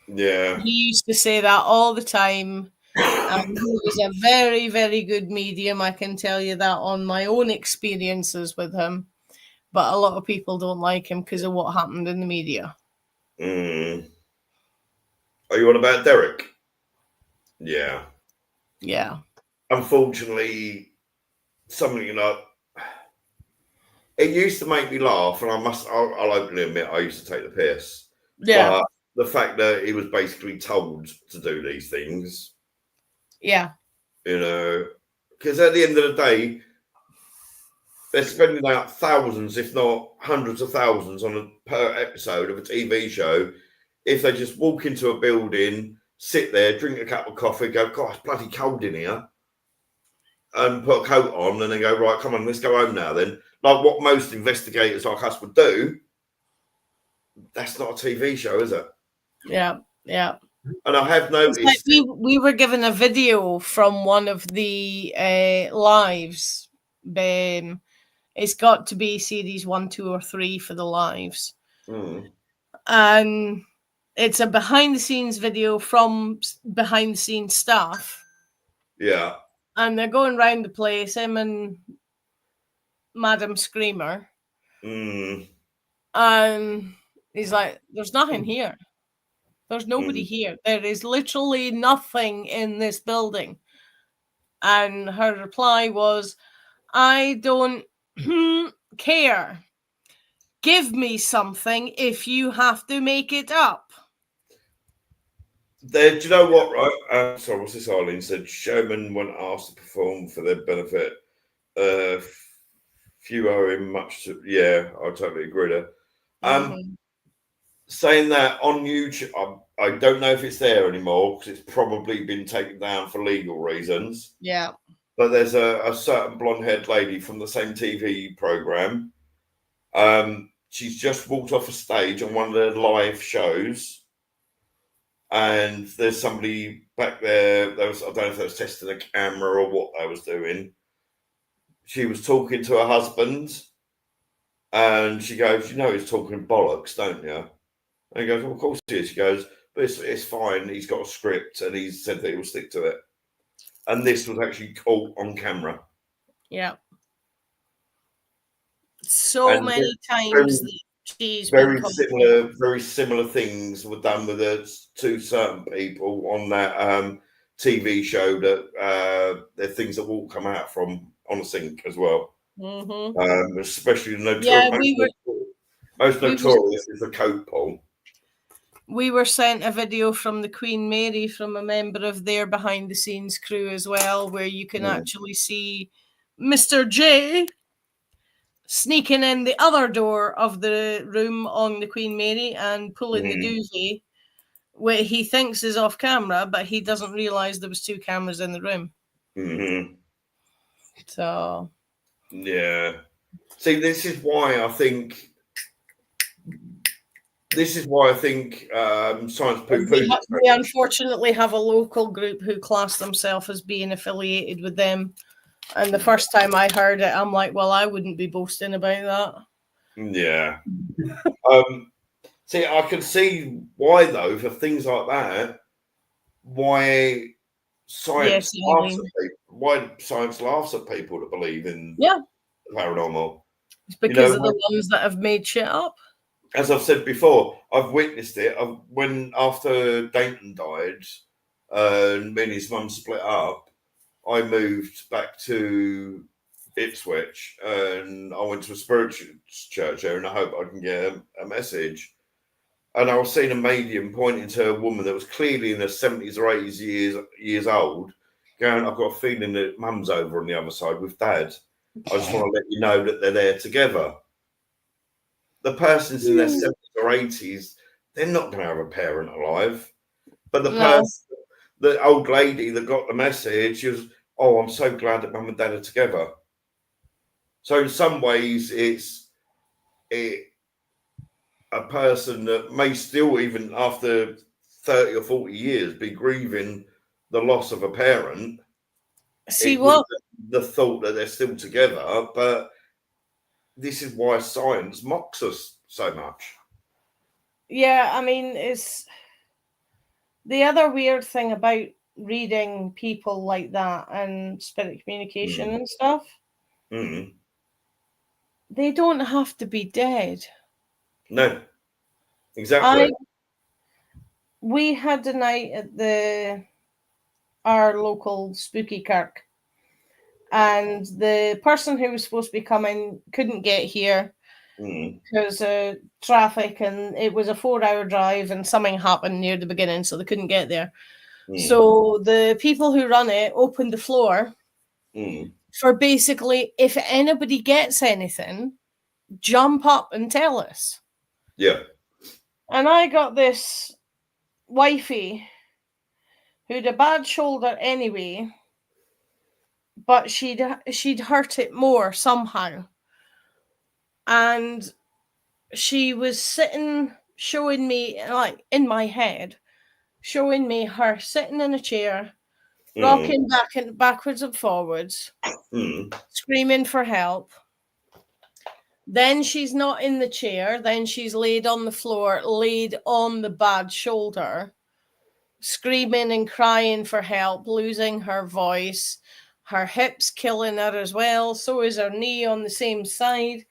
Yeah. He used to say that all the time. And he was a very, very good medium. I can tell you that on my own experiences with him. But a lot of people don't like him because of what happened in the media. Are you on about Derek? Yeah. Yeah. Unfortunately, something it used to make me laugh, and I'll openly admit I used to take the piss. Yeah. But the fact that he was basically told to do these things. Yeah. Because at the end of the day, they're spending out thousands, if not hundreds of thousands, per episode of a TV show. If they just walk into a building, sit there, drink a cup of coffee, go, God, it's bloody cold in here, and put a coat on, and then go, right, come on, let's go home now then. Like what most investigators like us would do. That's not a TV show, is it? Yeah. Yeah. And I have noticed like we were given a video from one of the lives. It's got to be series 1, 2, or 3 for the lives. And it's a behind the scenes video from behind the scenes staff. Yeah. And they're going around the place, him and Madam Screamer. And he's like, there's nothing here. There's nobody here. There is literally nothing in this building. And her reply was, I don't care. Give me something if you have to make it up. Do you know what, right? Sorry, what's this? Eileen said showmen weren't asked to perform for their benefit. Few owe him much to, yeah, I totally agree there. Saying that on YouTube, I don't know if it's there anymore because it's probably been taken down for legal reasons. Yeah. But there's a certain blonde-haired lady from the same TV program. She's just walked off a stage on one of their live shows. And there's somebody back there. I don't know if they was testing a camera or what they was doing. She was talking to her husband, and she goes, he's talking bollocks, don't you? And he goes, well, of course he is. She goes, but it's fine. He's got a script, and he's said that he'll stick to it. And this was actually caught on camera. Yeah. So many times she's very similar things were done with to certain people on that TV show that they're things that will come out from on a sink as well. Especially the most notorious is the coat pole. We were sent a video from the Queen Mary from a member of their behind the scenes crew as well, where you can actually see Mr. J sneaking in the other door of the room on the Queen Mary and pulling the doozy, where he thinks is off camera, but he doesn't realize there was 2 cameras in the room. So yeah, see, this is why I think this is why I think science We unfortunately have a local group who class themselves as being affiliated with them. And the first time I heard it, I'm like, well, I wouldn't be boasting about that. Yeah. See, I can see why, though, for things like that, why science laughs at people. Why science laughs at people that believe in paranormal. It's because of the ones that have made shit up. As I've said before, I've witnessed it. When after Dayton died, and me and his mum split up, I moved back to Ipswich, and I went to a spiritual church there, and I hope I can get a message. And I was seeing a medium pointing to a woman that was clearly in her 70s or 80s years old, going, I've got a feeling that mum's over on the other side with dad. I just want to let you know that they're there together. The person's in their 70s or 80s, they're not going to have a parent alive. But the old lady that got the message, she was, oh, I'm so glad that mum and dad are together. So in some ways, it's a person that may still, even after 30 or 40 years, be grieving the loss of a parent. See what? The thought that they're still together, but this is why science mocks us so much. Yeah, I mean, it's the other weird thing about reading people like that and spirit communication and stuff. They don't have to be dead. No, exactly. We had a night at our local spooky kirk, and the person who was supposed to be coming couldn't get here because of traffic, and it was a 4-hour drive, and something happened near the beginning, so they couldn't get there. So the people who run it opened the floor for basically, if anybody gets anything, jump up and tell us. Yeah. And I got this wifey who'd a bad shoulder anyway, but she'd hurt it more somehow. And she was sitting, showing me, like in my head, showing me her sitting in a chair, rocking backwards and forwards, screaming for help. Then she's not in the chair. Then she's laid on the floor, laid on the bad shoulder, screaming and crying for help, losing her voice. Her hips killing her as well. So is her knee on the same side.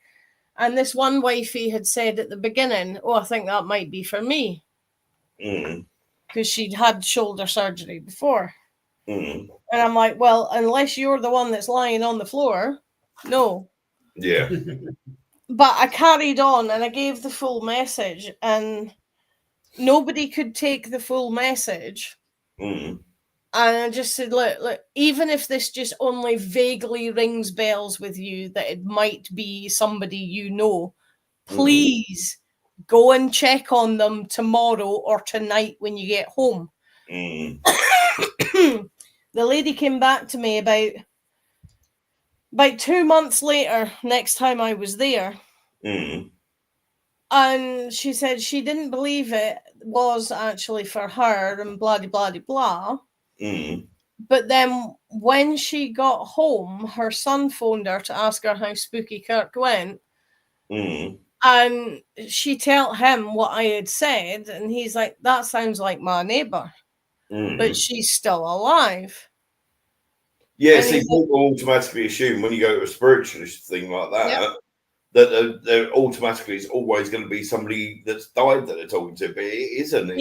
And this one wifey had said at the beginning, oh, I think that might be for me. Because she'd had shoulder surgery before. And I'm like, well, unless you're the one that's lying on the floor, no. Yeah. But I carried on and I gave the full message, and nobody could take the full message. And I just said, look, even if this just only vaguely rings bells with you that it might be somebody you know, please go and check on them tomorrow or tonight when you get home. The lady came back to me about 2 months later, next time I was there. And she said she didn't believe it was actually for her and blah, blah, blah, blah. But then when she got home, her son phoned her to ask her how Spooky Kirk went. And she told him what I had said. And he's like, that sounds like my neighbour. But she's still alive. Yeah, and see, people automatically assume when you go to a spiritualist thing like that, that there automatically is always going to be somebody that's died that they're talking to, but it isn't.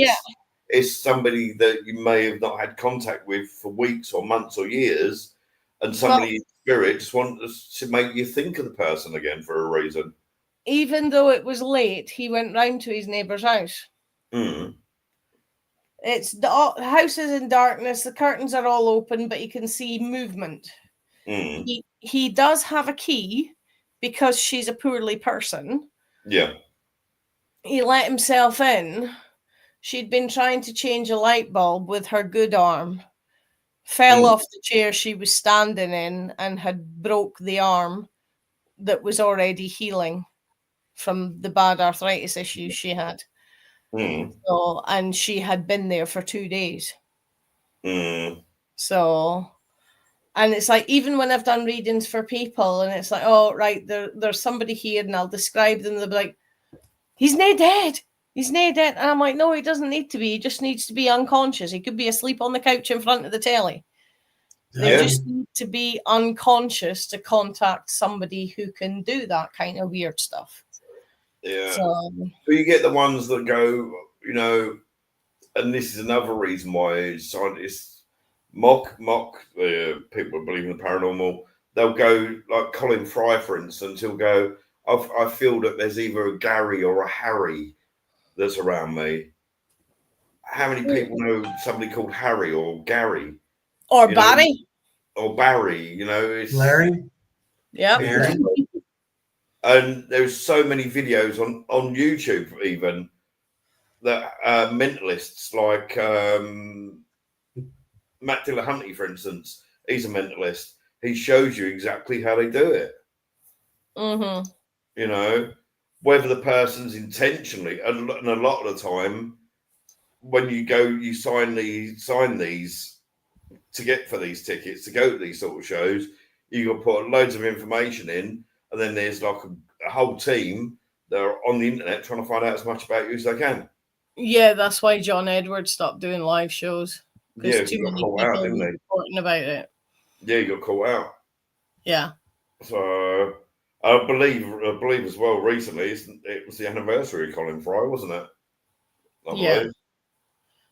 It's somebody that you may have not had contact with for weeks or months or years, and somebody in spirit just wants to make you think of the person again for a reason. Even though it was late, he went round to his neighbour's house. It's the house is in darkness, the curtains are all open, but you can see movement. He does have a key because she's a poorly person. Yeah. He let himself in. She'd been trying to change a light bulb with her good arm, fell off the chair she was standing in, and had broke the arm that was already healing from the bad arthritis issues she had. So, and she had been there for 2 days. So, and it's like, even when I've done readings for people and it's like, oh, right, there's somebody here and I'll describe them. They'll be like, he's not dead. He's not dead. And I'm like, no, he doesn't need to be. He just needs to be unconscious. He could be asleep on the couch in front of the telly. They just need to be unconscious to contact somebody who can do that kind of weird stuff. Yeah. So you get the ones that go, you know, and this is another reason why scientists mock people believing in the paranormal. They'll go, like Colin Fry, for instance, he'll go, I feel that there's either a Gary or a Harry that's around me. How many people know somebody called Harry or Gary? Or Barry? Or Barry, you know. It's Larry? Yeah. And there's so many videos on YouTube even that mentalists like Matt Dillahunty, for instance, he's a mentalist. He shows you exactly how they do it. You know, whether the person's intentionally, and a lot of the time, when you go, you sign these to get for these tickets to go to these sort of shows. You got to put loads of information in, and then there's like a whole team that are on the internet trying to find out as much about you as they can. Yeah, that's why John Edwards stopped doing live shows. Because too many people were reporting about it. Yeah, you got caught out. Yeah. So I believe as well. Recently, it was the anniversary of Colin Fry, wasn't it? Yeah.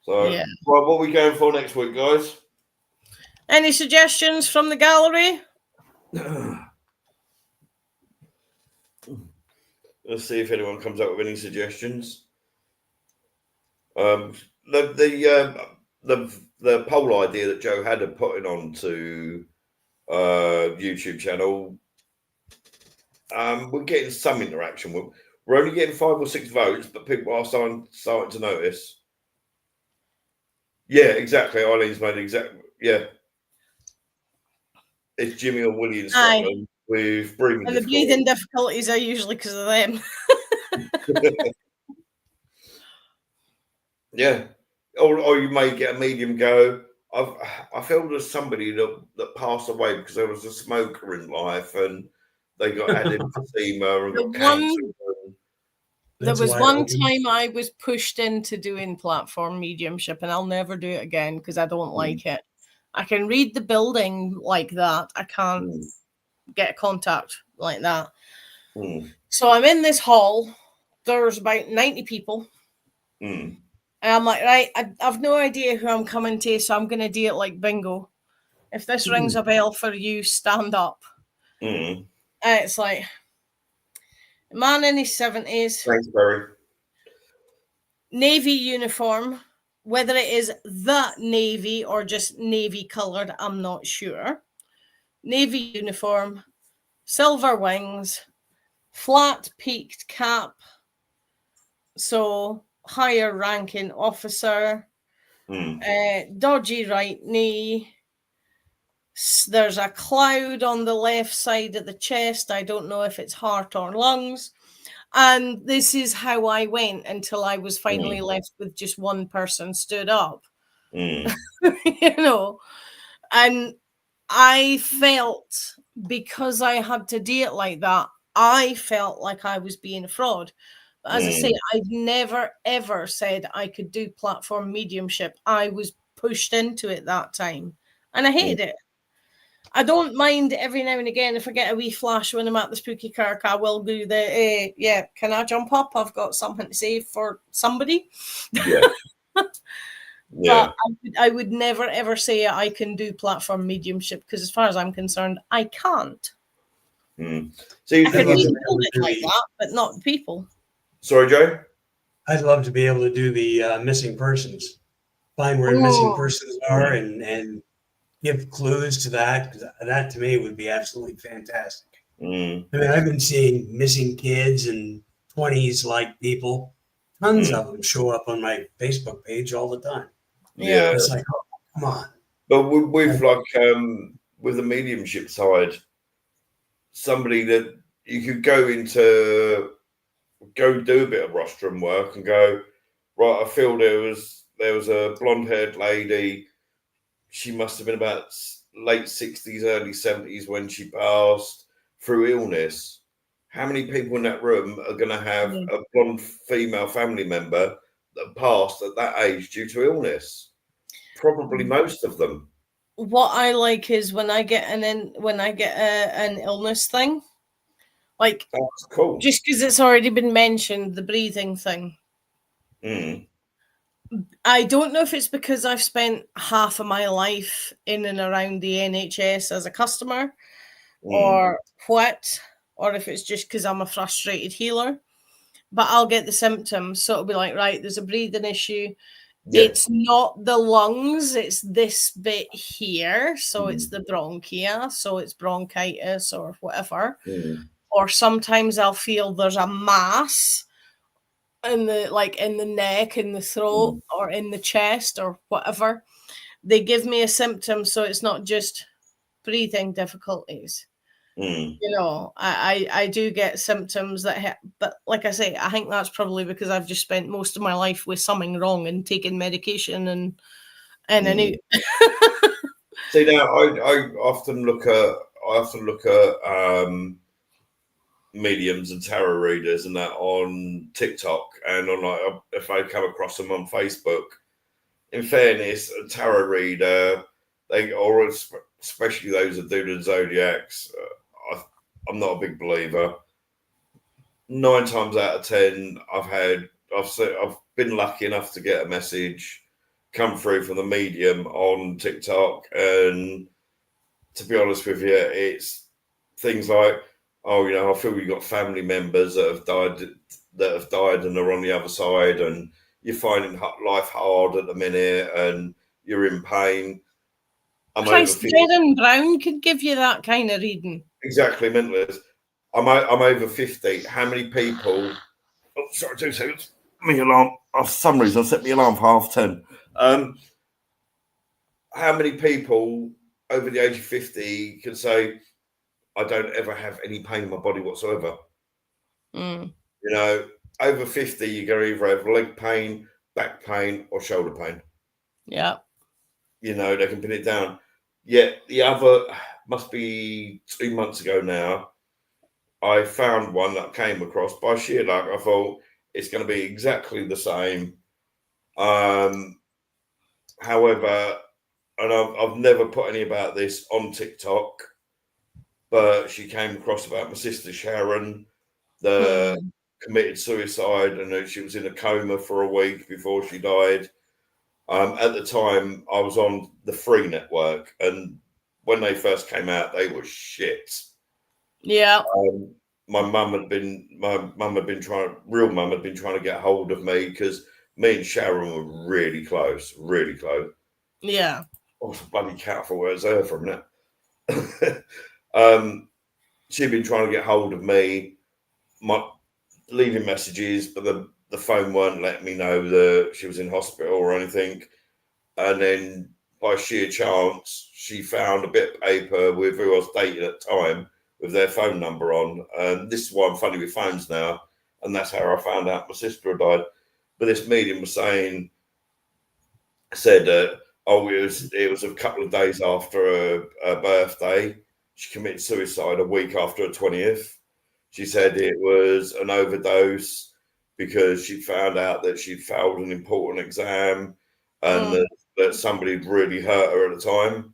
So, right, what are we going for next week, guys? Any suggestions from the gallery? Let's see if anyone comes up with any suggestions. The poll idea that Joe had of putting onto YouTube channel, we're getting some interaction. We're only getting 5 or 6 votes, but people are starting to notice. Yeah, exactly. Eileen's made exactly. Yeah, it's Jimmy or Willie in Scotland with breathing. And the breathing difficulties are usually because of them. Yeah, or you may get a medium go. I feel there's somebody that passed away because there was a smoker in life and they got added emphysema and got cancer. There was one time I was pushed into doing platform mediumship, and I'll never do it again because I don't like it. I can read the building like that. I can't get contact like that. So I'm in this hall. There's about 90 people. And I'm like, right, I've no idea who I'm coming to, so I'm going to do it like bingo. If this rings a bell for you, stand up. And it's like, a man in his 70s. Thanks, Barry. Navy uniform. Whether it is the navy or just navy coloured, I'm not sure. Navy uniform, silver wings, flat peaked cap. So higher ranking officer. Dodgy right knee. There's a cloud on the left side of the chest. I don't know if it's heart or lungs. And this is how I went until I was finally left with just one person stood up. You know, and I felt, because I had to do it like that, I felt like I was being a fraud. But as I say, I've never, ever said I could do platform mediumship. I was pushed into it that time, and I hated it. I don't mind every now and again if I get a wee flash when I'm at the spooky kirk. I will do the can I jump up? I've got something to say for somebody. But I would never ever say I can do platform mediumship because, as far as I'm concerned, I can't. So you I can read it like that, but not people. Sorry, Joe. I'd love to be able to do the missing persons, find where missing persons are, and give clues to that. That to me would be absolutely fantastic. I mean, I've been seeing missing kids and 20s like people. Tons of them show up on my Facebook page all the time. Yeah, it's like, oh, come on. But with with the mediumship side, somebody that you could go do a bit of rostrum work and go, right, I feel there was a blonde-haired lady. She must have been about late 60s, early 70s when she passed through illness. How many people in that room are going to have a blonde female family member that passed at that age due to illness? Probably most of them. What I like is when I get an illness thing, like that's cool. Just because it's already been mentioned, the breathing thing. I don't know if it's because I've spent half of my life in and around the NHS as a customer, or what, or if it's just because I'm a frustrated healer. But I'll get the symptoms, so it'll be like, right, there's a breathing issue. Yeah. It's not the lungs, it's this bit here. So it's the bronchia, so it's bronchitis or whatever. Or sometimes I'll feel there's a mass in the neck, in the throat, or in the chest, or whatever. They give me a symptom, so it's not just breathing difficulties. You know, I do get symptoms that but like I say, I think that's probably because I've just spent most of my life with something wrong and taking medication and I knew. See, now I often look at mediums and tarot readers and that on TikTok, and on like if I come across them on Facebook. In fairness, a tarot reader, or especially those that do the zodiacs, I'm not a big believer. 9 times out of 10, I've been lucky enough to get a message come through from the medium on TikTok, and to be honest with you, it's things like, oh, you know, I feel you've got family members that have died and are on the other side, and you're finding life hard at the minute, and you're in pain. Christ, Darren Brown could give you that kind of reading. Exactly, mentalist. I'm over 50. How many people? Oh, sorry, 2 seconds. My alarm. For some reason, I set my alarm for 10:30. How many people over the age of 50 can say, I don't ever have any pain in my body whatsoever? You know, over 50, you're going to either have leg pain, back pain, or shoulder pain. Yeah. You know, they can pin it down. Yet the other, must be 2 months ago now, I found one that I came across by sheer luck. I thought it's going to be exactly the same. However, and I've never put any about this on TikTok, but she came across about my sister Sharon, that committed suicide, and she was in a coma for a week before she died. At the time, I was on the Free Network, and when they first came out, they were shit. Yeah. My mum had been trying to get hold of me, because me and Sharon were really close. Yeah. Oh, it's a bloody cat for words there for a minute. She'd been trying to get hold of me, leaving messages, but the phone weren't letting me know that she was in hospital or anything. And then by sheer chance, she found a bit of paper with who I was dating at the time, with their phone number on. And this is why I'm funny with phones now. And that's how I found out my sister had died. But this medium was said that, it was a couple of days after her birthday. She committed suicide a week after her 20th. She said it was an overdose because she found out that she'd failed an important exam, and that somebody had really hurt her at the time.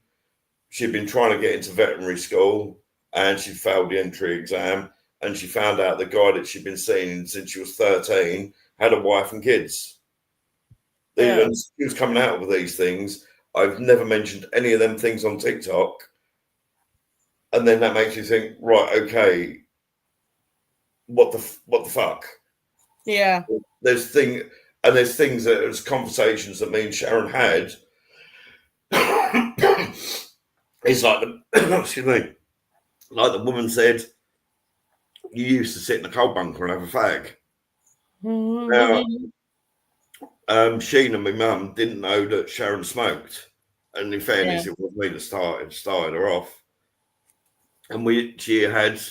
She'd been trying to get into veterinary school, and she failed the entry exam, and she found out the guy that she'd been seeing since she was 13 had a wife and kids. And she was coming out with these things. I've never mentioned any of them things on TikTok. And then that makes you think, right, okay, what the fuck? Yeah. There's things that there's conversations that me and Sharon had. It's like excuse me, like the woman said, you used to sit in a coal bunker and have a fag. Now, Sheen and my mum didn't know that Sharon smoked, and in fairness, it was me that started her off. And she had,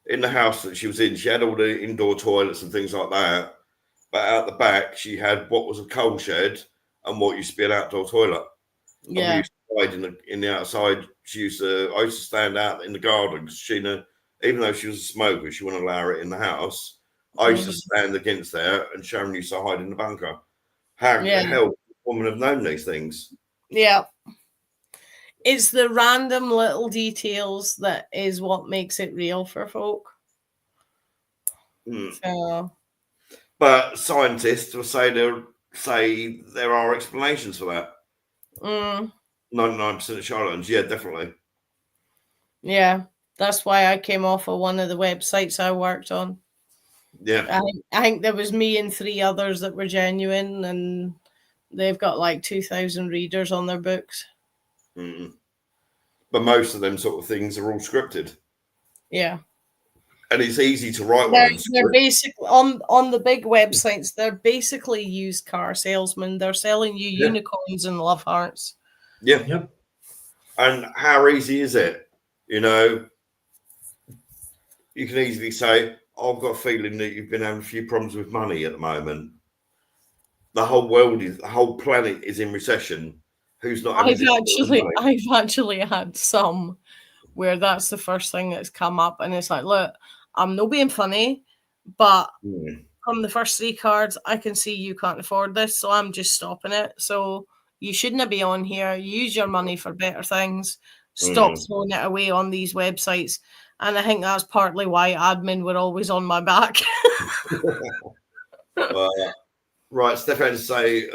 in the house that she was in, she had all the indoor toilets and things like that. but out the back she had what was a coal shed and what used to be an outdoor toilet. And we used to hide in the outside. I used to stand out in the garden because even though she was a smoker, she wouldn't allow it in the house. I used to stand against there, and Sharon used to hide in the bunker. How the hell would a woman have known these things? Yeah. It's the random little details that is what makes it real for folk. So, but scientists will say there are explanations for that. 99% of charlatans, yeah, definitely. Yeah, that's why I came off of one of the websites I worked on. Yeah, I think there was me and 3 others that were genuine, and they've got like 2,000 readers on their books. But most of them sort of things are all scripted. Yeah. And it's easy to write They're basically on the big websites. They're basically used car salesmen. They're selling you unicorns and love hearts. Yeah. Yep. And how easy is it? You know, you can easily say, I've got a feeling that you've been having a few problems with money at the moment. The whole planet is in recession. Who's not? I've actually had some where that's the first thing that's come up, and it's like, look, I'm not being funny, but from the first 3 cards, I can see you can't afford this, so I'm just stopping it. So you shouldn't be on here. Use your money for better things. Stop throwing it away on these websites. And I think that's partly why admin were always on my back. Right, Stefan say,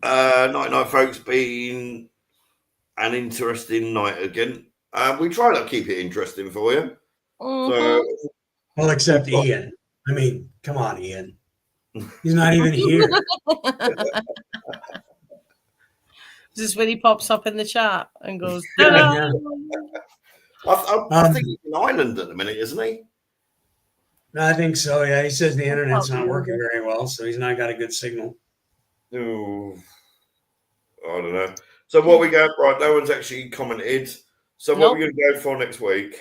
night night, folks, been an interesting night again. We try to keep it interesting for you. So, well, except Ian. I mean, come on, Ian. He's not even here. This is when he pops up in the chat and goes, I think he's in Ireland at the minute, isn't he? I think so, yeah. He says the internet's not working very well, so he's not got a good signal. Oh, I don't know. So what we got, right, no one's actually commented. So what are we going to go for next week?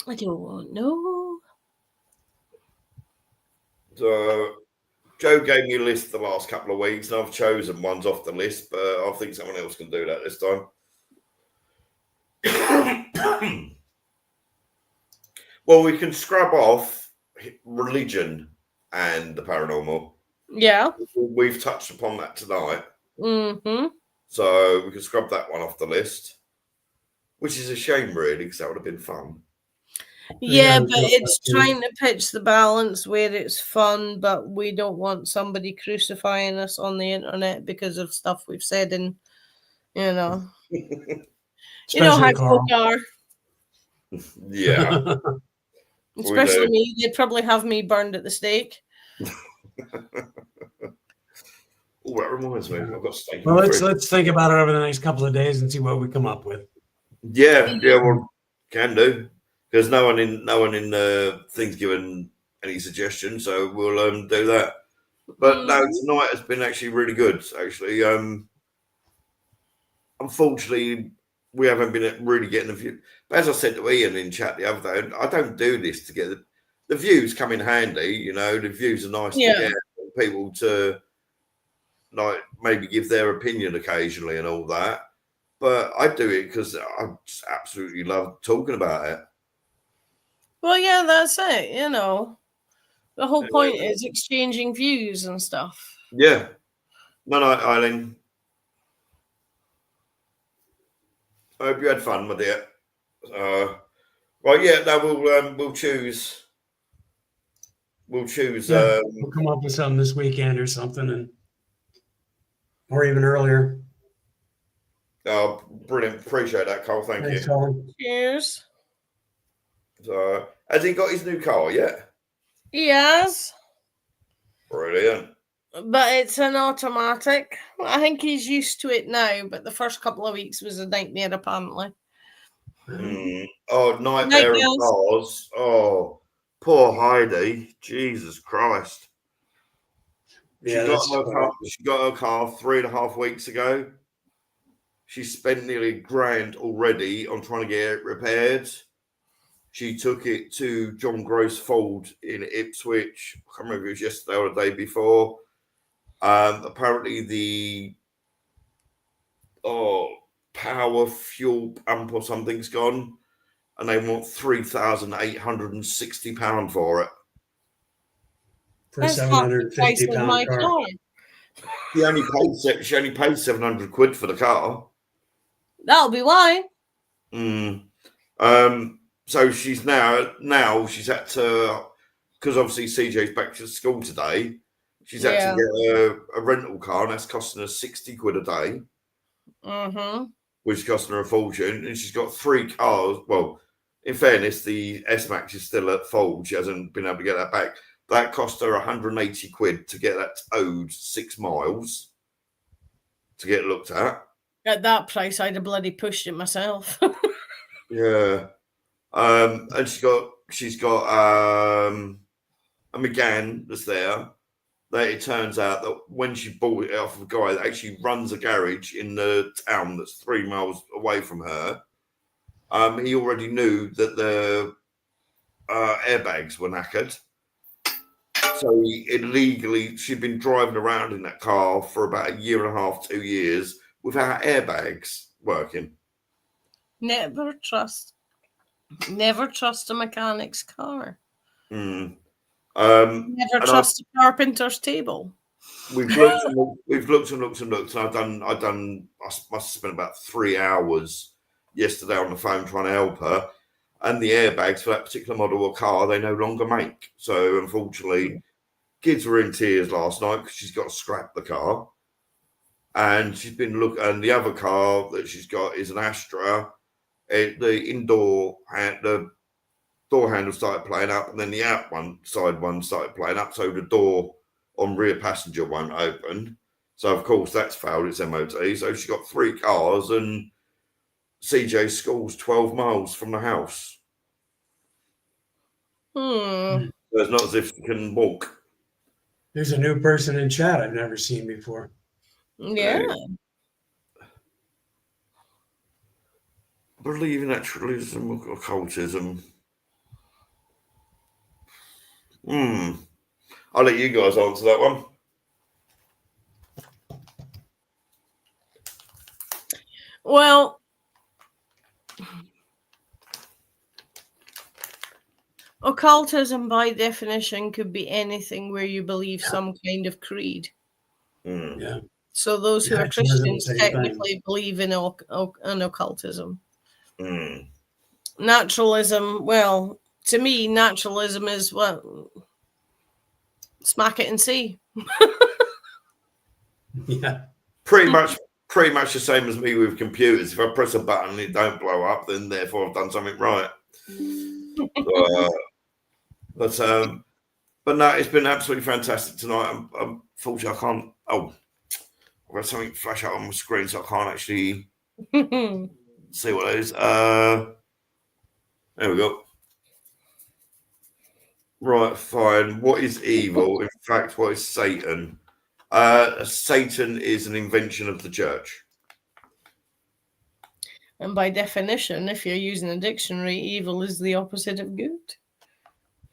I don't know. So Joe gave me a list the last couple of weeks, and I've chosen ones off the list, but I think someone else can do that this time. Well, we can scrub off religion and the paranormal. Yeah. We've touched upon that tonight. So we can scrub that one off the list, which is a shame, really, because that would have been fun. Yeah, but it's trying to pitch the balance where it's fun, but we don't want somebody crucifying us on the internet because of stuff we've said, and you know how folk are. Yeah. Especially me, they'd probably have me burned at the stake. Oh, that reminds me, I've got steak. Well, let's think about it over the next couple of days and see what we come up with. Yeah, well, can do. Because no one in the thing's given any suggestions, so we'll do that. But no, tonight has been actually really good. Actually, unfortunately, we haven't been really getting the view. But as I said to Ian in chat the other day, I don't do this to get the views come in handy. You know, the views are nice to get people to like maybe give their opinion occasionally and all that. But I do it because I just absolutely love talking about it. Well, yeah, that's it. You know, the whole point is exchanging views and stuff. Yeah. No, Eileen. I hope you had fun, my dear. Right, yeah. No, we'll choose. We'll choose. We'll come up with something this weekend or something, or even earlier. Oh, brilliant! Appreciate that, Cole. Thank you. Colin. Cheers. So, has he got his new car yet? He has. Brilliant. But it's an automatic. I think he's used to it now, but the first couple of weeks was a nightmare, apparently. Oh, nightmare of cars. Oh, poor Heidi. Jesus Christ. She got her car 3.5 weeks ago. She spent nearly £1,000 already on trying to get it repaired. She took it to John Gross Ford in Ipswich. I can't remember if it was yesterday or the day before. Apparently the power fuel pump or something's gone, and they want £3,860 for it. For a 750-pound car. She only paid 700 quid for the car. That'll be why. So she's now she's had to, because obviously CJ's back to school today. She's had to get a rental car, and that's costing her 60 quid a day. Which is costing her a fortune, and she's got 3 cars. Well, in fairness, the S-Max is still at fault. She hasn't been able to get that back. That cost her 180 quid to get that towed 6 miles to get looked at. At that price, I'd have bloody pushed it myself. Yeah. And she's got a McGann that's there. That it turns out that when she bought it off of a guy that actually runs a garage in the town that's 3 miles away from her, he already knew that the airbags were knackered. So she'd been driving around in that car for about a year and a half, 2 years without airbags working. Never trust a mechanic's car. Never trust a carpenter's table. We've looked and looked, and I must have spent about 3 hours yesterday on the phone trying to help her. And the airbags for that particular model of car, they no longer make. So unfortunately, kids were in tears last night because she's got to scrap the car. And she's been and the other car that she's got is an Astra. The door handle started playing up, and then the outside one started playing up, so the door on rear passenger won't open. So of course that's failed its MOT. So she got 3 cars, and CJ's school's 12 miles from the house. So it's not as if she can walk. There's a new person in chat I've never seen before. Yeah. Believe in naturalism or occultism. I'll let you guys answer that one. Well, occultism by definition could be anything where you believe some kind of creed. Yeah. So those who are Christians technically believe in occultism. Naturalism, well, to me, naturalism is what? Smack it and see. Yeah. Pretty much the same as me with computers. If I press a button and it don't blow up, then therefore I've done something right. But no, it's been absolutely fantastic tonight. Unfortunately, I can't. I've got something flash out on my screen, so I can't actually see what it is. There we go. Right, fine. What is evil? In fact, what is Satan? Satan is an invention of the church. And by definition, if you're using a dictionary, evil is the opposite of good,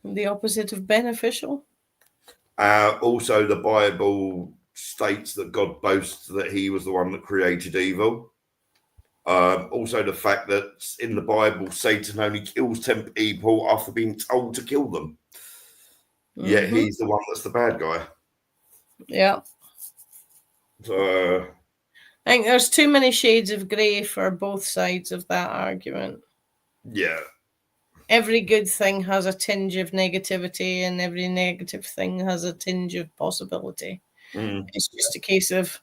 the opposite of beneficial. Also, the Bible states that God boasts that he was the one that created evil. Also, the fact that in the Bible, Satan only kills 10 people after being told to kill them. Yet he's the one that's the bad guy. Yeah. So I think there's too many shades of grey for both sides of that argument. Yeah. Every good thing has a tinge of negativity, and every negative thing has a tinge of possibility. It's just a case of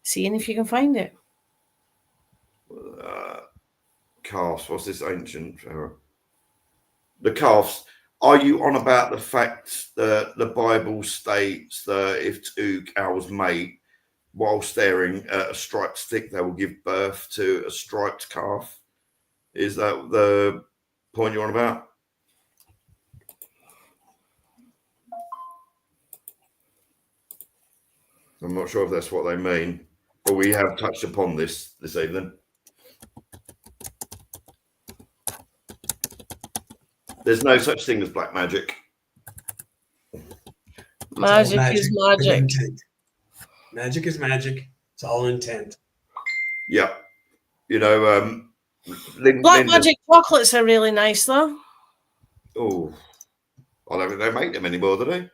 seeing if you can find it. Calves. What's this ancient? The calves. Are you on about the fact that the Bible states that if 2 cows mate while staring at a striped stick, they will give birth to a striped calf? Is that the point you're on about? I'm not sure if that's what they mean, but we have touched upon this evening. There's no such thing as black magic. Magic is magic. Magic is magic. It's all intent. Yeah. You know, Black magic chocolates are really nice, though. Oh, I don't think they make them anymore, do they?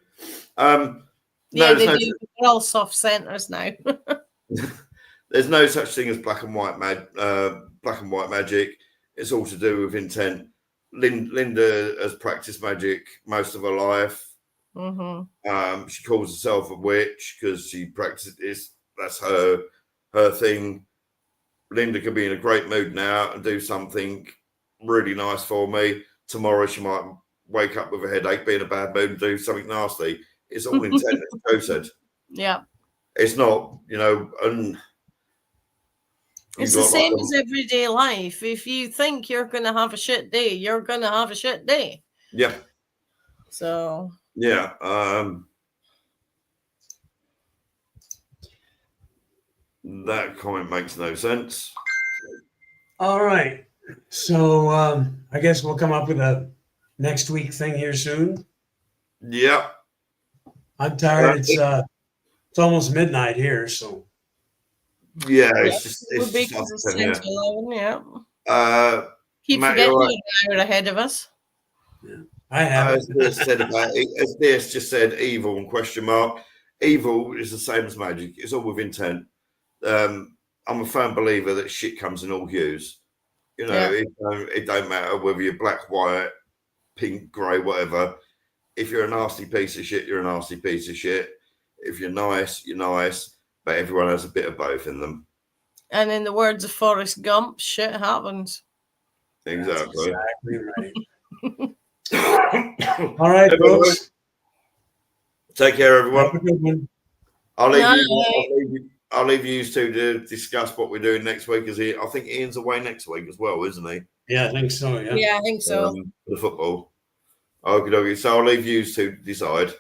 Yeah, they do. They're all soft centers now. There's no such thing as black and white magic. It's all to do with intent. Linda has practiced magic most of her life. Mm-hmm. She calls herself a witch because she practices. That's her thing. Linda could be in a great mood now and do something really nice for me. Tomorrow she might wake up with a headache, be in a bad mood, and do something nasty. It's all intent, as Joe said. Yeah. It's not, and it's the same as everyday life. If you think you're going to have a shit day, you're going to have a shit day. Yeah. So. Yeah. That comment makes no sense. All right. So I guess we'll come up with a next week thing here soon. Yeah. I'm tired. It's almost midnight here, so. Yeah, it's just yeah. 11, yeah. Keep Matt, forgetting you're an hour ahead of us. Yeah. I have. As DS just said, evil and question mark. Evil is the same as magic. It's all with intent. I'm a firm believer that shit comes in all hues. It don't matter whether you're black, white, pink, grey, whatever. If you're a nasty piece of shit, you're a nasty piece of shit. If you're nice, you're nice. But everyone has a bit of both in them. And in the words of Forrest Gump, shit happens. Exactly. That's exactly right. All right, folks. Take care, everyone. Have a good one. I'll leave you two to discuss what we're doing next week. I think Ian's away next week as well, isn't he? Yeah, I think so. Yeah, I think so. For the football. Okay, so I'll leave you to decide.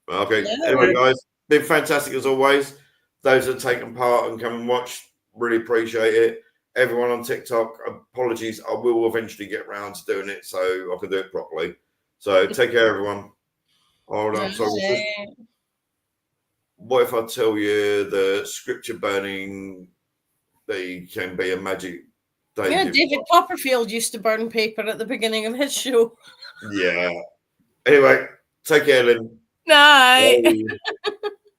Okay. Yeah. Anyway, guys, been fantastic as always. Those that have taken part and come and watch, really appreciate it. Everyone on TikTok, apologies. I will eventually get around to doing it so I can do it properly. So take care, everyone. Hold on. What if I tell you the scripture burning can be a magic? David Copperfield used to burn paper at the beginning of his show. Yeah. Anyway, take care, Lynn. Night.